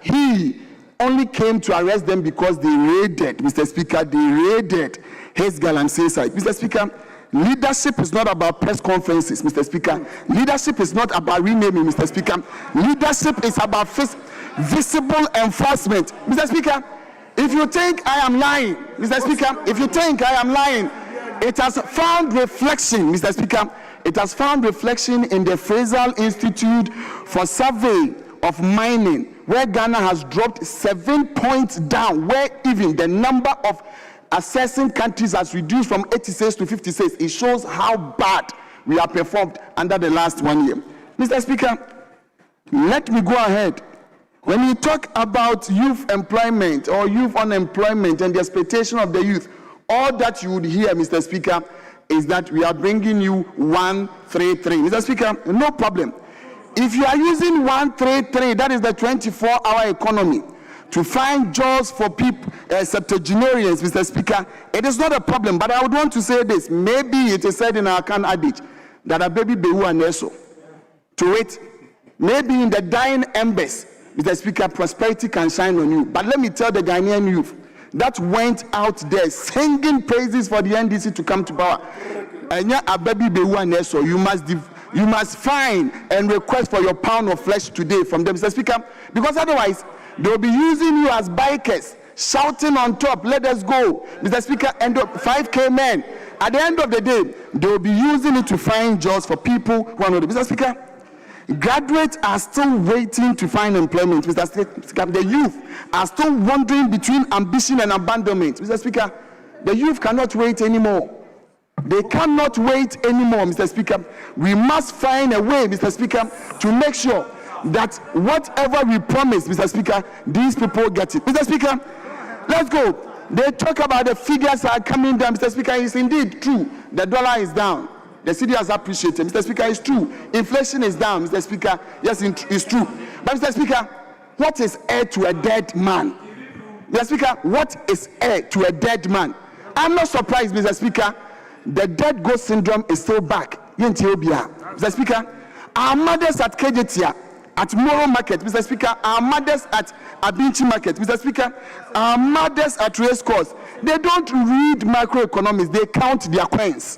he only came to arrest them because they raided, Mr. Speaker, his Galamsey site. Mr. Speaker, leadership is not about press conferences, Mr. Speaker. Leadership is not about renaming, Mr. Speaker. Leadership is about visible enforcement. Mr. Speaker, if you think I am lying, Mr. Speaker, if you think I am lying, it has found reflection, Mr. Speaker. It has found reflection in the Fraser Institute for Survey of Mining, where Ghana has dropped 7 points down, where even the number of assessing countries has reduced from 86 to 56. It shows how bad we have performed under the last 1 year. Mr. Speaker, let me go ahead. When you talk about youth employment or youth unemployment and the expectation of the youth, all that you would hear, Mr. Speaker, is that we are bringing you 133. Mr. Speaker, no problem. If you are using 133, that is the 24-hour economy, to find jobs for people, septuagenarians, Mr. Speaker, it is not a problem. But I would want to say this. Maybe it is said in our Kan adage that a baby behu and eso. To it, maybe in the dying embers, Mr. Speaker, prosperity can shine on you. But let me tell the Ghanaian youth that went out there singing praises for the NDC to come to power. And a baby behu and eso, you must find and request for your pound of flesh today from them, Mr. Speaker, because otherwise they'll be using you as bikers, shouting on top, let us go, Mr. Speaker, and 5K men. At the end of the day, they'll be using it to find jobs for people who are not. Mr. Speaker, graduates are still waiting to find employment, Mr. Speaker. The youth are still wandering between ambition and abandonment. Mr. Speaker, the youth cannot wait anymore. They cannot wait anymore, Mr. Speaker. We must find a way, Mr. Speaker, to make sure that whatever we promise, Mr. Speaker, these people get it. Mr. Speaker, let's go. They talk about the figures are coming down, Mr. Speaker. It's indeed true. The dollar is down. The city has appreciated. Mr. Speaker, it's true. Inflation is down, Mr. Speaker. Yes, it's true. But, Mr. Speaker, what is heir to a dead man? Mr. Speaker, what is heir to a dead man? I'm not surprised, Mr. Speaker. The dead ghost syndrome is still back. Mr. Speaker, our mothers at KJTia, at Moro Market, Mr. Speaker, our mothers at Abinchi Market, Mr. Speaker, our mothers at race course, they don't read macroeconomics, they count their coins.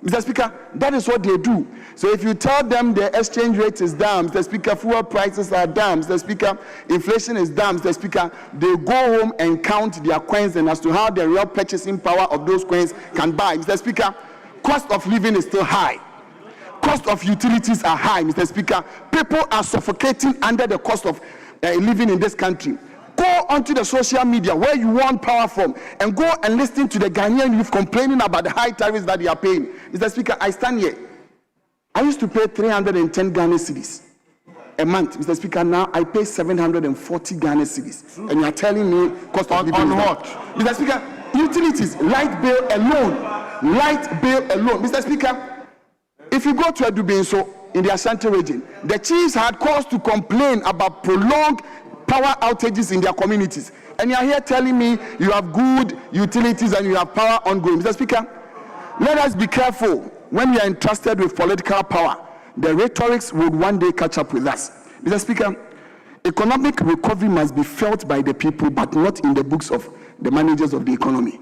Mr. Speaker, that is what they do. So if you tell them the exchange rate is down, Mr. Speaker, fuel prices are down, Mr. Speaker, inflation is down, Mr. Speaker, they go home and count their coins and as to how the real purchasing power of those coins can buy. Mr. Speaker, cost of living is still high. Cost of utilities are high, Mr. Speaker. People are suffocating under the cost of living in this country. Go onto the social media where you want power from and go and listen to the Ghanaian youth complaining about the high tariffs that they are paying. Mr. Speaker, I stand here. I used to pay 310 Ghana cedis a month. Mr. Speaker, now I pay 740 Ghana cedis. And you are telling me cost of living on what? Mr. Speaker, utilities, light bill alone. Mr. Speaker, if you go to Adubinso in the Ashanti region, the chiefs had cause to complain about prolonged power outages in their communities. And you are here telling me you have good utilities and you have power ongoing. Mr. Speaker, let us be careful when we are entrusted with political power. The rhetorics would one day catch up with us. Mr. Speaker, economic recovery must be felt by the people, but not in the books of the managers of the economy.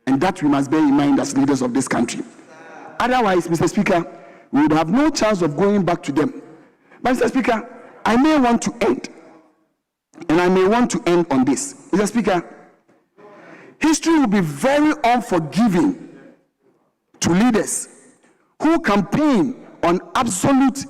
And that we must bear in mind as leaders of this country. Otherwise, Mr. Speaker, we would have no chance of going back to them. But, Mr. Speaker, I may want to end. And I may want to end on this. Mr. Speaker, history will be very unforgiving to leaders who campaign on absolute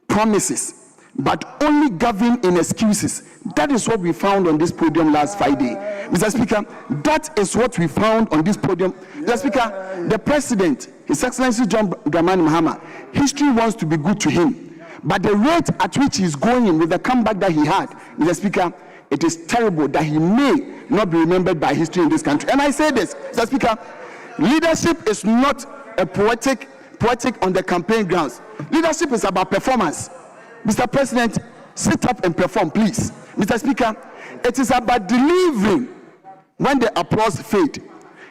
promises but only govern in excuses. That is what we found on this podium last Friday. Mr. Speaker, that is what we found on this podium. Mr. Speaker, the President, His Excellency John Dramani Mahama, history wants to be good to him. But the rate at which he's going with the comeback that he had, Mr. Speaker, it is terrible that he may not be remembered by history in this country. And I say this, Mr. Speaker, leadership is not a poetic on the campaign grounds. Leadership is about performance. Mr. President, sit up and perform, please. Mr. Speaker, it is about delivering when the applause fades.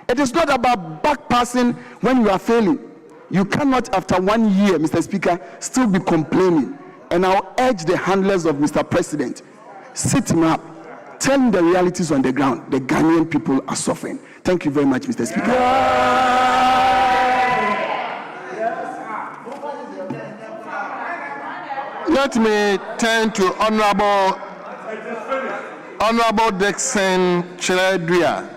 It is not about backpassing when you are failing. You cannot, after 1 year, Mr. Speaker, still be complaining. And I'll urge the handlers of Mr. President, sit him up, tell him the realities on the ground. The Ghanaian people are suffering. Thank you very much, Mr. Speaker. Let me turn to Honorable Dixon Chiredua.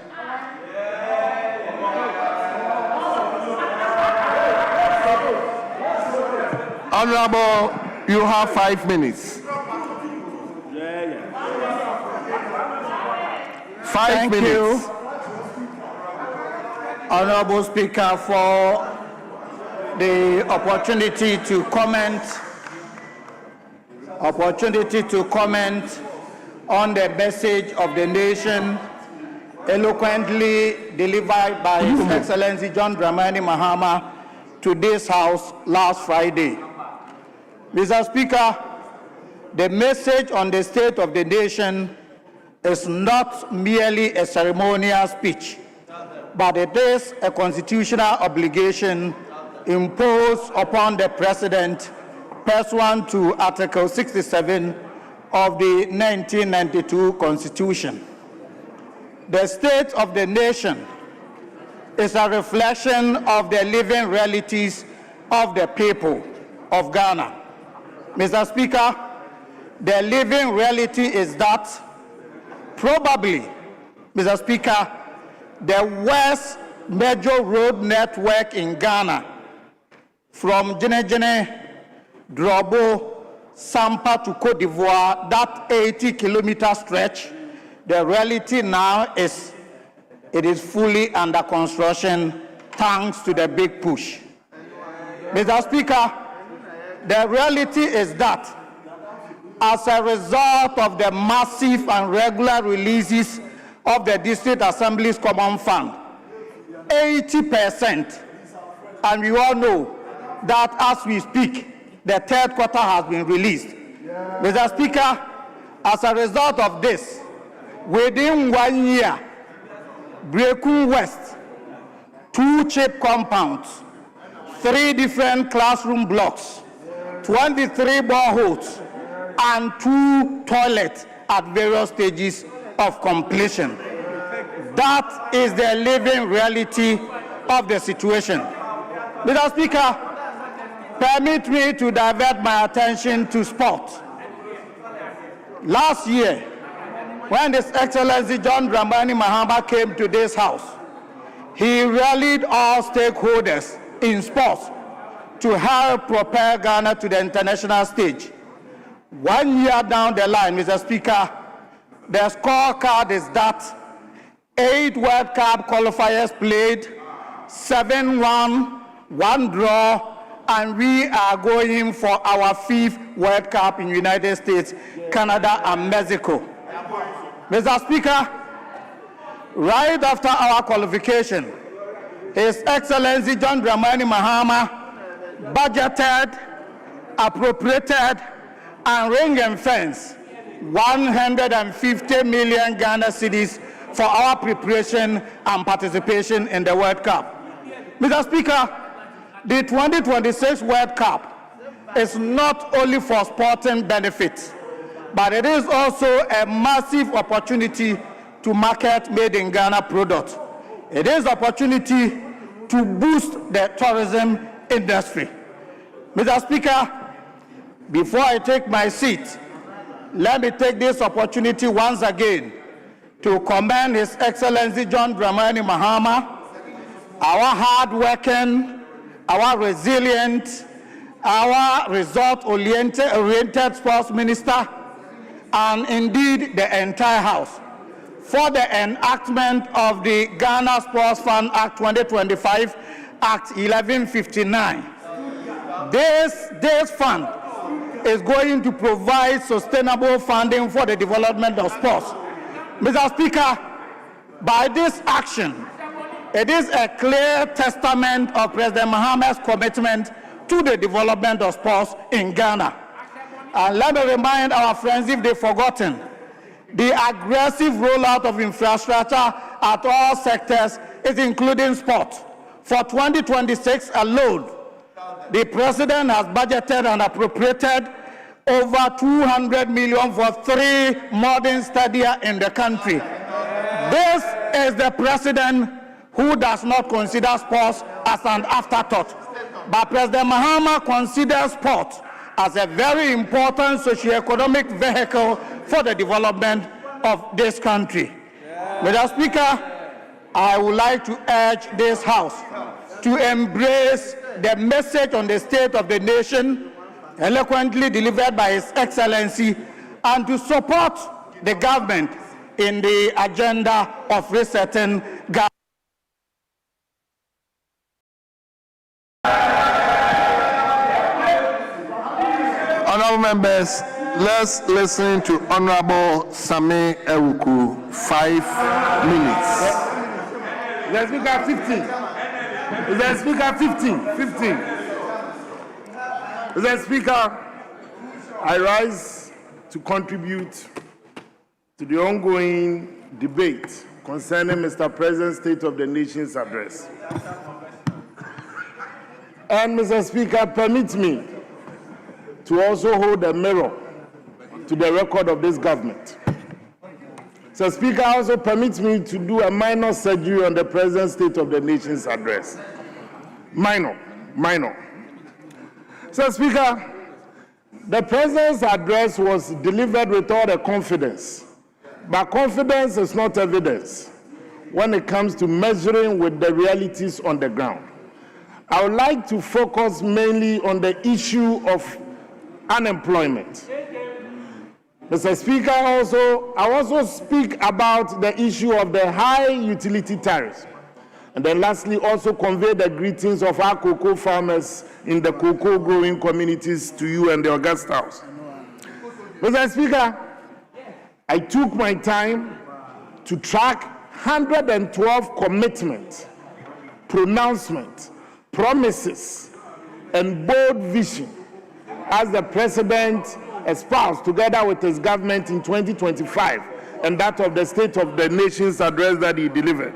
Honorable, you have 5 minutes. 5 minutes. Thank you, Honorable Speaker, for the opportunity to comment on the message of the nation eloquently delivered by His Excellency John Dramani Mahama to this House last Friday. Mr. Speaker, the message on the state of the nation is not merely a ceremonial speech, but it is a constitutional obligation imposed upon the President pursuant to Article 67 of the 1992 Constitution. The state of the nation is a reflection of the living realities of the people of Ghana. Mr. Speaker, the living reality is that probably, Mr. Speaker, the worst major road network in Ghana, from Djenedjene, Drobo, Sampa to Cote d'Ivoire, that 80-kilometer stretch, the reality now is it is fully under construction thanks to the big push. Mr. Speaker, the reality is that as a result of the massive and regular releases of the District Assembly's Common Fund, 80%, and we all know that as we speak, the third quarter has been released. Mr. Speaker, as a result of this, within 1 year, Brekum West, 2 chip compounds, 3 different classroom blocks, 23 boreholes, and 2 toilets at various stages of completion. That is the living reality of the situation. Mr. Speaker, permit me to divert my attention to sport. Last year, when His Excellency John Dramani Mahama came to this House, he rallied all stakeholders in sports to help propel Ghana to the international stage. 1 year down the line, Mr. Speaker, the scorecard is that 8 World Cup qualifiers played, 7 won, 1 draw, and we are going for our 5th World Cup in the United States, Canada, and Mexico. Mr. Speaker, right after our qualification, His Excellency John Dramani Mahama budgeted, appropriated, and ring and fence 150 million Ghana cedis for our preparation and participation in the World Cup. Mr. Speaker, the 2026 World Cup is not only for sporting benefits, but it is also a massive opportunity to market made in Ghana products. It is an opportunity to boost the tourism industry. Mr. Speaker, before I take my seat, let me take this opportunity once again to commend His Excellency John Dramani Mahama, our hard-working, our resilient, our result-oriented sports minister, and indeed the entire House for the enactment of the Ghana Sports Fund Act 2025, Act 1159. This fund is going to provide sustainable funding for the development of sports. Mr. Speaker, by this action, it is a clear testament of President Mahama's commitment to the development of sports in Ghana. And let me remind our friends, if they've forgotten, the aggressive rollout of infrastructure at all sectors is including sport. For 2026 alone, the President has budgeted and appropriated over 200 million for 3 modern stadia in the country. This is the President who does not consider sports as an afterthought. But President Mahama considers sport as a very important socio-economic vehicle for the development of this country. Mr. Speaker, I would like to urge this House to embrace the message on the state of the nation eloquently delivered by His Excellency and to support the government in the agenda of resetting Ghana. Honorable members, let's listen to Honorable Sami Ewuku, 5 minutes. Mr. Speaker, 15. Mr. Speaker, 15. Mr. Speaker, I rise to contribute to the ongoing debate concerning Mr. President's State of the Nation's address. And Mr. Speaker, permit me to also hold a mirror to the record of this government. Mr. Speaker, also permits me to do a minor surgery on the President's State of the Nation's address. Minor. Mr. Speaker, the President's address was delivered with all the confidence, but confidence is not evidence when it comes to measuring with the realities on the ground. I would like to focus mainly on the issue of unemployment. Mr. Speaker, I also speak about the issue of the high utility tariffs. And then lastly, also convey the greetings of our cocoa farmers in the cocoa growing communities to you and the August House. Mr. Speaker, I took my time to track 112 commitments, pronouncements, promises, and bold vision as the President espoused together with his government in 2025 and that of the State of the Nation's address that he delivered.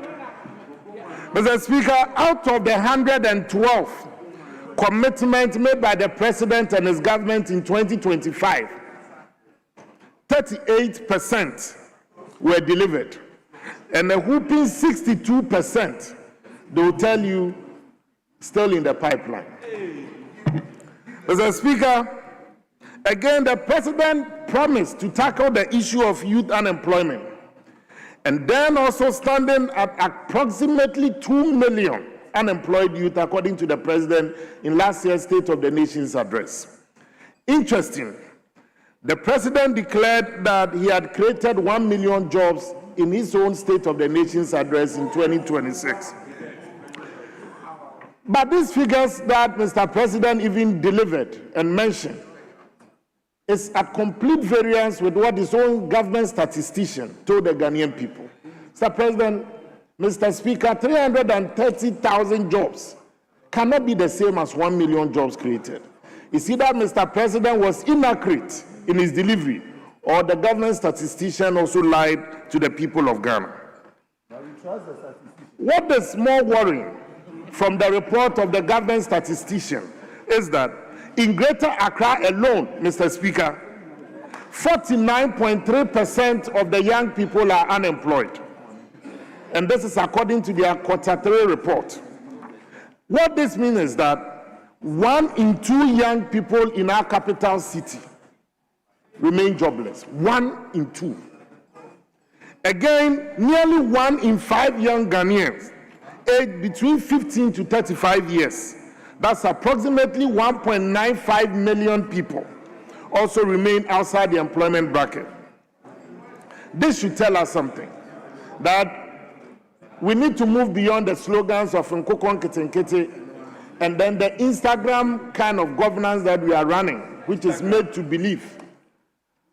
Mr. Speaker, out of the 112 commitments made by the President and his government in 2025, 38% were delivered, and a whooping 62%, they will tell you, still in the pipeline. Mr. Speaker, again, the President promised to tackle the issue of youth unemployment, and then also standing at approximately 2 million unemployed youth, according to the President in last year's State of the Nation's address. Interesting, the President declared that he had created 1 million jobs in his own State of the Nation's address in 2026. But these figures that Mr. President even delivered and mentioned is at complete variance with what his own government statistician told the Ghanaian people. Mr. President, Mr. Speaker, 330,000 jobs cannot be the same as 1 million jobs created. You see that Mr. President was inaccurate in his delivery, or the government statistician also lied to the people of Ghana. What is more worrying from the report of the government statistician is that in Greater Accra alone, Mr. Speaker, 49.3% of the young people are unemployed. And this is according to their Quarter 3 report. What this means is that 1 in 2 young people in our capital city remain jobless. 1 in 2. Again, nearly 1 in 5 young Ghanaians aged between 15 to 35 years That's approximately 1.95 million people also remain outside the employment bracket. This should tell us something, that we need to move beyond the slogans of Nkoko Nkete and then the Instagram kind of governance that we are running, which is made to believe.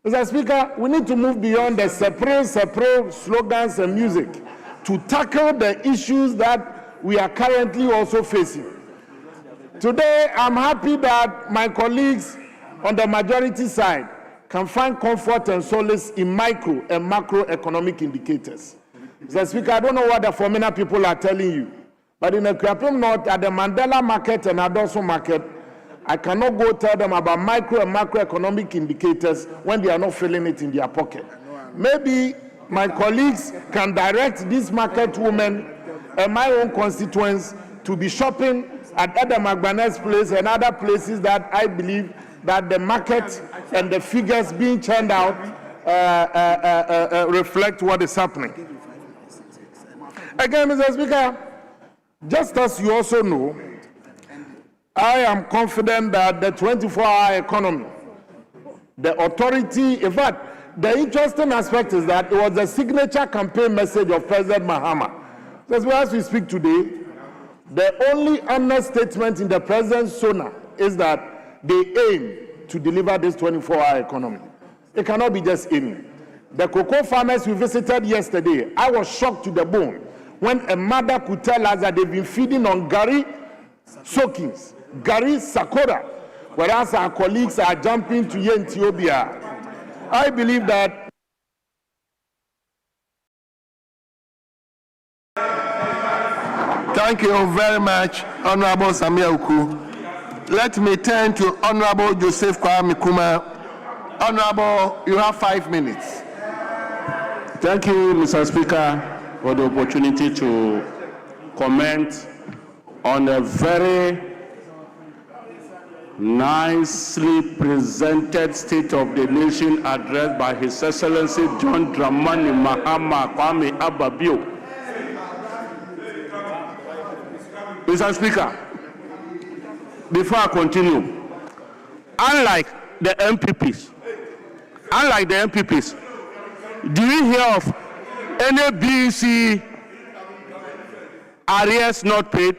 Mr. Speaker, we need to move beyond the separate slogans and music to tackle the issues that we are currently also facing. Today, I'm happy that my colleagues on the majority side can find comfort and solace in micro and macroeconomic indicators. Mr. Speaker, I don't know what the Formina people are telling you, but in the Krapim North, at the Mandela market and Adoso market, I cannot go tell them about micro and macroeconomic indicators when they are not feeling it in their pocket. Maybe my colleagues can direct these market women and my own constituents to be shopping at Adam Agbane's place and other places that I believe that the market and the figures being churned out reflect what is happening. Again, Mr. Speaker, just as you also know, I am confident that the 24-hour economy, the authority, in fact, the interesting aspect is that it was the signature campaign message of President Mahama. So as we speak today, the only understatement in the president's sona is that they aim to deliver this 24-hour economy. It cannot be just aiming. The cocoa farmers we visited yesterday, I was shocked to the bone when a mother could tell us that they've been feeding on gari soakings, gari sakura, whereas our colleagues are jumping to Ethiopia. I believe that Thank you very much, Honorable Samia Uku. Let me turn to Honorable Joseph Kwame Kuma. Honorable, you have 5 minutes. Thank you, Mr. Speaker, for the opportunity to comment on a very nicely presented State of the Nation address by His Excellency John Dramani Mahama Kwame Ababio. Mr. Speaker, before I continue, unlike the MPPs, do you hear of any BEC arrears not paid?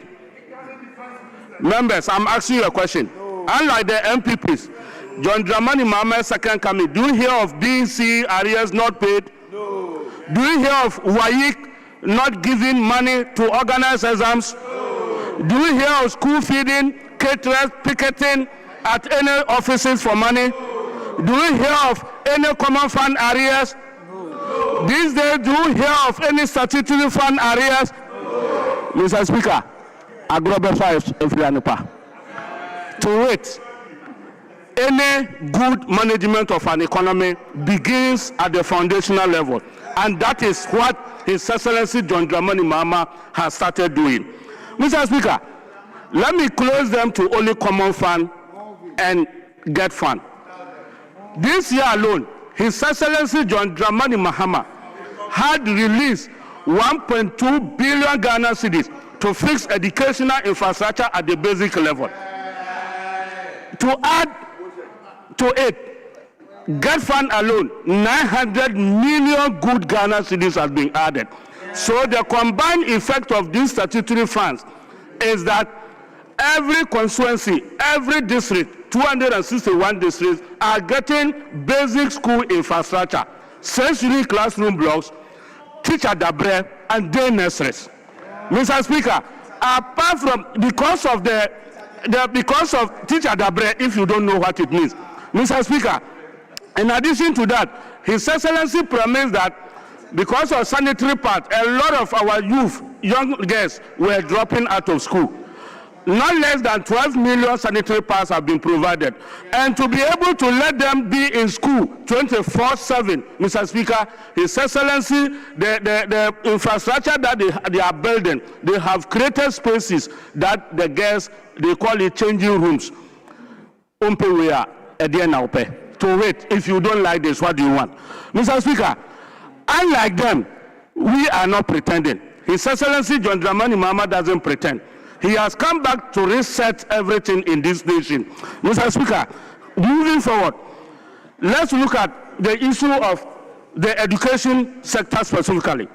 Members, I'm asking you a question. Unlike the MPPs, John Dramani Mahama's second coming, do you hear of BEC arrears not paid? No. Do you hear of WAIC not giving money to organize exams? Do you hear of school feeding, caterers picketing at any offices for money? Do you hear of any common fund arrears? No. These days, do you hear of any statutory fund arrears? No. Mr. Speaker, to wait, any good management of an economy begins at the foundational level, and that is what His Excellency John Dramani Mahama has started doing. Mr. Speaker, let me close them to only common fund and get fund. This year alone, His Excellency John Dramani Mahama had released 1.2 billion Ghana cedis to fix educational infrastructure at the basic level. To add to it, get fund alone, 900 million good Ghana cedis has been added. So the combined effect of these statutory funds is that every constituency, every district, 261 districts are getting basic school infrastructure, 6 unique classroom blocks, teacher dabre, and day nurseries. Mr. Speaker, apart from because of teacher dabre, if you don't know what it means, Mr. Speaker, in addition to that, His Excellency promised that because of sanitary part, a lot of our youth, young girls, were dropping out of school. Not less than 12 million sanitary pads have been provided. And to be able to let them be in school 24/7, Mr. Speaker, His Excellency, the infrastructure that they are building, they have created spaces that the girls, they call it changing rooms. To wait, if you don't like this, what do you want? Mr. Speaker, unlike them, we are not pretending. His Excellency John Dramani Mahama doesn't pretend. He has come back to reset everything in this nation. Mr. Speaker, moving forward, let's look at the issue of the education sector specifically.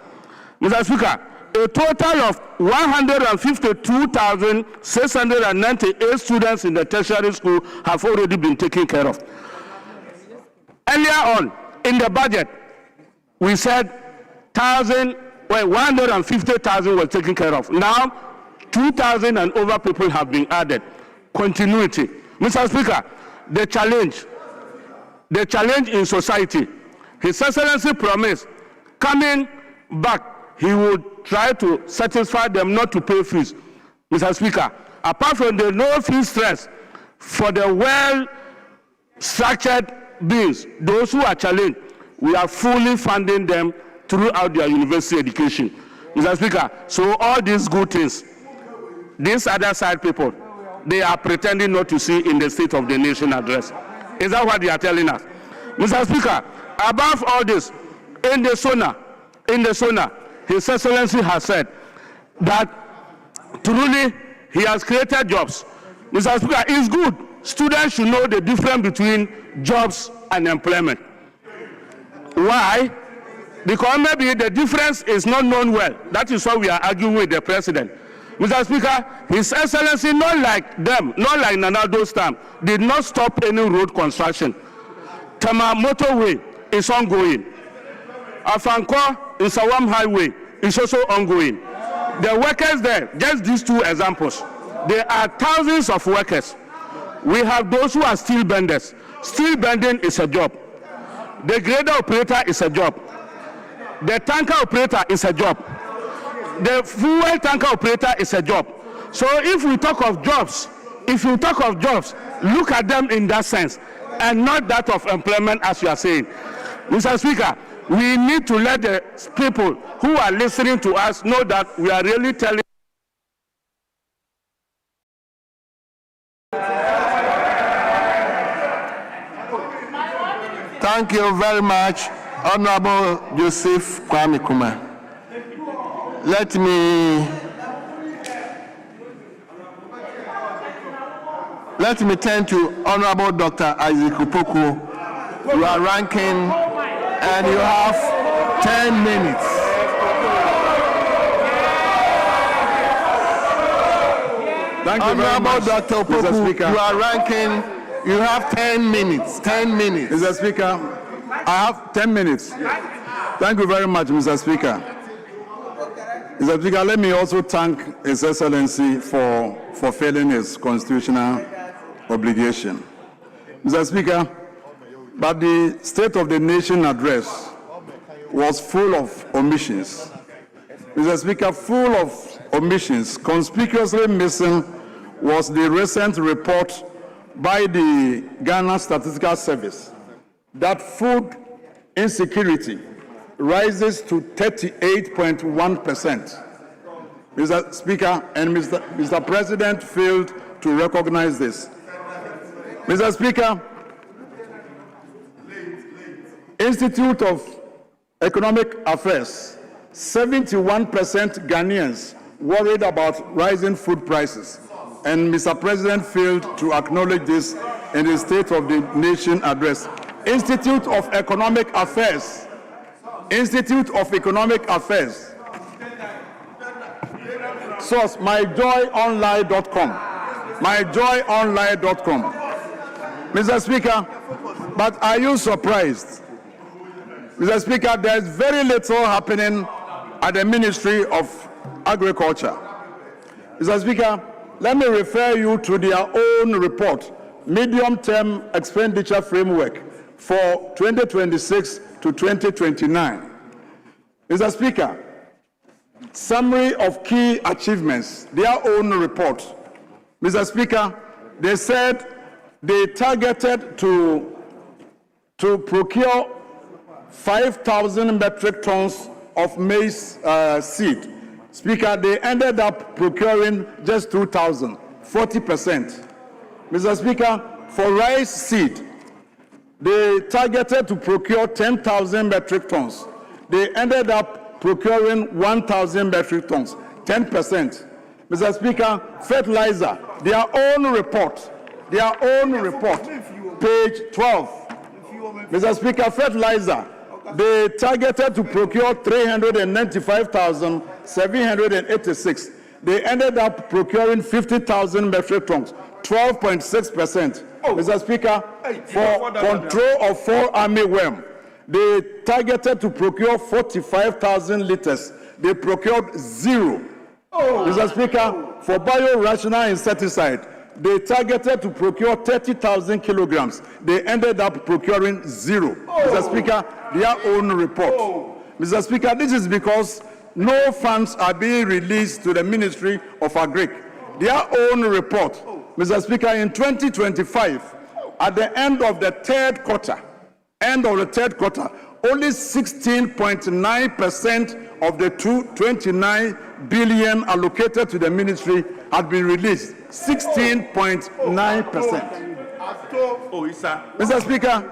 Mr. Speaker, a total of 152,698 students in the tertiary school have already been taken care of. Earlier on, in the budget, we said 150,000 was taken care of. Now, 2,000 and over people have been added. Continuity. Mr. Speaker, the challenge in society, His Excellency promised, coming back, he would try to satisfy them not to pay fees. Mr. Speaker, apart from the no fee stress for the well-structured bills, those who are challenged, we are fully funding them throughout their university education. Mr. Speaker, so all these good things, these other side people, they are pretending not to see in the State of the Nation address. Is that what they are telling us? Mr. Speaker, above all this, in the SONA, His Excellency has said that truly he has created jobs. Mr. Speaker, it's good. Students should know the difference between jobs and employment. Why? Because maybe the difference is not known well. That is why we are arguing with the President. Mr. Speaker, His Excellency, not like them, not like Nanado's time, did not stop any road construction. Tama Motorway is ongoing. Afanko in Sawam Highway is also ongoing. The workers there, just these two examples, there are thousands of workers. We have those who are steel benders. Steel bending is a job. The grader operator is a job. The tanker operator is a job. The fuel tanker operator is a job. So if we talk of jobs, look at them in that sense and not that of employment as you are saying. Mr. Speaker, we need to let the people who are listening to us know that we are really telling. Thank you very much, Honorable Joseph Kwame Kuma. Let me turn to Honorable Dr. Isaac Opoku. You are ranking and you have 10 minutes. Thank you very much, Dr. Opoku, Mr. Speaker. you are ranking, you have 10 minutes. 10 minutes. Mr. Speaker, I have 10 minutes. Thank you very much, Mr. Speaker. Mr. Speaker, let me also thank His Excellency for fulfilling his constitutional obligation. Mr. Speaker, but the State of the Nation address was full of omissions. Mr. Speaker, full of omissions. Conspicuously missing was the recent report by the Ghana Statistical Service that food insecurity rises to 38.1%. Mr. Speaker, and Mr. President failed to recognize this. Mr. Speaker, Institute of Economic Affairs, 71% Ghanaians worried about rising food prices, and Mr. President failed to acknowledge this in the State of the Nation address. Institute of Economic Affairs. Institute of Economic Affairs. Source, myjoyonline.com. Myjoyonline.com. Mr. Speaker, but are you surprised? Mr. Speaker, there is very little happening at the Ministry of Agriculture. Mr. Speaker, let me refer you to their own report, Medium-Term Expenditure Framework for 2026 to 2029. Mr. Speaker, summary of key achievements, their own report. Mr. Speaker, they said they targeted to procure 5,000 metric tons of maize seed. Speaker, they ended up procuring just 2,000, 40%. Mr. Speaker, for rice seed, they targeted to procure 10,000 metric tons. They ended up procuring 1,000 metric tons, 10%. Mr. Speaker, fertilizer, their own report, page 12. Mr. Speaker, fertilizer, they targeted to procure 395,786. They ended up procuring 50,000 metric tons, 12.6%. Mr. Speaker, for control of fall armyworm, they targeted to procure 45,000 liters. They procured 0. Mr. Speaker, for biorational insecticide, they targeted to procure 30,000 kilograms. They ended up procuring 0. Mr. Speaker, their own report. Mr. Speaker, this is because no funds are being released to the Ministry of Agric. Their own report. Mr. Speaker, in 2025, at the end of the third quarter, only 16.9% of the 29 billion allocated to the ministry had been released. 16.9%. Mr. Speaker,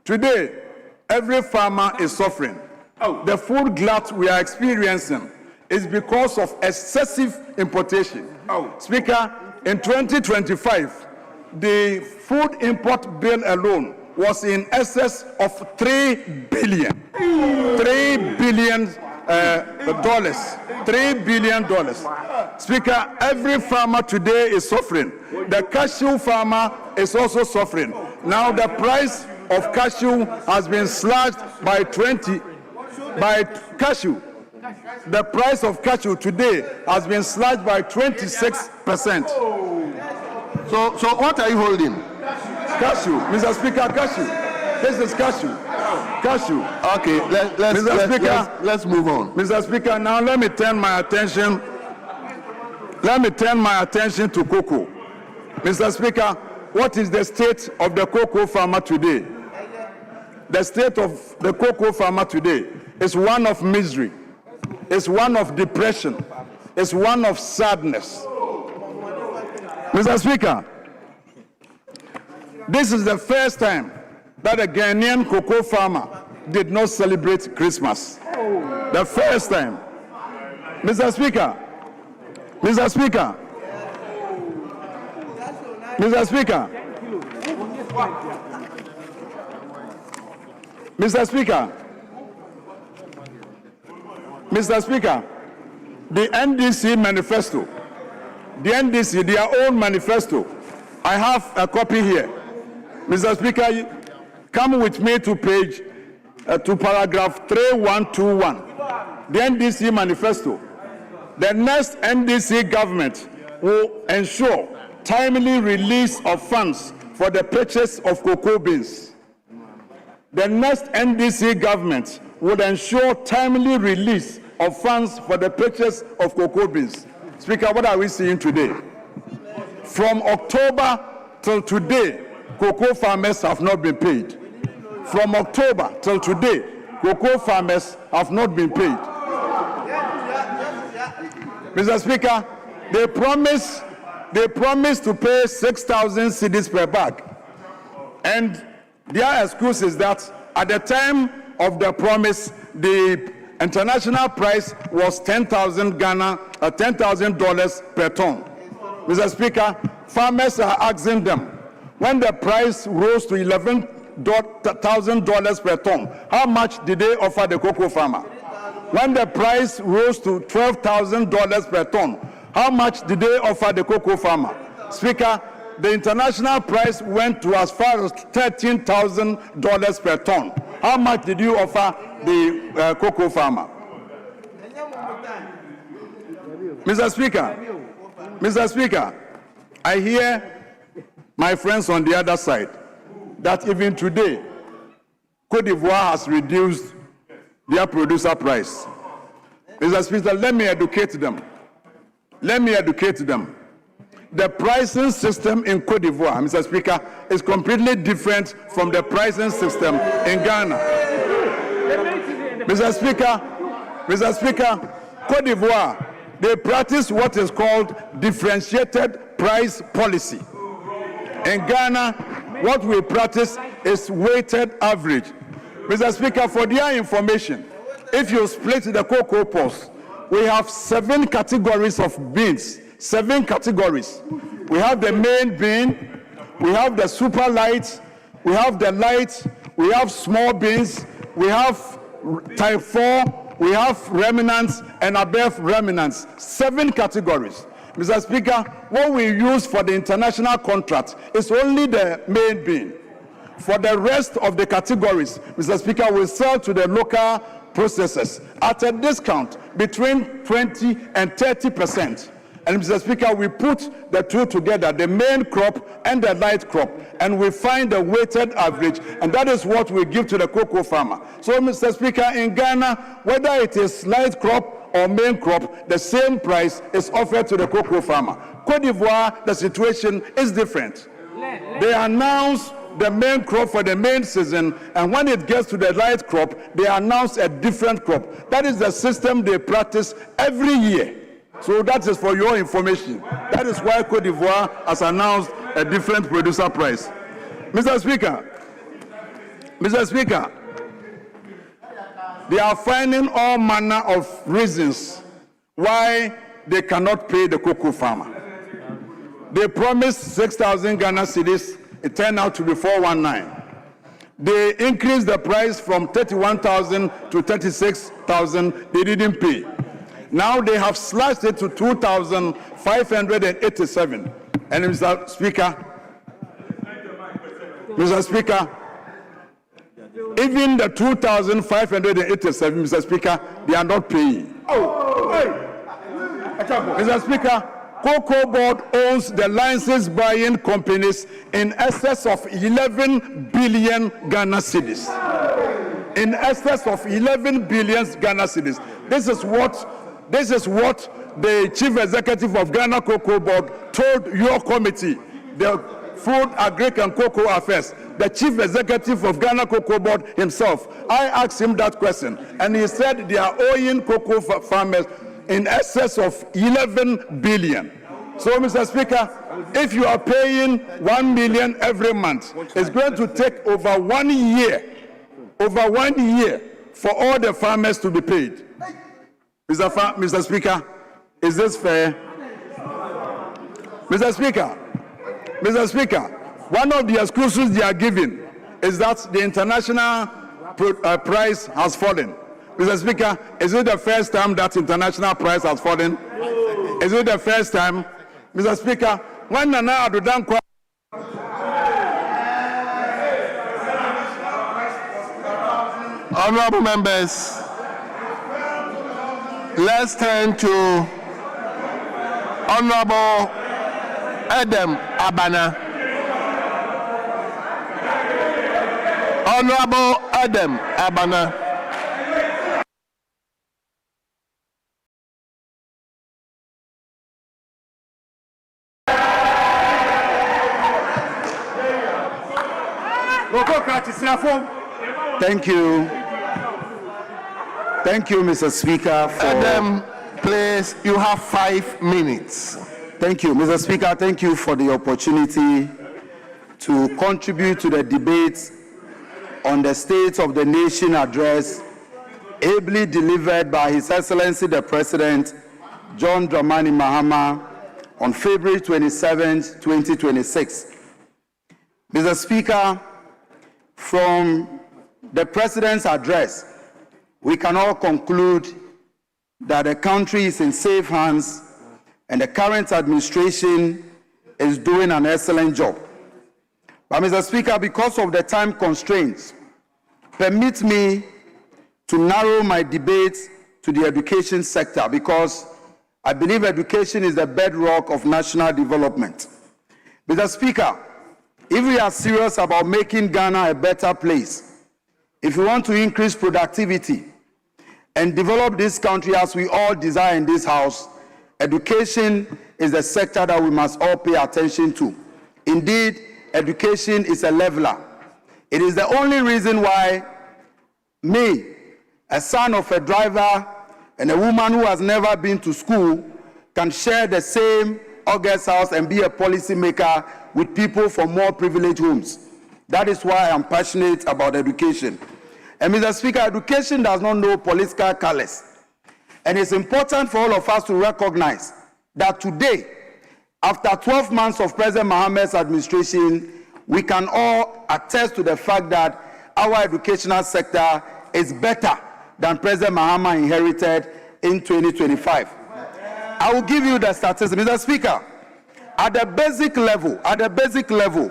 today, every farmer is suffering. The food glut we are experiencing is because of excessive importation. Speaker, in 2025, the food import bill alone was in excess of $3 billion. $3 billion. Speaker, every farmer today is suffering. The cashew farmer is also suffering. Now the price of cashew has been slashed by 20. The price of cashew today has been slashed by 26%. So what are you holding? Cashew, Mr. Speaker, cashew. This is cashew. Cashew. Okay, let's move on. Mr. Speaker, now let me turn my attention to cocoa. Mr. Speaker, what is the state of the cocoa farmer today? The state of the cocoa farmer today is one of misery, it's one of depression, it's one of sadness. Mr. Speaker, this is the first time that a Ghanaian cocoa farmer did not celebrate Christmas. The first time. Mr. Speaker, Mr. Speaker, Mr. Speaker, Mr. Speaker, Mr. Speaker, the NDC manifesto, their own manifesto, I have a copy here. Mr. Speaker, come with me to paragraph 3121. The NDC manifesto. The next NDC government will ensure timely release of funds for the purchase of cocoa beans. The next NDC government will ensure timely release of funds for the purchase of cocoa beans. Speaker, what are we seeing today? From October till today, cocoa farmers have not been paid. From October till today, cocoa farmers have not been paid. Mr. Speaker, they promised to pay 6,000 cedis per bag. And their excuse is that at the time of the promise, the international price was $10,000 per ton. Mr. Speaker, farmers are asking them, when the price rose to $11,000 per ton, how much did they offer the cocoa farmer? When the price rose to $12,000 per ton, how much did they offer the cocoa farmer? Speaker, the international price went to as far as $13,000 per ton. How much did you offer the cocoa farmer? Mr. Speaker, I hear my friends on the other side that even today, Côte d'Ivoire has reduced their producer price. Mr. Speaker, let me educate them. The pricing system in Côte d'Ivoire, Mr. Speaker, is completely different from the pricing system in Ghana. Mr. Speaker, Côte d'Ivoire, they practice what is called differentiated price policy. In Ghana, what we practice is weighted average. Mr. Speaker, for their information, if you split the cocoa pods we have 7 categories of beans. 7 categories. We have the main bean, we have the super light, we have the light, we have small beans, we have type 4, we have remnants and above remnants. 7 categories. Mr. Speaker, what we use for the international contract is only the main bean. For the rest of the categories, Mr. Speaker, we sell to the local processors at a discount between 20 and 30%. And Mr. Speaker, we put the two together, the main crop and the light crop, and we find the weighted average, and that is what we give to the cocoa farmer. So, Mr. Speaker, in Ghana, whether it is light crop or main crop, the same price is offered to the cocoa farmer. Côte d'Ivoire, the situation is different. They announce the main crop for the main season, and when it gets to the light crop, they announce a different crop. That is the system they practice every year. So that is for your information. That is why Côte d'Ivoire has announced a different producer price. Mr. Speaker, they are finding all manner of reasons why they cannot pay the cocoa farmer. They promised 6,000 Ghana cedis. It turned out to be 419. They increased the price from 31,000 to 36,000. They didn't pay. Now they have slashed it to 2,587. And Mr. Speaker, even the 2,587, Mr. Speaker, they are not paying. Mr. Speaker, Cocoa Board owns the license buying companies in excess of 11 billion Ghana cedis. In excess of 11 billion Ghana cedis. This is what the Chief Executive of Ghana Cocoa Board told your committee, the Food, Agric and Cocoa Affairs, the Chief Executive of Ghana Cocoa Board himself. I asked him that question, and he said they are owing cocoa farmers in excess of 11 billion. So, Mr. Speaker, if you are paying 1 million every month, it's going to take over 1 year for all the farmers to be paid. Mr. Speaker, is this fair? Mr. Speaker, one of the excuses they are giving is that the international price has fallen. Mr. Speaker, is it the first time that international price has fallen? Is it the first time? Mr. Speaker, when Nana Addo Dankwa Honorable members, let's turn to Honorable Adam Abana. Honorable Adam Abana. Thank you, Mr. Speaker. Adam, please, you have 5 minutes. Thank you, Mr. Speaker. Thank you for the opportunity to contribute to the debate on the State of the Nation address ably delivered by His Excellency the President, John Dramani Mahama, on February 27, 2026. Mr. Speaker, from the President's address, we can all conclude that the country is in safe hands and the current administration is doing an excellent job. But, Mr. Speaker, because of the time constraints, permit me to narrow my debate to the education sector, because I believe education is the bedrock of national development. Mr. Speaker, if we are serious about making Ghana a better place, if we want to increase productivity and develop this country as we all desire in this House, education is the sector that we must all pay attention to. Indeed, education is a leveler. It is the only reason why me, a son of a driver and a woman who has never been to school, can share the same August house and be a policymaker with people from more privileged homes. That is why I am passionate about education. And Mr. Speaker, education does not know political colors. And it's important for all of us to recognize that today, after 12 months of President Mohammed's administration, we can all attest to the fact that our educational sector is better than President Mohammed inherited in 2025. I will give you the statistics. Mr. Speaker, at the basic level,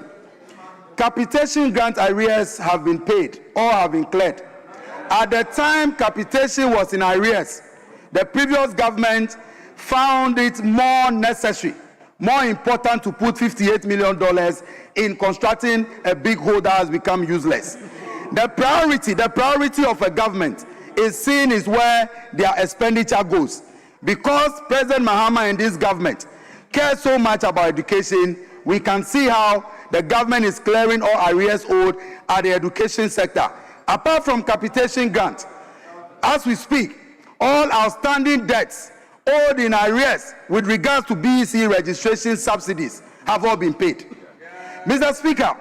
capitation grant arrears have been paid or have been cleared. At the time capitation was in arrears, the previous government found it more necessary, more important to put $58 million in constructing a big hole that has become useless. The priority of a government is seen is where their expenditure goes. Because President Mahama and this government care so much about education, we can see how the government is clearing all arrears owed at the education sector. Apart from capitation grant, as we speak, all outstanding debts owed in arrears with regards to BEC registration subsidies have all been paid. Mr. Speaker,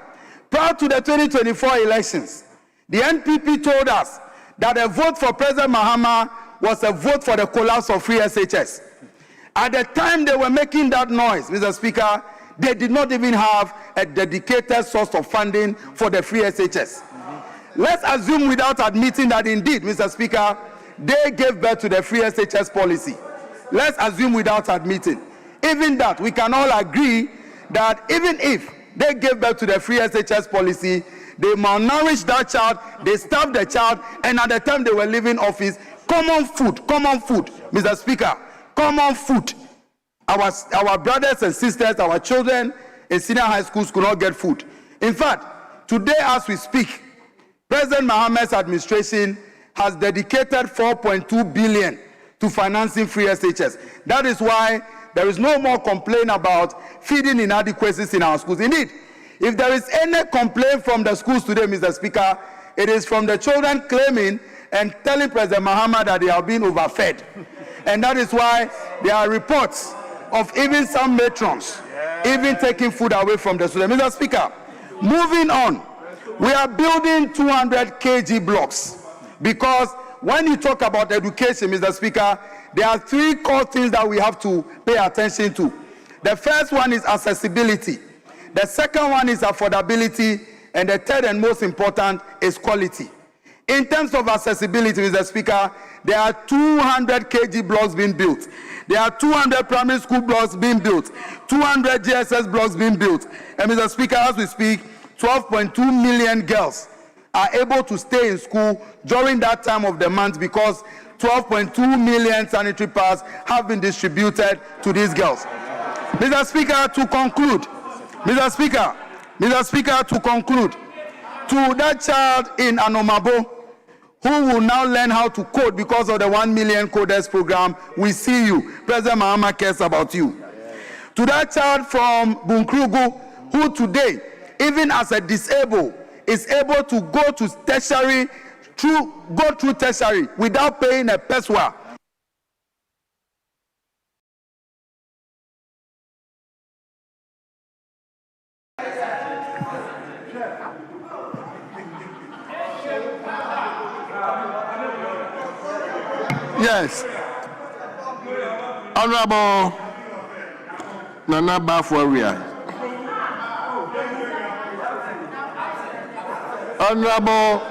prior to the 2024 elections, the NPP told us that a vote for President Mahama was a vote for the collapse of free SHS. At the time they were making that noise, Mr. Speaker, they did not even have a dedicated source of funding for the free SHS. Let's assume without admitting that indeed, Mr. Speaker, they gave birth to the free SHS policy. Let's assume without admitting. Even that, we can all agree that even if they gave birth to the free SHS policy, they malnourished that child, they starved the child, and at the time they were leaving office, common food, Mr. Speaker, common food. Our brothers and sisters, our children in senior high schools could not get food. In fact, today as we speak, President Mohammed's administration has dedicated $4.2 billion to financing free SHS. That is why there is no more complaint about feeding inadequacies in our schools. Indeed, if there is any complaint from the schools today, Mr. Speaker, it is from the children claiming and telling President Mohammed that they are being overfed. And that is why there are reports of even some matrons even taking food away from the students. Mr. Speaker, moving on, we are building 200 kg blocks because when you talk about education, Mr. Speaker, there are three core things that we have to pay attention to. The first one is accessibility. The second one is affordability. And the third and most important is quality. In terms of accessibility, Mr. Speaker, there are 200 kg blocks being built. There are 200 primary school blocks being built. 200 GSS blocks being built. And Mr. Speaker, as we speak, 12.2 million girls are able to stay in school during that time of the month because 12.2 million sanitary pads have been distributed to these girls. Mr. Speaker, to conclude, to conclude, to that child in Anomabo who will now learn how to code because of the 1 million coders program, we see you. President Mahama cares about you. To that child from Bunkrugu who today, even as a disabled, is able to go to tertiary, go through tertiary without paying a peswa. Yes. Honorable Nana Bafwaria. Honorable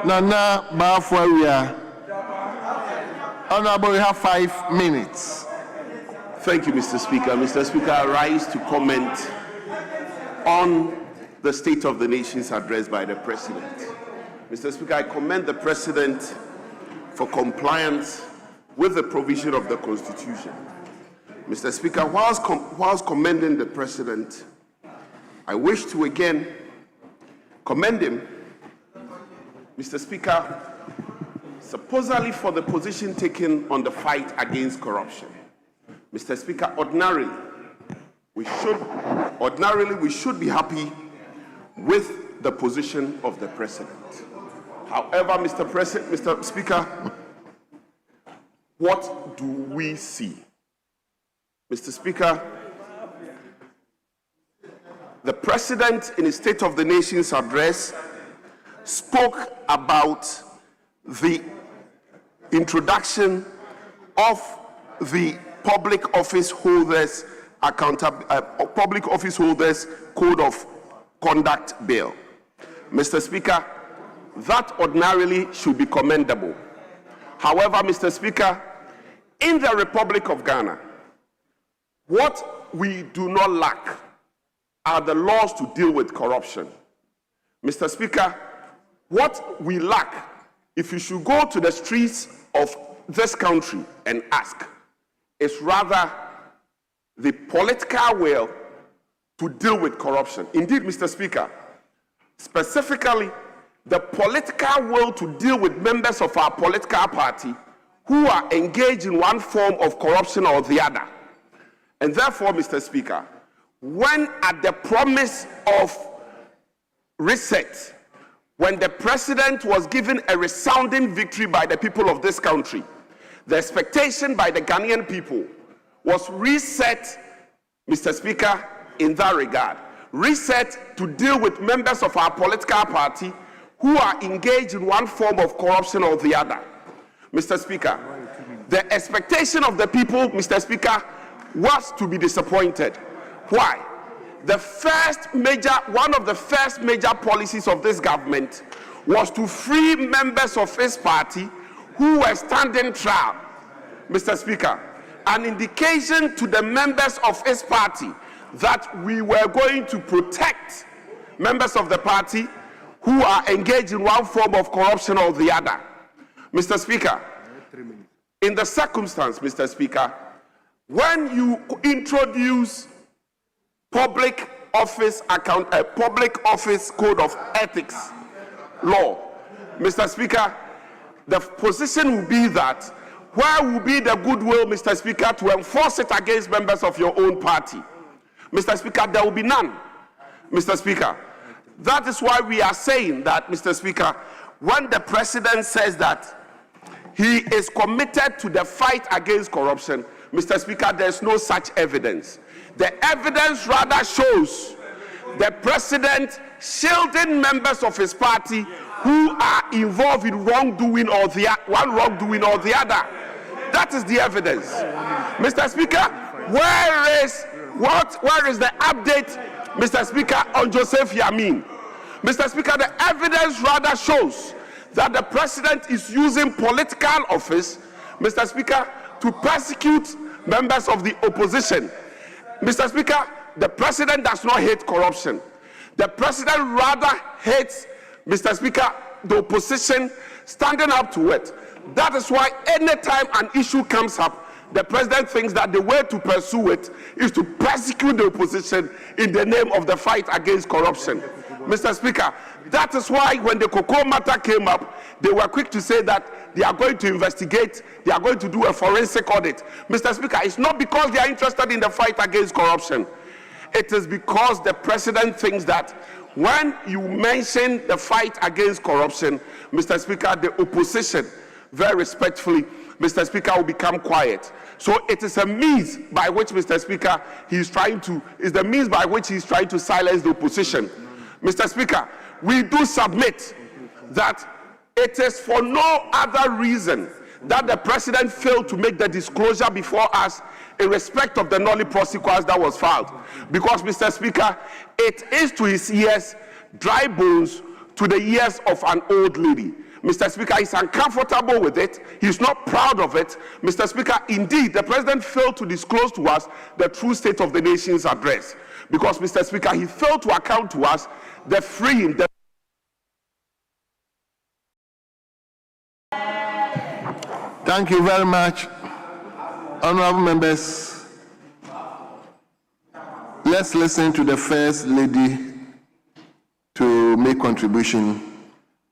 Nana Bafwaria. Honorable, you have 5 minutes. Thank you, Mr. Speaker. Mr. Speaker, I rise to comment on the State of the Nation's address by the President. Mr. Speaker, I commend the President for compliance with the provision of the Constitution. Mr. Speaker, whilst commending the President, I wish to again commend him, Mr. Speaker, supposedly for the position taken on the fight against corruption. Mr. Speaker, ordinarily, we should be happy with the position of the President. However, Mr. Speaker, what do we see? Mr. Speaker, the President in his State of the Nation's address spoke about the introduction of the Public Office Holders Public Office Holders Code of Conduct Bill. Mr. Speaker, that ordinarily should be commendable. However, Mr. Speaker, in the Republic of Ghana, what we do not lack are the laws to deal with corruption. Mr. Speaker, what we lack, if you should go to the streets of this country and ask, is rather the political will to deal with corruption. Indeed, Mr. Speaker, specifically, the political will to deal with members of our political party who are engaged in one form of corruption or the other. And therefore, Mr. Speaker, when at the promise of reset, when the president was given a resounding victory by the people of this country, the expectation by the Ghanaian people was reset, Mr. Speaker, in that regard. Reset to deal with members of our political party who are engaged in one form of corruption or the other. Mr. Speaker, the expectation of the people, Mr. Speaker, was to be disappointed. Why? One of the first major policies of this government was to free members of his party who were standing trial. Mr. Speaker, an indication to the members of his party that we were going to protect members of the party who are engaged in one form of corruption or the other. Mr. Speaker, in the circumstance, Mr. Speaker, when you introduce public office code of ethics law, Mr. Speaker, the position will be that where will be the goodwill, Mr. Speaker, to enforce it against members of your own party? Mr. Speaker, there will be none. Mr. Speaker, that is why we are saying that, Mr. Speaker, when the president says that he is committed to the fight against corruption, Mr. Speaker, there's no such evidence. The evidence rather shows the president shielding members of his party who are involved in wrongdoing or one wrongdoing or the other. That is the evidence. Mr. Speaker, where is the update, Mr. Speaker, on Joseph Yamin? Mr. Speaker, the evidence rather shows that the president is using political office, Mr. Speaker, to persecute members of the opposition. Mr. Speaker, the president does not hate corruption. The president rather hates, Mr. Speaker, the opposition standing up to it. That is why anytime an issue comes up, the president thinks that the way to pursue it is to persecute the opposition in the name of the fight against corruption. Mr. Speaker, that is why when the cocoa matter came up, they were quick to say that they are going to investigate, they are going to do a forensic audit. Mr. Speaker, it's not because they are interested in the fight against corruption. It is because the president thinks that when you mention the fight against corruption, Mr. Speaker, the opposition, very respectfully, Mr. Speaker, will become quiet. So it is a means by which, Mr. Speaker, he's trying to silence the opposition. Mr. Speaker, we do submit that it is for no other reason that the president failed to make the disclosure before us in respect of the nollie prosequens that was filed. Because, Mr. Speaker, it is to his ears dry bones to the ears of an old lady. Mr. Speaker, he's uncomfortable with it. He's not proud of it. Mr. Speaker, indeed, the president failed to disclose to us the true state of the nation's address. Because, Mr. Speaker, he failed to account to us the freeing, Thank you very much, honorable members. Let's listen to the First Lady to make contribution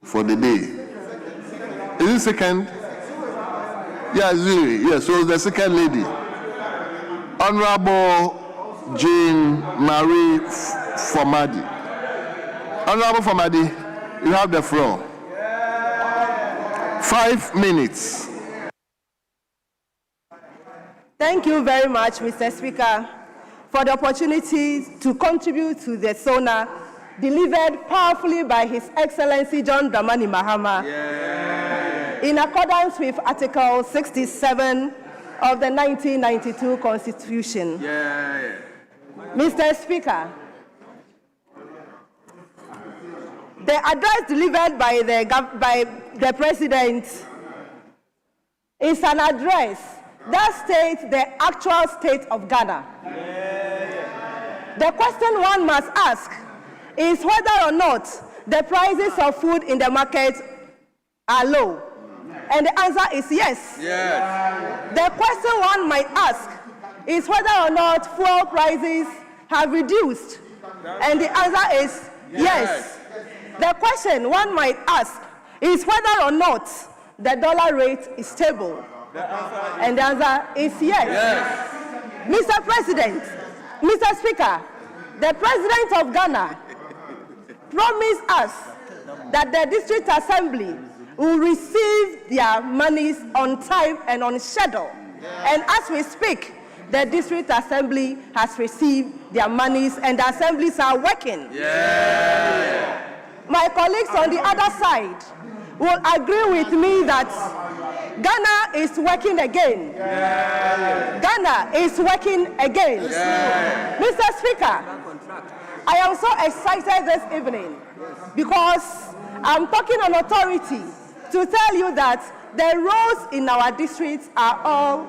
for the day. Is it second? Yeah, Zuri. Yes, so the second lady, Honorable Jane Marie Formadi. Honorable Formadi, you have the floor. 5 minutes. Thank you very much, Mr. Speaker, for the opportunity to contribute to the SONA delivered powerfully by His Excellency John Dramani Mahama in accordance with Article 67 of the 1992 Constitution. Mr. Speaker, the address delivered by the President is an address that states the actual state of Ghana. The question one must ask is whether or not the prices of food in the market are low. And the answer is yes. The question one might ask is whether or not fuel prices have reduced. And the answer is yes. The question one might ask is whether or not the dollar rate is stable. And the answer is yes. Mr. President, Mr. Speaker, the President of Ghana promised us that the District Assembly will receive their monies on time and on schedule. And as we speak, the District Assembly has received their monies and the assemblies are working. My colleagues on the other side will agree with me that Ghana is working again. Ghana is working again. Mr. Speaker, I am so excited this evening because I'm talking on authority to tell you that the roads in our districts are all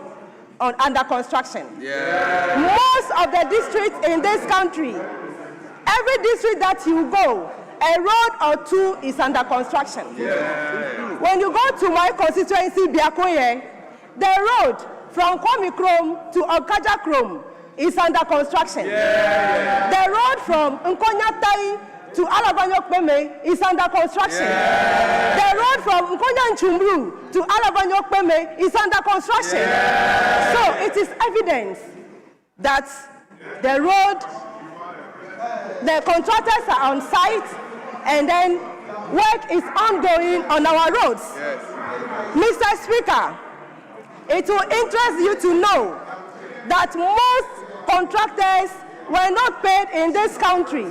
under construction. Most of the districts in this country, every district that you go, a road or two is under construction. When you go to my constituency, Biakoye, the road from Kwame Krom to Okaja Krom is under construction. The road from Nkonyatai to Alabanyok Peme is under construction. The road from Nkonya Nchumbru to Alabanyok Peme is under construction. So it is evidence that the road, the contractors are on site, and then work is ongoing on our roads. Mr. Speaker, it will interest you to know that most contractors were not paid in this country.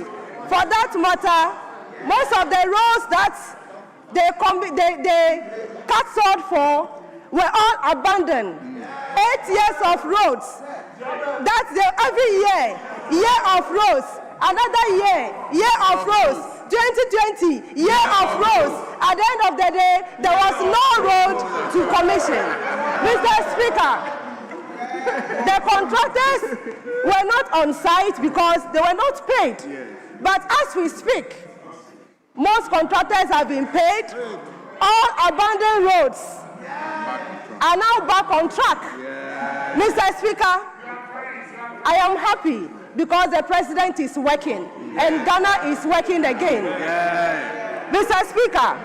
For that matter, most of the roads that they cut short for were all abandoned. 8 years of roads. That's every year of roads. Another year of roads. 2020, year of roads. At the end of the day, there was no road to commission. Mr. Speaker, the contractors were not on site because they were not paid. But as we speak, most contractors have been paid. All abandoned roads are now back on track. Mr. Speaker, I am happy because the President is working and Ghana is working again. Mr. Speaker,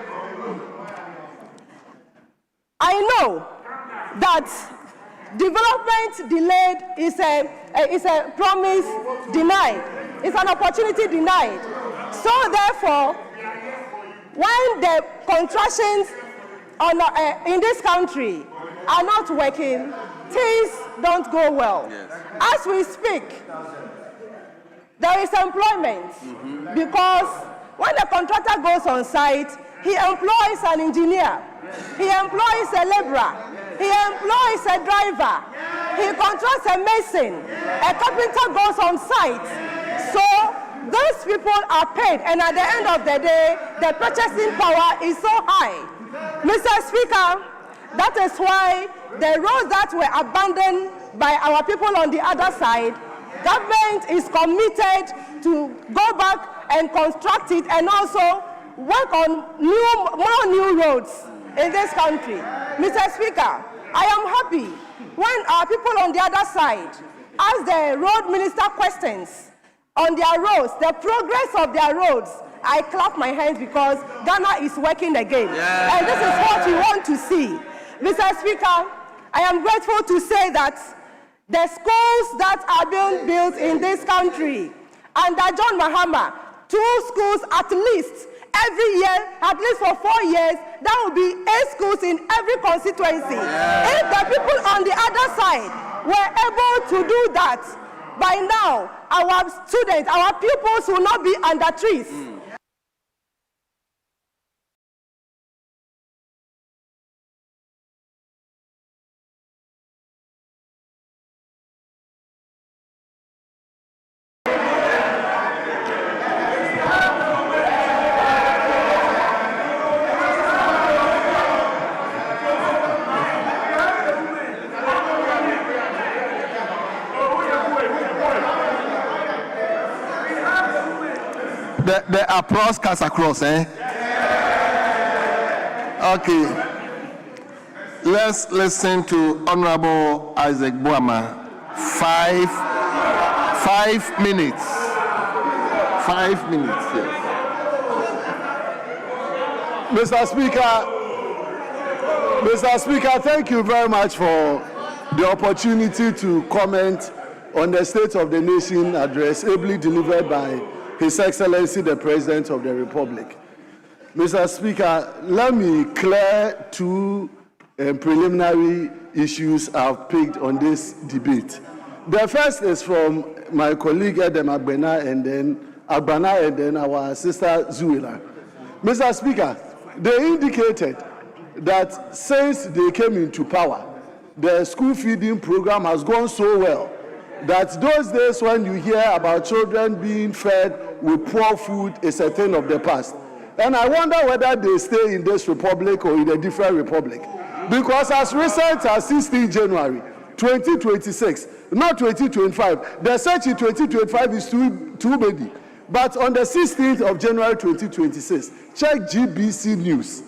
I know that development delayed is a promise denied. It's an opportunity denied. So therefore, when the contractions in this country are not working, things don't go well. As we speak, there is employment because when the contractor goes on site, he employs an engineer, he employs a laborer, he employs a driver, he contracts a mason, a carpenter goes on site. So those people are paid, and at the end of the day, the purchasing power is so high. Mr. Speaker, that is why the roads that were abandoned by our people on the other side, government is committed to go back and construct it and also work on more new roads in this country. Mr. Speaker, I am happy when our people on the other side ask the road minister questions on their roads, the progress of their roads. I clap my hands because Ghana is working again. And this is what we want to see. Mr. Speaker, I am grateful to say that the schools that are being built in this country under John Mahama, 2 schools at least every year, at least for 4 years, there will be 8 schools in every constituency. If the people on the other side were able to do that, by now, our students, our pupils will not be under trees. the applause cuts across, eh? Okay. Let's listen to Honorable Isaac Boama. 5 minutes. 5 minutes, yes. Mr. Speaker, thank you very much for the opportunity to comment on the State of the Nation address ably delivered by His Excellency the President of the Republic. Mr. Speaker, let me clear two preliminary issues I've picked on this debate. The first is from my colleague Edem Agbana and then our sister Zuela. Mr. Speaker, they indicated that since they came into power, the school feeding program has gone so well that those days when you hear about children being fed with poor food is a thing of the past. And I wonder whether they stay in this republic or in a different republic. Because as recent as 16 January 2026, not 2025, the search in 2025 is too many. But on the 16th of January 2026, check GBC News.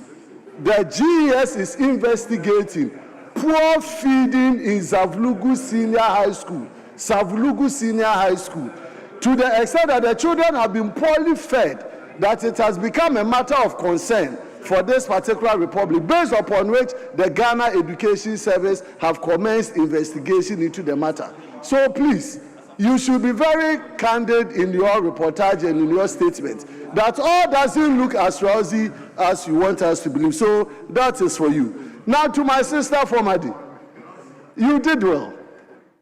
The GES is investigating poor feeding in Zavlugu Senior High School. Savlugu Senior High School, to the extent that the children have been poorly fed, that it has become a matter of concern for this particular republic, based upon which the Ghana Education Service have commenced investigation into the matter. So please, you should be very candid in your reportage and in your statement that all doesn't look as rosy as you want us to believe. So that is for you. Now to my sister Fomadi, you did well.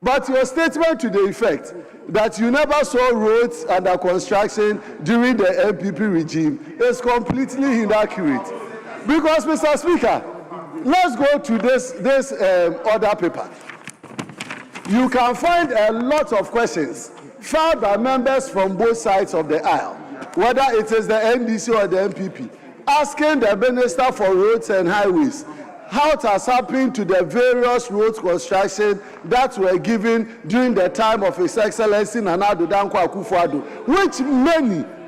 But your statement to the effect that you never saw roads under construction during the MPP regime is completely inaccurate. Because, Mr. Speaker, let's go to this order paper. You can find a lot of questions filed by members from both sides of the aisle, whether it is the NDC or the MPP, asking the Minister for Roads and Highways how it has happened to the various road construction that were given during the time of His Excellency Nana Addo Dankwa Akufo-Addo, which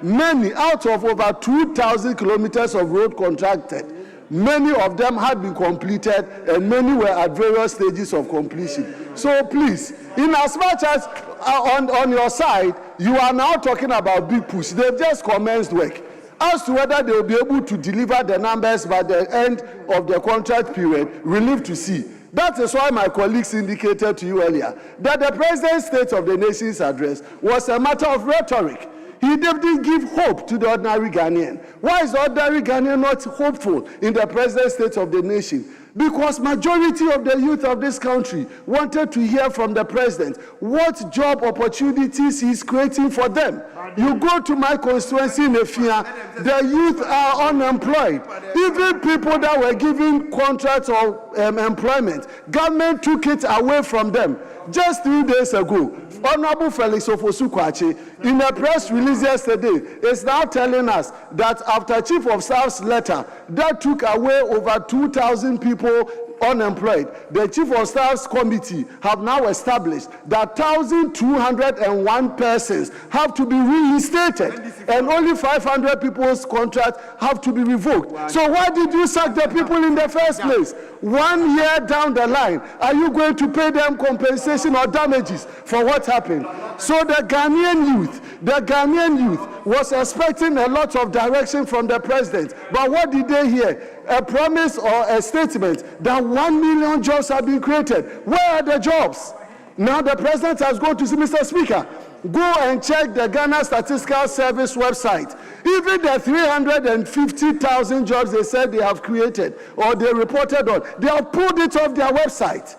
many out of over 2,000 kilometers of road contracted, many of them had been completed and many were at various stages of completion. So please, in as much as on your side, you are now talking about big push. They've just commenced work. As to whether they will be able to deliver the numbers by the end of the contract period, we live to see. That is why my colleagues indicated to you earlier that the President's State of the Nation's address was a matter of rhetoric. He didn't give hope to the ordinary Ghanaian. Why is the ordinary Ghanaian not hopeful in the President's State of the Nation? Because majority of the youth of this country wanted to hear from the president what job opportunities he's creating for them. You go to my constituency in Efia, the youth are unemployed. Even people that were given contracts or employment, government took it away from them. Just 3 days ago, Honorable Felix Ofosu-Kwakye, in a press release yesterday, is now telling us that after Chief of Staff's letter that took away over 2,000 people unemployed, the Chief of Staff's committee have now established that 1,201 persons have to be reinstated and only 500 people's contracts have to be revoked. So why did you sack the people in the first place? 1 year down the line, are you going to pay them compensation or damages for what happened? So the Ghanaian youth was expecting a lot of direction from the president. But what did they hear? A promise or a statement that 1 million jobs have been created. Where are the jobs? Now the president has gone to see Mr. Speaker. Go and check the Ghana Statistical Service website. Even the 350,000 jobs they said they have created or they reported on, they have pulled it off their website.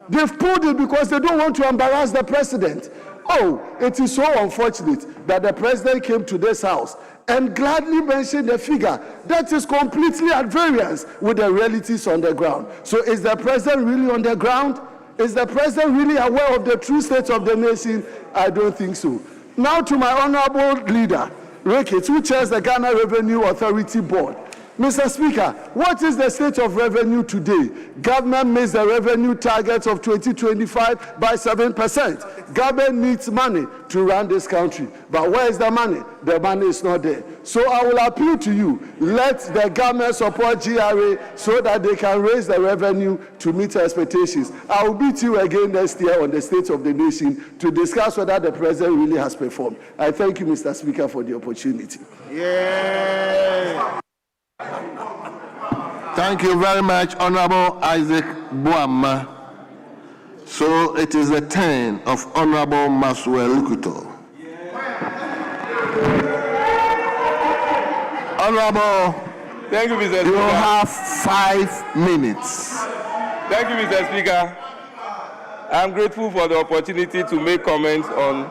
They've pulled it because they don't want to embarrass the president. Oh, it is so unfortunate that the president came to this house and gladly mentioned a figure that is completely at variance with the realities on the ground. So is the president really on the ground? Is the president really aware of the true state of the nation? I don't think so. Now to my honorable leader, Ricketts, who chairs the Ghana Revenue Authority Board. Mr. Speaker, what is the state of revenue today? Government missed the revenue targets of 2025 by 7%. Government needs money to run this country. But where is the money? The money is not there. So I will appeal to you, let the government support GRA so that they can raise the revenue to meet expectations. I will meet you again next year on the State of the Nation to discuss whether the president really has performed. I thank you, Mr. Speaker, for the opportunity. Yeah. Thank you very much, Honorable Isaac Boama. So it is the turn of Honorable Maswell Lukuto. Honorable, thank you, Mr. Speaker. You have 5 minutes. Thank you, Mr. Speaker. I'm grateful for the opportunity to make comments on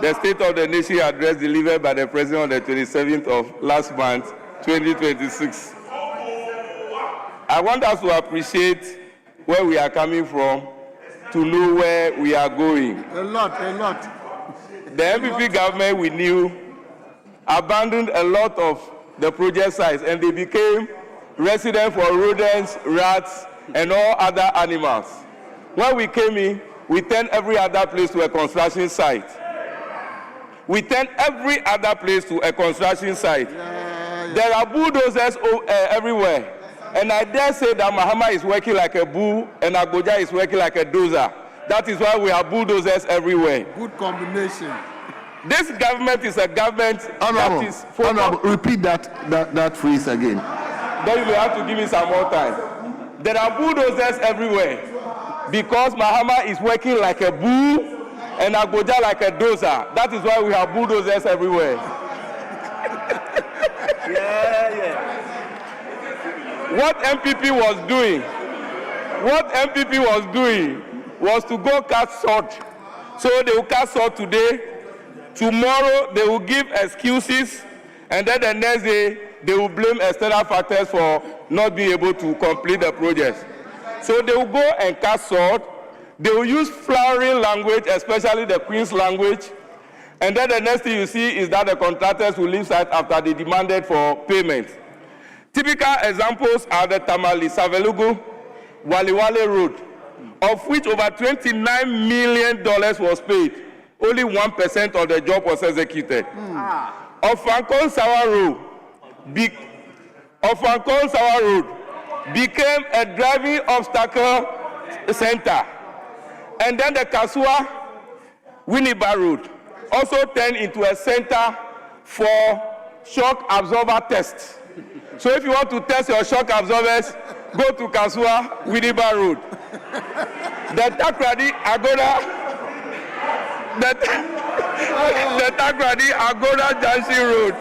the State of the Nation address delivered by the President on the 27th of last month, 2026. I want us to appreciate where we are coming from to know where we are going. A lot. The MPP government we knew abandoned a lot of the project sites and they became residents for rodents, rats, and all other animals. When we came in, we turned every other place to a construction site. There are bulldozers everywhere. And I dare say that Mahama is working like a bull and Agoja is working like a dozer. That is why we have bulldozers everywhere. Good combination. This government is a government that is focused. Honorable, repeat that phrase again. Then you may have to give me some more time. There are bulldozers everywhere because Mahama is working like a bull and Agoja like a dozer. That is why we have bulldozers everywhere. What MPP was doing was to go cut salt. So they will cut salt today. Tomorrow they will give excuses, and then the next day they will blame external factors for not being able to complete the project. So they will go and cut salt. They will use flowering language, especially the Queen's language. And then the next thing you see is that the contractors will leave site after they demanded for payment. Typical examples are the Tamale, Savelugu, Waliwale Road, of which over $29 million was paid. Only 1% of the job was executed. Ofankon Sawa Road became a driving obstacle center. And then the Kasua Winneba Road also turned into a center for shock absorber tests. So if you want to test your shock absorbers, go to Kasua Winneba Road. The Takrady Agoda Junction Road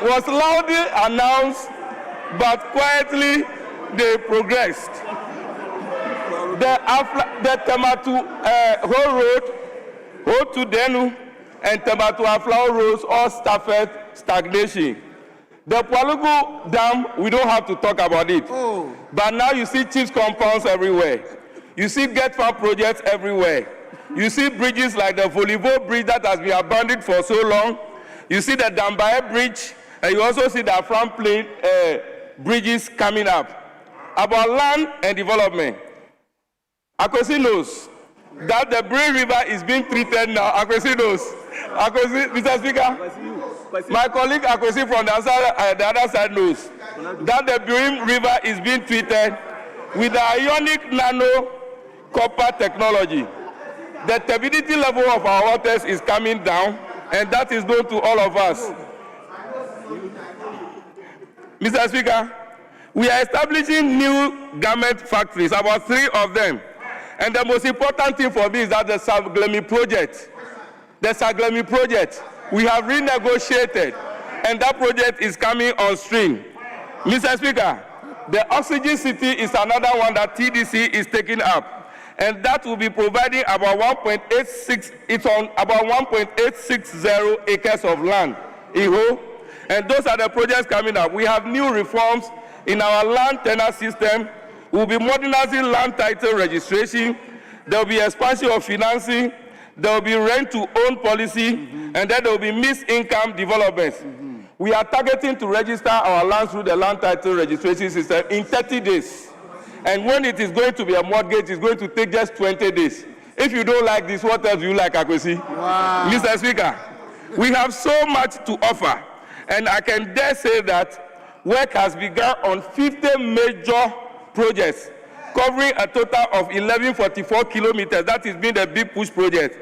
was loudly announced, but quietly they progressed. The Tematu Ho Road, Ho to Denu, and Tematu Aflao roads all suffered stagnation. The Pualugu Dam, we don't have to talk about it. But now you see chiefs compounds everywhere. You see get farm projects everywhere. You see bridges like the Volivo Bridge that has been abandoned for so long. You see the Dambaye Bridge, and you also see the Afram Plain bridges coming up. About land and development, Akwesi knows that the Bray River is being treated now. Akwesi knows. Mr. Speaker, my colleague Akwesi from the other side knows that the Buim River is being treated with the ionic nano copper technology. The turbidity level of our waters is coming down, and that is known to all of us. Mr. Speaker, we are establishing new garment factories, about 3 of them. And the most important thing for me is that the Saglemi project, we have renegotiated, and that project is coming on stream. Mr. Speaker, the Oxygen City is another one that TDC is taking up. And that will be providing about 1.860 acres of land in Ho. And those are the projects coming up. We have new reforms in our land tenure system. We'll be modernizing land title registration. There will be expansion of financing. There will be rent-to-own policy. And then there will be mixed income developments. We are targeting to register our land through the land title registration system in 30 days. And when it is going to be a mortgage, it's going to take just 20 days. If you don't like this, what else do you like, Akwesi? Wow. Mr. Speaker, We have so much to offer, and I can dare say that work has begun on 50 major projects covering a total of 1144 kilometers. That is being the big push project.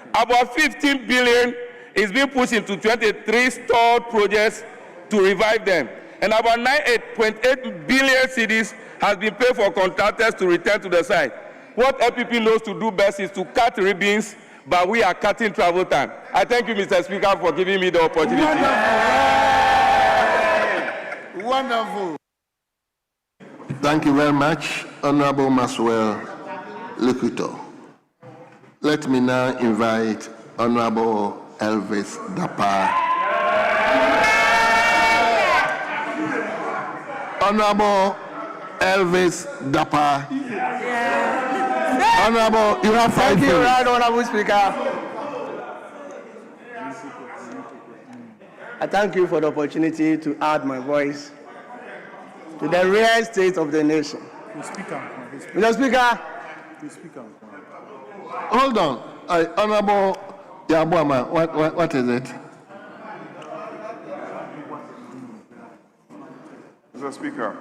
About 15 billion is being pushed into 23 stalled projects to revive them. And about 98.8 billion cedis has been paid for contractors to return to the site. What LPP knows to do best is to cut ribbons, but we are cutting travel time. I thank you, Mr. Speaker, for giving me the opportunity. Wonderful. Thank you very much, Honorable Maswell Lekuto. Let me now invite Honorable Elvis Dapa. Honorable Elvis Dapa. Honorable, you have 5 minutes. Thank you, Right Honorable Speaker. I thank you for the opportunity to add my voice to the real state of the nation. Mr. Speaker. Hold on. Honorable Yabuama, what is it? Mr. Speaker,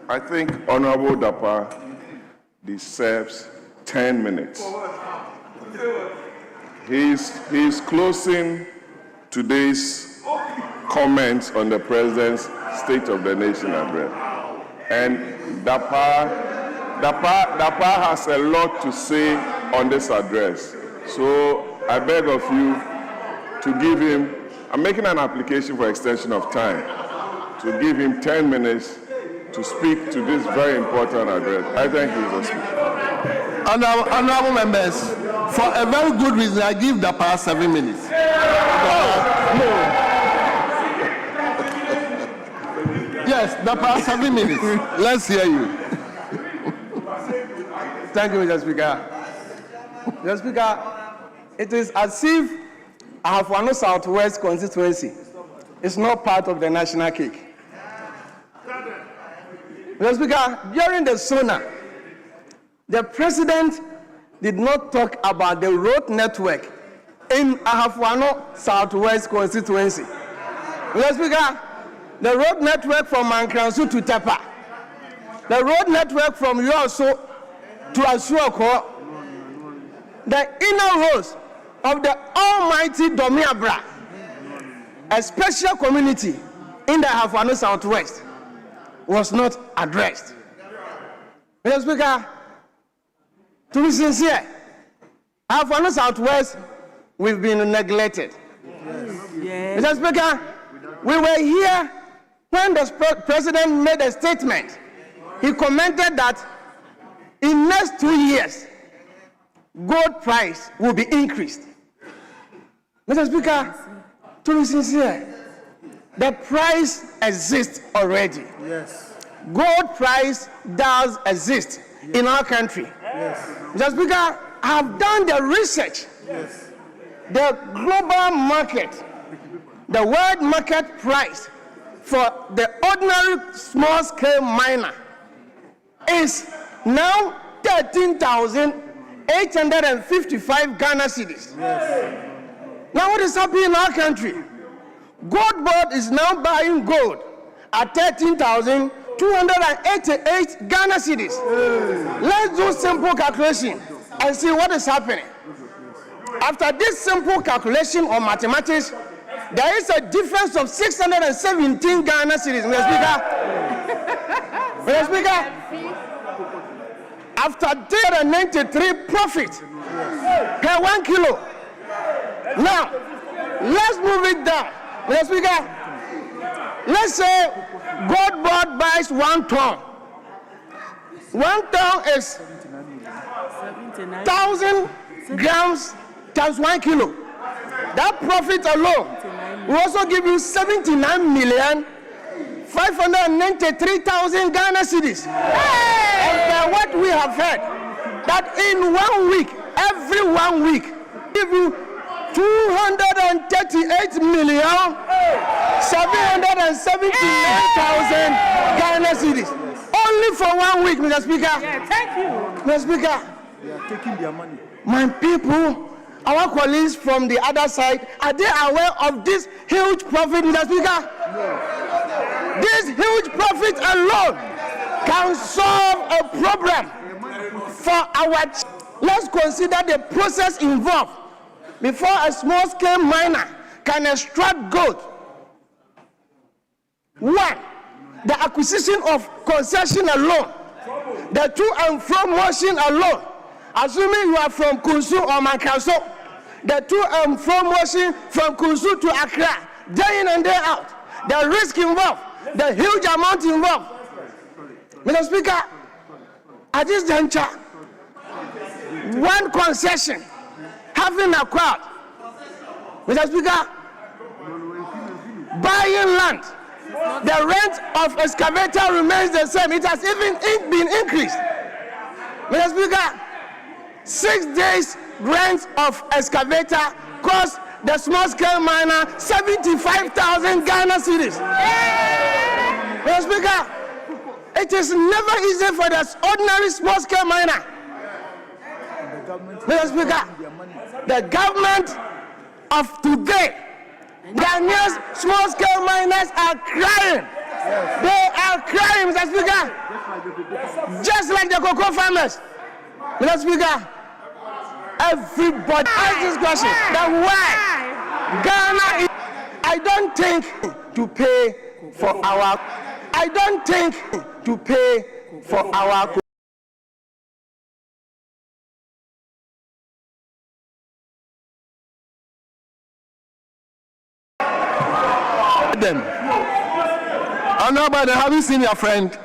I think Honorable Dapa deserves 10 minutes. He's closing today's comments on the President's State of the Nation address. And Dapa has a lot to say on this address. So I beg of you to give him, I'm making an application for extension of time, to give him 10 minutes to speak to this very important address. I thank you, Mr. Speaker. Honorable members, for a very good reason, I give Dapa 7 minutes. Yes, Dapa 7 minutes. Let's hear you. Thank you, Mr. Speaker. Mr. Speaker, it is as if Ahafo Southwest constituency is not part of the national cake. Mr. Speaker, during the SONA, the President did not talk about the road network in Ahafo Southwest constituency. Mr. Speaker, the road network from Mankransu to Tepa, the road network from Yoso to Asuoko, the inner roads of the almighty Domiabra, a special community in the Ahafo Southwest, was not addressed. Mr. Speaker, to be sincere, Ahafo Southwest, we've been neglected. Yes. Mr. Speaker, we were here when the President made a statement. He commented that in next 2 years, gold price will be increased. Mr. Speaker, to be sincere, the price exists already. Yes. Gold price does exist in our country. Yes. Mr. Speaker, I have done the research. Yes. The global market, the world market price for the ordinary small-scale miner is now 13,855 Ghana cedis. Yes. Now what is happening in our country? Gold Board is now buying gold at 13,288 Ghana cedis. Yes. Let's do simple calculation and see what is happening. After this simple calculation or mathematics, there is a difference of 617 Ghana cedis. Mr. Speaker, Mr. Speaker, after 393 profit per 1 kilo. Now, let's move it down. Mr. Speaker, let's say Gold Board buys 1 ton. 1 ton is 1,000 grams times 1 kilo. That profit alone will also give you 79,593,000 Ghana cedis. And by what we have heard, that in 1 week, every 1 week, give you 238,779,000 Ghana cedis. Only for 1 week, Mr. Speaker. Yeah, thank you. Mr. Speaker, They are taking their money. my people our colleagues from the other side, are they aware of this huge profit, Mr. Speaker? No. This huge profit alone can solve a problem for our. Let's consider the process involved before a small-scale miner can extract gold. One, the acquisition of concession alone, the to and from motion alone. Assuming you are from Kunsu or Mankaso, the to and from motion from Kunsu to Accra, day in and day out, the risk involved, the huge amount involved. Mr. Speaker, at this juncture, one concession having acquired, Mr. Speaker, buying land, the rent of excavator remains the same. It has even been increased. Mr. Speaker, 6 days rent of excavator cost the small-scale miner 75,000 Ghana cedis. Mr. Speaker, it is never easy for the ordinary small-scale miner. Mr. Speaker, the government of today, Ghanaian small-scale miners are crying. They are crying, Mr. Speaker, just like the cocoa farmers. Mr. Speaker, everybody asks this question, that why Ghana is, I don't think to pay for our, I don't think to pay for our them. Honorable, have you seen your friend?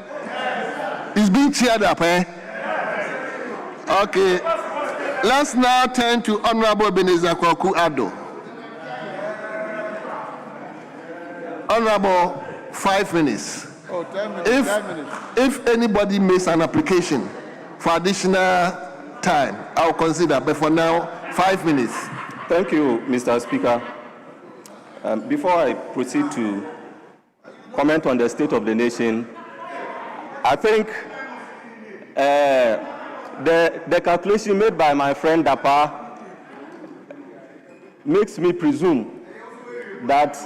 He's being cheered up, eh? Okay. Let's now turn to Honorable Ebenezer Kwaku Addo. Honorable, 5 minutes. Oh, 10 minutes. 10 minutes. If anybody makes an application for additional time, I'll consider. But for now, 5 minutes. Thank you, Mr. Speaker. Before I proceed to comment on the state of the nation, I think the calculation made by my friend Dapa makes me presume that